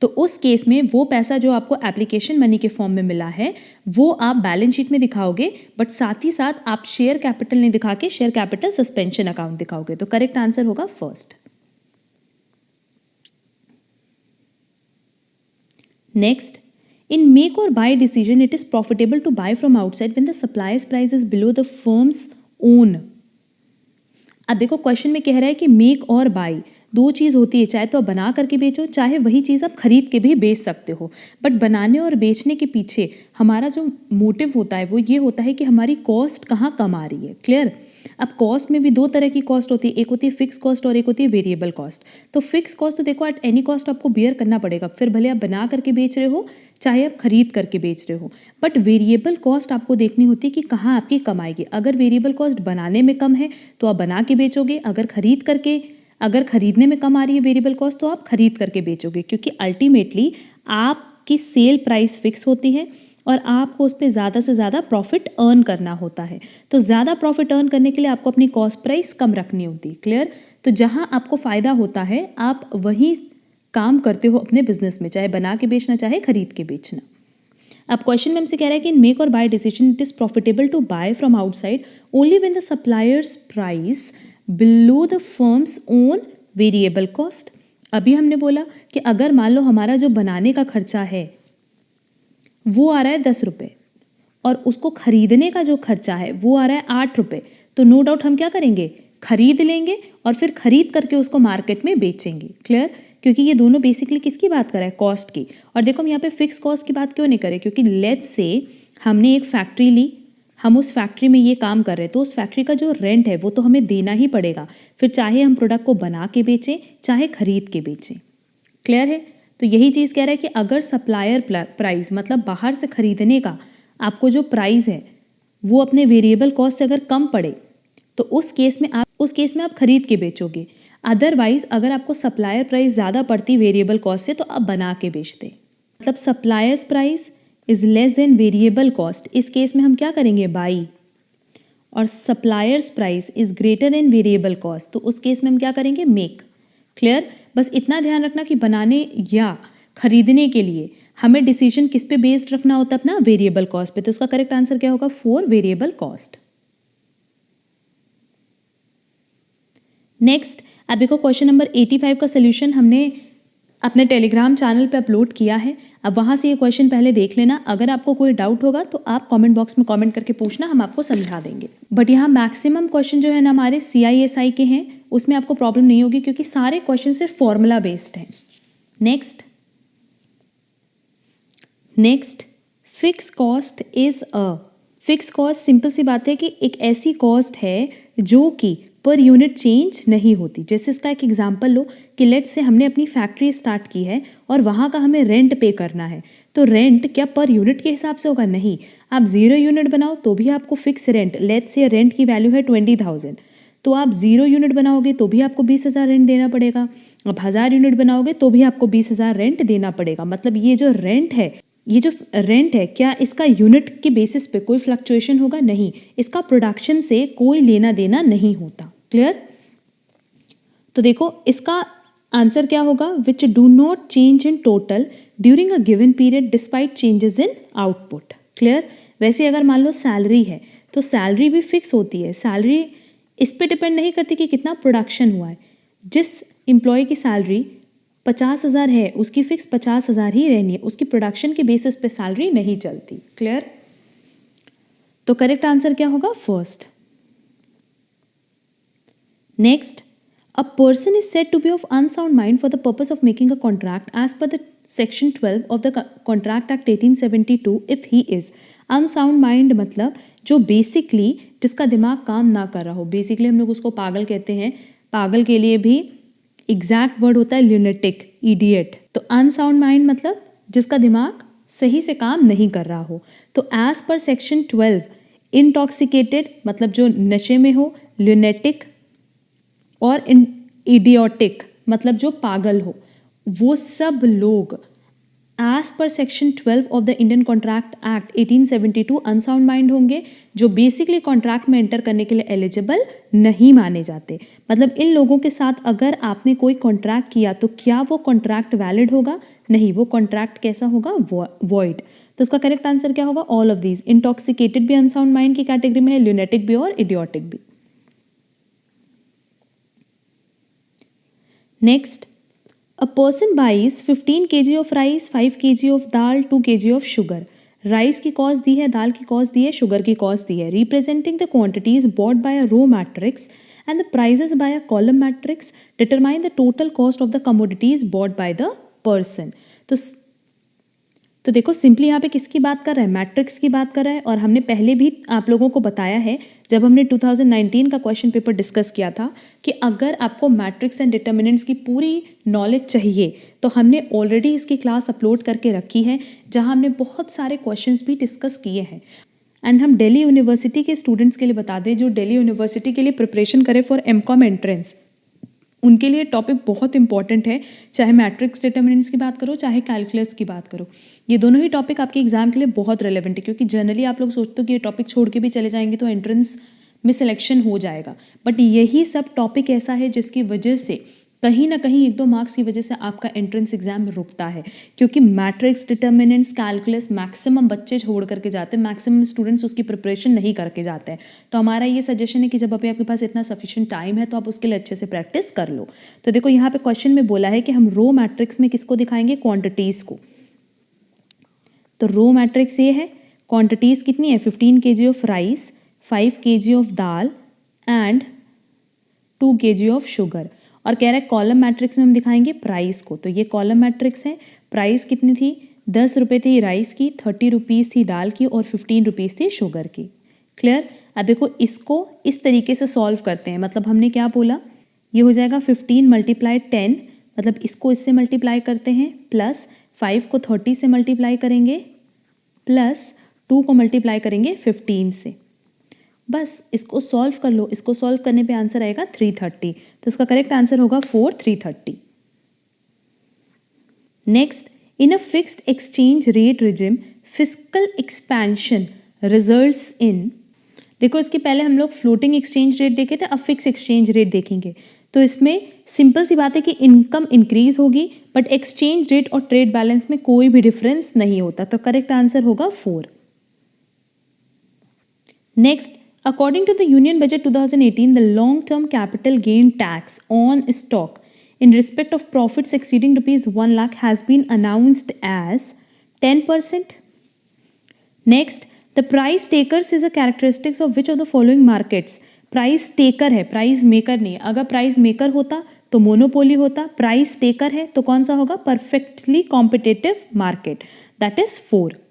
तो उस केस में वो पैसा जो आपको एप्लीकेशन मनी के फॉर्म में मिला है वो आप बैलेंस शीट में दिखाओगे, बट साथ ही साथ आप शेयर कैपिटल नहीं दिखा के शेयर कैपिटल सस्पेंशन अकाउंट दिखाओगे। तो करेक्ट आंसर होगा first. Next, in make or buy decision it is profitable to buy from outside when the supplier's price is below the firm's own। अब देखो क्वेश्चन में कह रहा है कि मेक और बाय दो चीज़ होती है, चाहे तो आप बना करके बेचो चाहे वही चीज़ आप खरीद के भी बेच सकते हो। बट बनाने और बेचने के पीछे हमारा जो मोटिव होता है वो ये होता है कि हमारी कॉस्ट कहाँ कम आ रही है। क्लियर? अब कॉस्ट में भी दो तरह की कॉस्ट होती है, एक होती है फिक्स कॉस्ट और एक होती है वेरिएबल कॉस्ट। तो फिक्स कॉस्ट तो देखो एट एनी कॉस्ट आपको बियर करना पड़ेगा, फिर भले आप बना करके बेच रहे हो चाहे आप खरीद करके बेच रहे हो। बट वेरिएबल कॉस्ट आपको देखनी होती है कि कहाँ आपकी कमाएगी। अगर वेरिएबल कॉस्ट बनाने में कम है तो आप बना के बेचोगे, अगर खरीदने में कम आ रही है वेरिएबल कॉस्ट तो आप खरीद करके बेचोगे, क्योंकि अल्टीमेटली आपकी सेल प्राइस फिक्स होती है और आपको उस पे ज़्यादा से ज़्यादा प्रॉफिट अर्न करना होता है। तो ज़्यादा प्रॉफिट अर्न करने के लिए आपको अपनी कॉस्ट प्राइस कम रखनी होती है। क्लियर? तो जहाँ आपको फ़ायदा होता है आप वहीं काम करते हो अपने बिजनेस में, चाहे बना के बेचना चाहे खरीद के बेचना। अब क्वेश्चन में हमसे कह रहा है कि इन मेक और buy decision it is profitable to buy from outside only when the suppliers price below the firm's own variable cost. अभी हमने बोला कि अगर मान लो हमारा जो बनाने का खर्चा है वो आ रहा है 10 रुपये और उसको खरीदने का जो खर्चा है वो आ रहा है 8 रुपये, तो नो डाउट हम क्या करेंगे, खरीद लेंगे और फिर खरीद करके उसको मार्केट में बेचेंगे। क्लियर? क्योंकि ये दोनों बेसिकली किसकी बात कर रहा है, कॉस्ट की। और देखो हम यहाँ पे फिक्स कॉस्ट की बात क्यों नहीं करें, क्योंकि लेट्स से हमने एक फैक्ट्री ली, हम उस फैक्ट्री में ये काम कर रहे हैं, तो उस फैक्ट्री का जो रेंट है वो तो हमें देना ही पड़ेगा, फिर चाहे हम प्रोडक्ट को बना के बेचें चाहे खरीद के बेचें। क्लियर है? तो यही चीज़ कह रहा है कि अगर सप्लायर प्राइस मतलब बाहर से खरीदने का आपको जो प्राइस है वो अपने वेरिएबल कॉस्ट से अगर कम पड़े तो उस केस में आप खरीद के बेचोगे। अदरवाइज अगर आपको सप्लायर प्राइस ज़्यादा पड़ती वेरिएबल कॉस्ट से तो आप बना के बेचते। मतलब suppliers price is less than variable cost, इस केस में हम क्या करेंगे, बाई। और suppliers price is greater than variable cost, तो उस केस में हम क्या करेंगे, मेक। क्लियर? बस इतना ध्यान रखना कि बनाने या खरीदने के लिए हमें डिसीजन किस पे बेस्ड रखना होता है, अपना वेरिएबल कॉस्ट पे। तो उसका करेक्ट आंसर क्या होगा, 4 वेरिएबल कॉस्ट। नेक्स्ट अब देखो क्वेश्चन नंबर 85 का सोल्यूशन हमने अपने टेलीग्राम चैनल पे अपलोड किया है। अब वहाँ से ये क्वेश्चन पहले देख लेना, अगर आपको कोई डाउट होगा तो आप कमेंट बॉक्स में कमेंट करके पूछना, हम आपको समझा देंगे। बट यहाँ मैक्सिमम क्वेश्चन जो है ना हमारे CISI के हैं, उसमें आपको प्रॉब्लम नहीं होगी क्योंकि सारे क्वेश्चन सिर्फ फॉर्मूला बेस्ड हैं। Next fix cost is a, fix cost simple सी बात है कि एक ऐसी कॉस्ट है जो कि पर यूनिट चेंज नहीं होती। जैसे इसका एक एग्जांपल लो कि लेट्स से हमने अपनी फैक्ट्री स्टार्ट की है और वहाँ का हमें रेंट पे करना है, तो रेंट क्या पर यूनिट के हिसाब से होगा, नहीं। आप 0 यूनिट बनाओ तो भी आपको fix rent, let's say rent की वैल्यू है 20,000, तो आप 0 यूनिट बनाओगे तो भी आपको 20,000 रेंट देना पड़ेगा। आप 1000 यूनिट बनाओगे तो भी आपको 20,000 रेंट देना पड़ेगा। मतलब ये जो रेंट है क्या इसका यूनिट के बेसिस पे कोई फ्लक्चुएशन होगा, नहीं। इसका प्रोडक्शन से कोई लेना देना नहीं होता। क्लियर? तो देखो इसका आंसर क्या होगा, which do not change in total during a given period despite changes in output. Clear? वैसे अगर मान लो सैलरी है तो सैलरी भी फिक्स होती है, सैलरी इस पे डिपेंड नहीं करती कि कितना प्रोडक्शन हुआ है। जिस एम्प्लॉय की सैलरी 50,000 है उसकी फिक्स 50,000 ही रहनी है, उसकी प्रोडक्शन के बेसिस पे सैलरी नहीं चलती। क्लियर? तो करेक्ट आंसर क्या होगा, first. Next, a person is said to be of unsound mind for the purpose of making a contract as per the section 12 of the Contract Act 1872 if he is unsound mind मतलब जो बेसिकली जिसका दिमाग काम ना कर रहा हो, बेसिकली हम लोग उसको पागल कहते हैं। पागल के लिए भी एग्जैक्ट वर्ड होता है ल्यूनेटिक, इडियट। तो अनसाउंड माइंड मतलब जिसका दिमाग सही से काम नहीं कर रहा हो। तो एज पर सेक्शन 12 इंटॉक्सिकेटेड मतलब जो नशे में हो, ल्यूनेटिक और इडियोटिक मतलब जो पागल हो, वो सब लोग as per section 12 of the Indian contract act 1872 unsound mind होंगे, जो बेसिकली कॉन्ट्रैक्ट में एंटर करने के लिए एलिजिबल नहीं माने जाते। मतलब इन लोगों के साथ अगर आपने कोई कॉन्ट्रैक्ट किया तो क्या वो कॉन्ट्रैक्ट वैलिड होगा, नहीं, वो कॉन्ट्रैक्ट कैसा होगा, वॉइड। तो उसका करेक्ट आंसर क्या होगा, ऑल ऑफ दीज। इंटॉक्सिकेटेड भी अनसाउंड माइंड की कैटेगरी में है, ल्यूनेटिक भी और इडियोटिक भी। Next, a person buys 15 kg of rice, 5 kg of dal, 2 kg of sugar. Rice की कॉस्ट दी है, दाल की कॉस्ट दी है, शुगर की कॉस्ट दी है। Representing the quantities bought by a row matrix and the prices by a column matrix determine the total cost of the commodities bought by the person. तो देखो सिंपली यहाँ पे किसकी बात कर रहा है, मैट्रिक्स की बात कर रहा है। और हमने पहले भी आप लोगों को बताया है जब हमने 2019 का क्वेश्चन पेपर डिस्कस किया था कि अगर आपको मैट्रिक्स एंड डिटर्मिनेंट्स की पूरी नॉलेज चाहिए तो हमने ऑलरेडी इसकी क्लास अपलोड करके रखी है, जहाँ हमने बहुत सारे क्वेश्चंस भी डिस्कस किए हैं। एंड हम दिल्ली यूनिवर्सिटी के स्टूडेंट्स के लिए बता दें जो दिल्ली यूनिवर्सिटी के लिए प्रिपरेशन करें फॉर MCOM एंट्रेंस, उनके लिए टॉपिक बहुत इंपॉर्टेंट है, चाहे मैट्रिक्स डिटर्मिनेंट्स की बात करो चाहे कैलकुलस की बात करो। ये दोनों ही टॉपिक आपके एग्जाम के लिए बहुत रेलेवेंट है, क्योंकि जनरली आप लोग सोचते हो कि ये टॉपिक छोड़ के भी चले जाएंगे तो एंट्रेंस में सिलेक्शन हो जाएगा, बट यही सब टॉपिक ऐसा है जिसकी वजह से कहीं ना कहीं 1-2 मार्क्स की वजह से आपका एंट्रेंस एग्जाम रुकता है, क्योंकि मैट्रिक्स डिटर्मिनेंट्स कैलकुलस मैक्सिमम बच्चे छोड़ करके जाते हैं, मैक्सिमम स्टूडेंट्स उसकी प्रिपरेशन नहीं करके जाते हैं। तो हमारा ये सजेशन है कि जब अभी आपके पास इतना सफिशिएंट टाइम है तो आप उसके लिए अच्छे से प्रैक्टिस कर लो। तो देखो यहाँ पे क्वेश्चन में बोला है कि हम रो मैट्रिक्स में किसको दिखाएंगे, क्वांटिटीज़ को। तो रो मैट्रिक्स ये है, क्वांटिटीज़ कितनी है, 15 kg of rice, 5 kg of dal and 2 kg of sugar. और कह रहा है कॉलम मैट्रिक्स में हम दिखाएंगे प्राइस को। तो ये कॉलम मैट्रिक्स है, प्राइस कितनी थी, 10 रुपये थी राइस की, 30 रुपीज़ थी दाल की और 15 रुपीज़ थी शुगर की। क्लियर। अब देखो इसको इस तरीके से सॉल्व करते हैं, मतलब हमने क्या बोला, ये हो जाएगा 15 × 10, मतलब इसको इससे मल्टीप्लाई करते हैं, प्लस 5 को 30 से मल्टीप्लाई करेंगे, प्लस 2 को मल्टीप्लाई करेंगे 15 से। बस इसको सॉल्व कर लो, इसको सॉल्व करने पे आंसर आएगा 330। तो इसका करेक्ट आंसर होगा 330। Next, in a fixed exchange rate regime fiscal expansion results in. देखो इसके पहले हम लोग फ्लोटिंग एक्सचेंज रेट देखे थे, अब फिक्स एक्सचेंज रेट देखेंगे। तो इसमें सिंपल सी बात है कि इनकम इंक्रीज होगी, बट एक्सचेंज रेट और ट्रेड बैलेंस में कोई भी डिफरेंस नहीं होता। तो करेक्ट आंसर होगा 4। Next, according to the Union Budget 2018, the long-term capital gain tax on stock in respect of profits exceeding rupees 1 lakh has been announced as 10%. Next, the price takers is a characteristics of which of the following markets? Price taker है, प्राइस मेकर नहीं है। अगर प्राइस मेकर होता तो मोनोपोली होता, प्राइस टेकर है तो कौन सा होगा, perfectly competitive market, that is 4।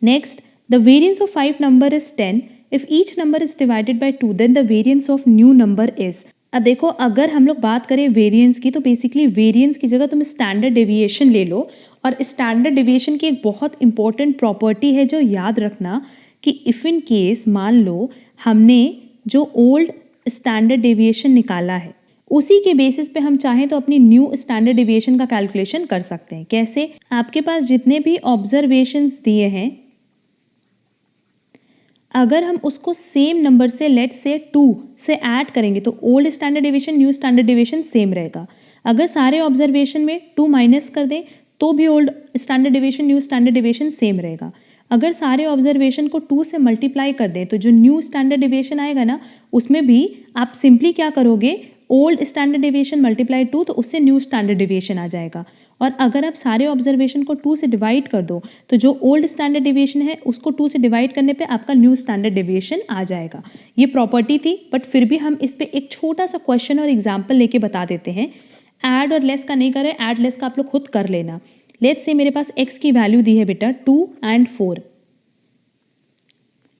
Next, the variance of 5 number is 10. If each number is divided by 2, then the variance of new number is. अब देखो अगर हम लोग बात करें वेरिएंस की, तो बेसिकली वेरिएंस की जगह तुम स्टैंडर्ड डेविएशन ले लो। और स्टैंडर्ड डेविएशन की एक बहुत इंपॉर्टेंट प्रॉपर्टी है जो याद रखना, कि इफ़ इन केस मान लो हमने जो ओल्ड स्टैंडर्ड डेविएशन निकाला है उसी के बेसिस पे हम चाहें तो अपनी न्यू स्टैंडर्ड डेविएशन का कैलकुलेशन कर सकते हैं। कैसे, आपके पास जितने भी ऑब्जर्वेशंस दिए हैं अगर हम उसको सेम नंबर से लेट्स से 2 से ऐड करेंगे तो old standard deviation new standard deviation same रहेगा। अगर सारे ऑब्जर्वेशन में 2 माइनस कर दें तो भी old standard deviation new standard deviation same रहेगा। अगर सारे ऑब्जर्वेशन को 2 से मल्टीप्लाई कर दें तो जो न्यू स्टैंडर्ड डेविएशन आएगा ना, उसमें भी आप सिंपली क्या करोगे, ओल्ड स्टैंडर्ड डेविएशन मल्टीप्लाई 2, तो उससे न्यू स्टैंडर्ड डेविएशन आ जाएगा। और अगर आप सारे ऑब्जर्वेशन को 2 से डिवाइड कर दो तो जो ओल्ड स्टैंडर्ड डेविएशन है उसको 2 से डिवाइड करने पे आपका न्यू स्टैंडर्ड डेविएशन आ जाएगा। ये प्रॉपर्टी थी, बट फिर भी हम इस पे एक छोटा सा क्वेश्चन और एग्जाम्पल लेके बता देते हैं। ऐड और लेस का नहीं करें, ऐड लेस का आप लोग खुद कर लेना। लेट्स से मेरे पास x की वैल्यू दी है बेटा 2 और 4।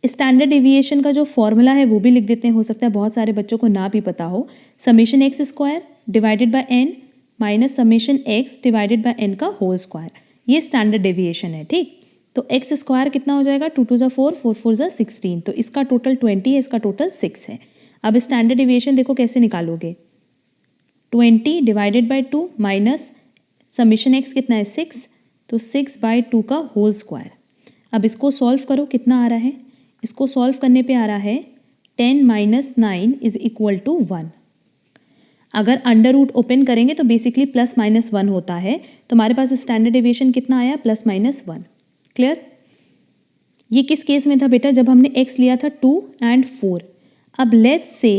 स्टैंडर्ड डेविएशन का जो फॉर्मूला है वो भी लिख देते हैं, हो सकता है बहुत सारे बच्चों को ना भी पता हो। Summation x square divided by n minus summation x divided by n का होल स्क्वायर, ये स्टैंडर्ड डेविएशन है। ठीक, तो एक्स स्क्वायर कितना हो जाएगा, 2 2 4, 4 4 16, तो इसका टोटल 20 है, इसका टोटल 6 है। अब स्टैंडर्ड डेविएशन देखो कैसे निकालोगे, 20 divided by 2 minus summation x कितना है 6, तो 6/2 का होल स्क्वायर। अब इसको सॉल्व करो, कितना आ रहा है, इसको सॉल्व करने पे आ रहा है 10 - 9 = 1। अगर अंडर रूट ओपन करेंगे तो बेसिकली +-1 होता है, तो हमारे पास स्टैंडर्ड डेविएशन कितना आया, +-1। क्लियर। ये किस केस में था बेटा, जब हमने x लिया था 2 और 4। अब लेट्स से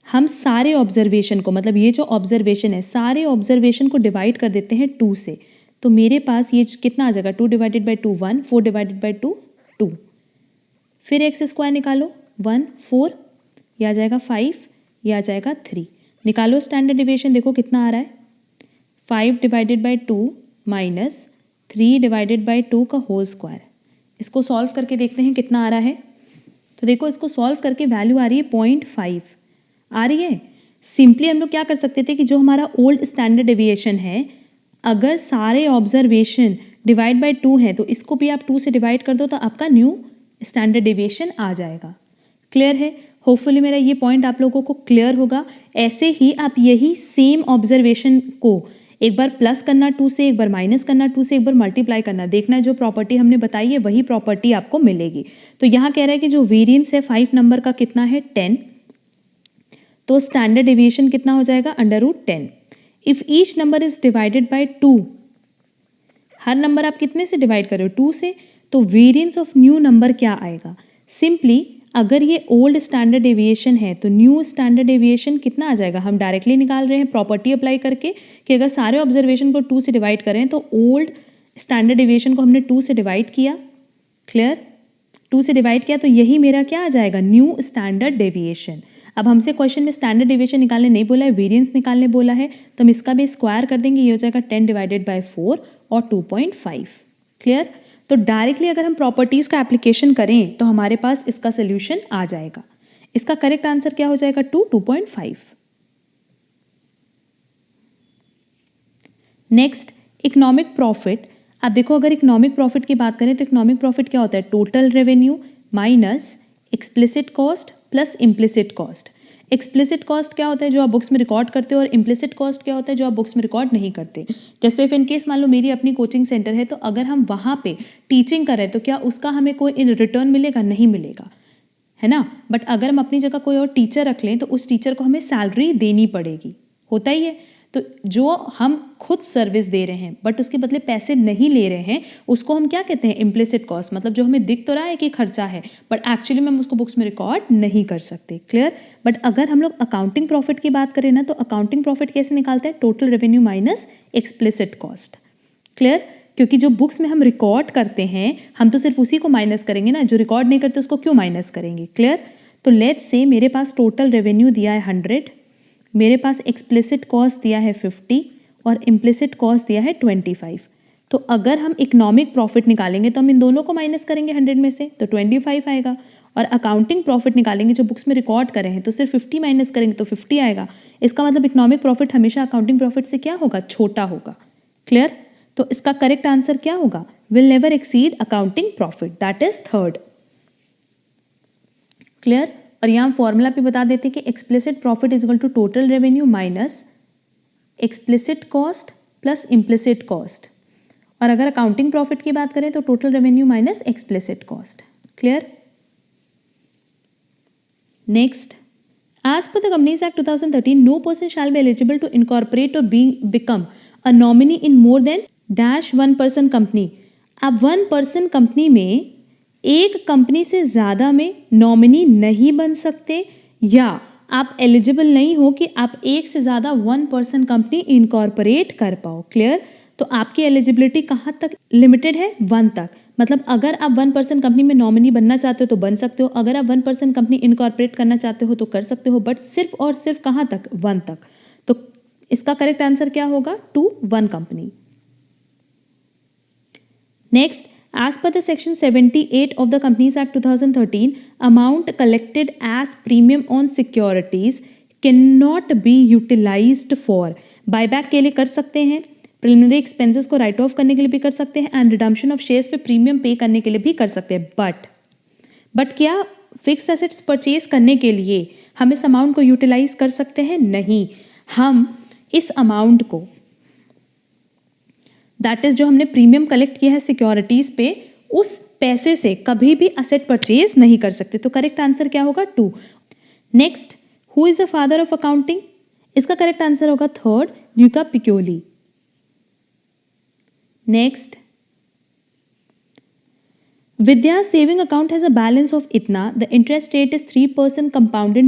हम सारे ऑब्जर्वेशन को, मतलब ये जो ऑब्जर्वेशन है सारे ऑब्जर्वेशन को डिवाइड कर देते हैं 2 से, तो मेरे पास ये कितना आ जाएगा, 2 डिवाइडेड बाई 2 1, 4 डिवाइडेड बाई 2 2। फिर एक्स स्क्वायर निकालो, 1 4, यह आ जाएगा 5, यह आ जाएगा 3। निकालो स्टैंडर्ड डेविएशन, देखो कितना आ रहा है, 5 divided by 2 minus 3 divided by 2 का होल स्क्वायर। इसको सॉल्व करके देखते हैं कितना आ रहा है। तो देखो इसको सॉल्व करके वैल्यू आ रही है 0.5 आ रही है। सिंपली हम लोग क्या कर सकते थे कि जो हमारा ओल्ड स्टैंडर्ड डेविएशन है, अगर सारे ऑब्जर्वेशन डिवाइड बाई 2 है तो इसको भी आप 2 से डिवाइड कर दो तो आपका न्यू स्टैंडर्ड डेविएशन आ जाएगा। क्लियर है। होपफुली मेरा ये पॉइंट आप लोगों को क्लियर होगा। ऐसे ही आप यही सेम ऑब्जर्वेशन को एक बार प्लस करना 2 से, एक बार माइनस करना 2 से, एक बार मल्टीप्लाई करना, देखना है जो प्रॉपर्टी हमने बताई है वही प्रॉपर्टी आपको मिलेगी। तो यहाँ कह रहा है कि जो वेरिएंस है 5 नंबर का कितना है 10, तो स्टैंडर्ड डेविएशन कितना हो जाएगा √10। If each number is divided by 2, her number आप कितने से डिवाइड कर रहे हो 2 से, तो वेरिएंस ऑफ न्यू नंबर क्या आएगा? सिंपली अगर ये ओल्ड स्टैंडर्ड डेविएशन है तो न्यू स्टैंडर्ड डेविएशन कितना आ जाएगा? हम डायरेक्टली निकाल रहे हैं प्रॉपर्टी अप्लाई करके कि अगर सारे ऑब्जर्वेशन को 2 से डिवाइड करें तो ओल्ड स्टैंडर्ड डेविएशन को हमने 2 से डिवाइड किया, क्लियर, 2 से डिवाइड किया, तो यही मेरा क्या आ जाएगा? New standard deviation. अब हमसे क्वेश्चन में स्टैंडर्ड डेविएशन निकालने नहीं बोला है, वेरिएंस निकालने बोला है, तो हम इसका भी स्क्वायर कर देंगे, ये हो जाएगा 10 डिवाइडेड बाय 4 और 2.5, क्लियर। तो डायरेक्टली अगर हम प्रॉपर्टीज़ का एप्लीकेशन करें तो हमारे पास इसका सोल्यूशन आ जाएगा। इसका करेक्ट आंसर क्या हो जाएगा? 2.5। Next, economic profit. अब देखो अगर इकोनॉमिक प्रॉफिट की बात करें तो इकोनॉमिक प्रॉफिट क्या होता है? Total revenue minus explicit cost plus implicit cost. Explicit cost क्या होता है? जो आप बुक्स में रिकॉर्ड करते हो, और इम्प्लिसिट कॉस्ट क्या होता है? जो आप बुक्स में रिकॉर्ड नहीं करते। जैसे इफ इन केस मान लो मेरी अपनी कोचिंग सेंटर है, तो अगर हम वहाँ पे टीचिंग करें तो क्या उसका हमें कोई इन रिटर्न मिलेगा? नहीं मिलेगा, है ना। बट अगर हम अपनी जगह कोई और टीचर रख लें तो उस टीचर को हमें सैलरी देनी पड़ेगी, होता ही है। तो जो हम खुद सर्विस दे रहे हैं बट उसके बदले पैसे नहीं ले रहे हैं, उसको हम क्या कहते हैं? Implicit cost. मतलब जो हमें दिख तो रहा है कि खर्चा है बट एक्चुअली में हम उसको बुक्स में रिकॉर्ड नहीं कर सकते, क्लियर। बट अगर हम लोग अकाउंटिंग प्रॉफिट की बात करें ना, तो अकाउंटिंग प्रॉफिट कैसे निकालते हैं? Total revenue minus explicit cost, clear. क्योंकि जो बुक्स में हम रिकॉर्ड करते हैं हम तो सिर्फ उसी को माइनस करेंगे ना, जो रिकॉर्ड नहीं करते उसको क्यों माइनस करेंगे, क्लियर। तो लेट्स से मेरे पास टोटल रेवेन्यू दिया है 100, मेरे पास एक्सप्लिसिट कॉस्ट दिया है 50 और इम्प्लिसिट कॉस्ट दिया है 25। तो अगर हम इकोनॉमिक प्रॉफिट निकालेंगे तो हम इन दोनों को माइनस करेंगे 100 में से, तो 25 आएगा। और अकाउंटिंग प्रॉफिट निकालेंगे जो बुक्स में रिकॉर्ड करें हैं तो सिर्फ 50 माइनस करेंगे तो 50 आएगा। इसका मतलब इकोनॉमिक प्रॉफिट हमेशा अकाउंटिंग प्रॉफिट से क्या होगा? छोटा होगा, क्लियर। तो इसका करेक्ट आंसर क्या होगा? Will never exceed accounting profit, that is third, clear. और यहाँ फॉर्मूला भी बता देते हैं कि explicit profit is equal to total revenue minus explicit cost plus implicit cost. और अगर अकाउंटिंग प्रॉफिट की बात करें तो total revenue minus explicit cost, clear. Next, as per the companies act 2013 no person shall be eligible to incorporate और become a nominee in more than dash 1 person company. अब 1 पर्सन कंपनी में एक कंपनी से ज़्यादा में नॉमिनी नहीं बन सकते, या आप एलिजिबल नहीं हो कि आप एक से ज़्यादा 1 पर्सन कंपनी इनकॉर्पोरेट कर पाओ, क्लियर। तो आपकी एलिजिबिलिटी कहाँ तक लिमिटेड है? 1 तक। मतलब अगर आप 1 पर्सन कंपनी में नॉमिनी बनना चाहते हो तो बन सकते हो, अगर आप 1 पर्सन कंपनी इनकॉर्पोरेट करना चाहते हो तो कर सकते हो, बट सिर्फ और सिर्फ कहाँ तक? 1 तक। तो इसका करेक्ट आंसर क्या होगा? 2 1 company. Next, as per the section 78 of the Companies Act 2013, amount collected as premium on securities cannot be utilized for buyback के लिए कर सकते हैं, प्रिलिमिनरी एक्सपेंसेस को राइट ऑफ करने के लिए भी कर सकते हैं, एंड रिडम्पशन ऑफ शेयर्स पे प्रीमियम पे करने के लिए भी कर सकते हैं। बट क्या फिक्स्ड एसेट्स परचेज करने के लिए हम इस अमाउंट को यूटिलाइज कर सकते हैं? नहीं। हम इस अमाउंट को, दैट इज जो हमने प्रीमियम कलेक्ट किया है सिक्योरिटीज पे, उस पैसे से कभी भी असेट परचेज नहीं कर सकते। तो करेक्ट आंसर क्या होगा? 2। Next, who is the father of accounting? इसका करेक्ट आंसर होगा third, Luca Pacioli. Next, Vidya saving account has a balance of इतना, the interest rate is 3% compounded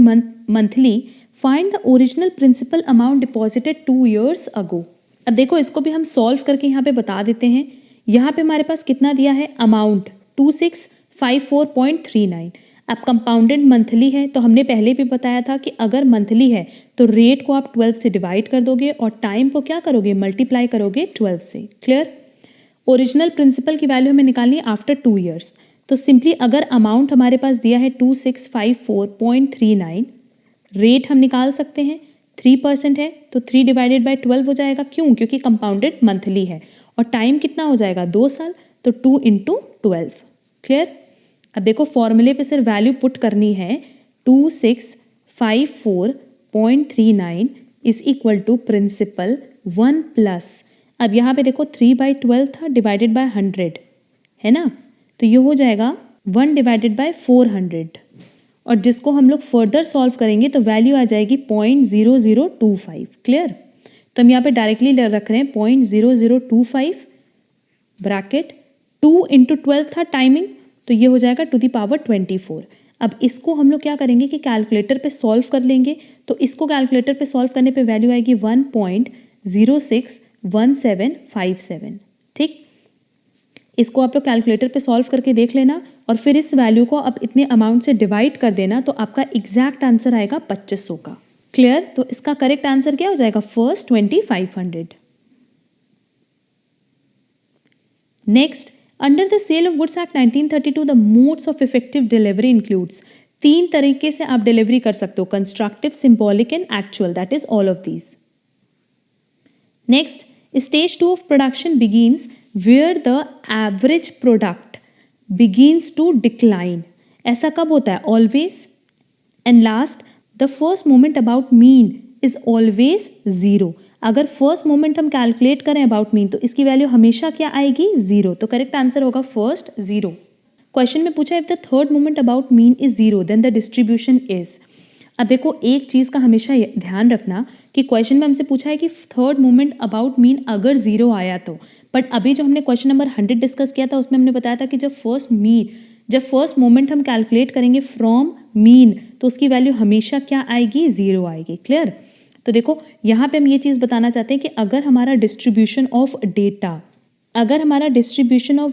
monthly, find the original principal amount deposited 2 years ago. अब देखो इसको भी हम सॉल्व करके यहाँ पे बता देते हैं। यहाँ पे हमारे पास कितना दिया है? अमाउंट 2654.39। अब कंपाउंडेड मंथली है तो हमने पहले भी बताया था कि अगर मंथली है तो रेट को आप 12 से डिवाइड कर दोगे और टाइम को क्या करोगे? मल्टीप्लाई करोगे 12 से, क्लियर। ओरिजिनल प्रिंसिपल की वैल्यू हमें निकालनी है आफ्टर 2 years। तो सिंपली अगर अमाउंट हमारे पास दिया है 2654.39, रेट हम निकाल सकते हैं, 3% है तो 3 डिवाइडेड बाई 12 हो जाएगा। क्यों? क्योंकि कंपाउंडेड मंथली है। और टाइम कितना हो जाएगा? 2 साल, तो 2 × 12, क्लियर। अब देखो फॉर्मूले पे सिर्फ वैल्यू पुट करनी है, 2654.39 is equal to principal 1 plus, अब यहाँ पे देखो 3/12 था डिवाइडेड बाय 100 है ना, तो ये हो जाएगा 1 डिवाइडेड बाय 400 और जिसको हम लोग फर्दर सॉल्व करेंगे तो वैल्यू आ जाएगी 0.0025। क्लियर, तो हम यहाँ पे डायरेक्टली रख रहे हैं 0.0025 ब्रैकेट 2 इंटू 12 था टाइमिंग, तो ये हो जाएगा टू द पावर 24। अब इसको हम लोग क्या करेंगे कि कैलकुलेटर पे सॉल्व कर लेंगे, तो इसको कैलकुलेटर पे सॉल्व करने पे वैल्यू आएगी 1.061757। ठीक, इसको आप लोग कैलकुलेटर पे सॉल्व करके देख लेना और फिर इस वैल्यू को आप इतने अमाउंट से डिवाइड कर देना, तो आपका एग्जैक्ट आंसर आएगा 2500 का। क्लियर, तो इसका करेक्ट आंसर क्या हो जाएगा, first 2500। Next, under the sale of goods act 1932 the modes of effective delivery includes, 3 तरीके से आप डिलीवरी कर सकते हो, constructive, symbolic and actual, that is all of these. Next, stage 2 of production begins where the average product begins to decline, ऐसा कब होता है, always. And last, the first moment about mean is always 0, अगर फर्स्ट मोमेंट हम कैलकुलेट करें अबाउट मीन तो इसकी वैल्यू हमेशा क्या आएगी, 0, तो करेक्ट आंसर होगा फर्स्ट 0। क्वेश्चन में पूछा if the third moment about mean is 0 then the distribution is. अब देखो एक चीज़ का हमेशा ध्यान रखना कि क्वेश्चन में हमसे पूछा है कि थर्ड मोमेंट अबाउट मीन अगर 0 आया तो, बट अभी जो हमने क्वेश्चन नंबर 100 डिस्कस किया था उसमें हमने बताया था कि जब फर्स्ट मोमेंट हम कैलकुलेट करेंगे फ्रॉम मीन तो उसकी वैल्यू हमेशा क्या आएगी, 0 आएगी। क्लियर, तो देखो यहाँ पे हम ये चीज़ बताना चाहते हैं कि अगर हमारा डिस्ट्रीब्यूशन ऑफ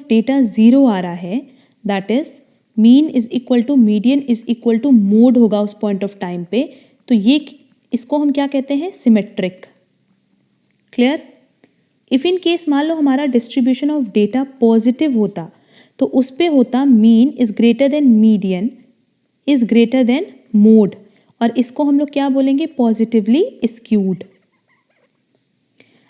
डेटा 0 आ रहा है, that is mean is equal to median is equal to mode होगा उस पॉइंट ऑफ टाइम पे, तो ये इसको हम क्या कहते हैं, symmetric. Clear, if in case मान लो हमारा डिस्ट्रीब्यूशन ऑफ डेटा पॉजिटिव होता तो उस पे होता mean is greater than median is greater than mode, और इसको हम लोग क्या बोलेंगे, positively skewed.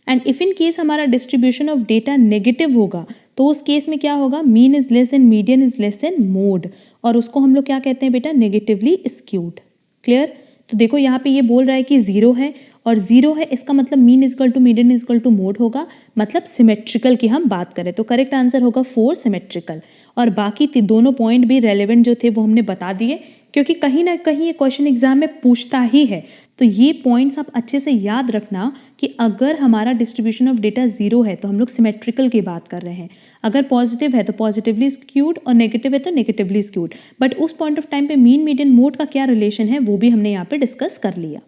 And if in case हमारा डिस्ट्रीब्यूशन ऑफ डेटा नेगेटिव होगा तो उस केस में क्या होगा, mean is less then median is less then mode, और उसको हम लोग क्या कहते हैं बेटा, नेगेटिवली स्क्यूड। क्लियर, तो देखो यहाँ पे ये बोल रहा है कि 0 है और 0 है, इसका मतलब mean is equal to median is equal to mode होगा, मतलब सिमेट्रिकल की हम बात करें तो करेक्ट आंसर होगा 4 सिमेट्रिकल। और बाकी दोनों पॉइंट भी रेलेवेंट जो थे वो हमने बता दिए, क्योंकि कहीं ना कहीं ये क्वेश्चन एग्जाम में पूछता ही है, तो ये पॉइंट्स आप अच्छे से याद रखना कि अगर हमारा डिस्ट्रीब्यूशन ऑफ डेटा 0 है तो हम लोग सिमेट्रिकल की बात कर रहे हैं, अगर पॉजिटिव है तो पॉजिटिवली स्क्यूड और नेगेटिव है तो नेगेटिवली स्क्यूड, बट उस पॉइंट ऑफ टाइम पे मीन मीडियन मोड का क्या रिलेशन है वो भी हमने यहाँ पे डिस्कस कर लिया।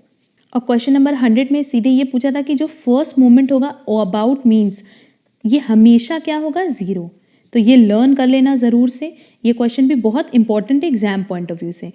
और क्वेश्चन नंबर 100 में सीधे ये पूछा था कि जो फर्स्ट मोमेंट होगा अबाउट मीन्स ये हमेशा क्या होगा, 0, तो ये लर्न कर लेना ज़रूर से, ये क्वेश्चन भी बहुत इंपॉर्टेंट है एग्जाम पॉइंट ऑफ व्यू से।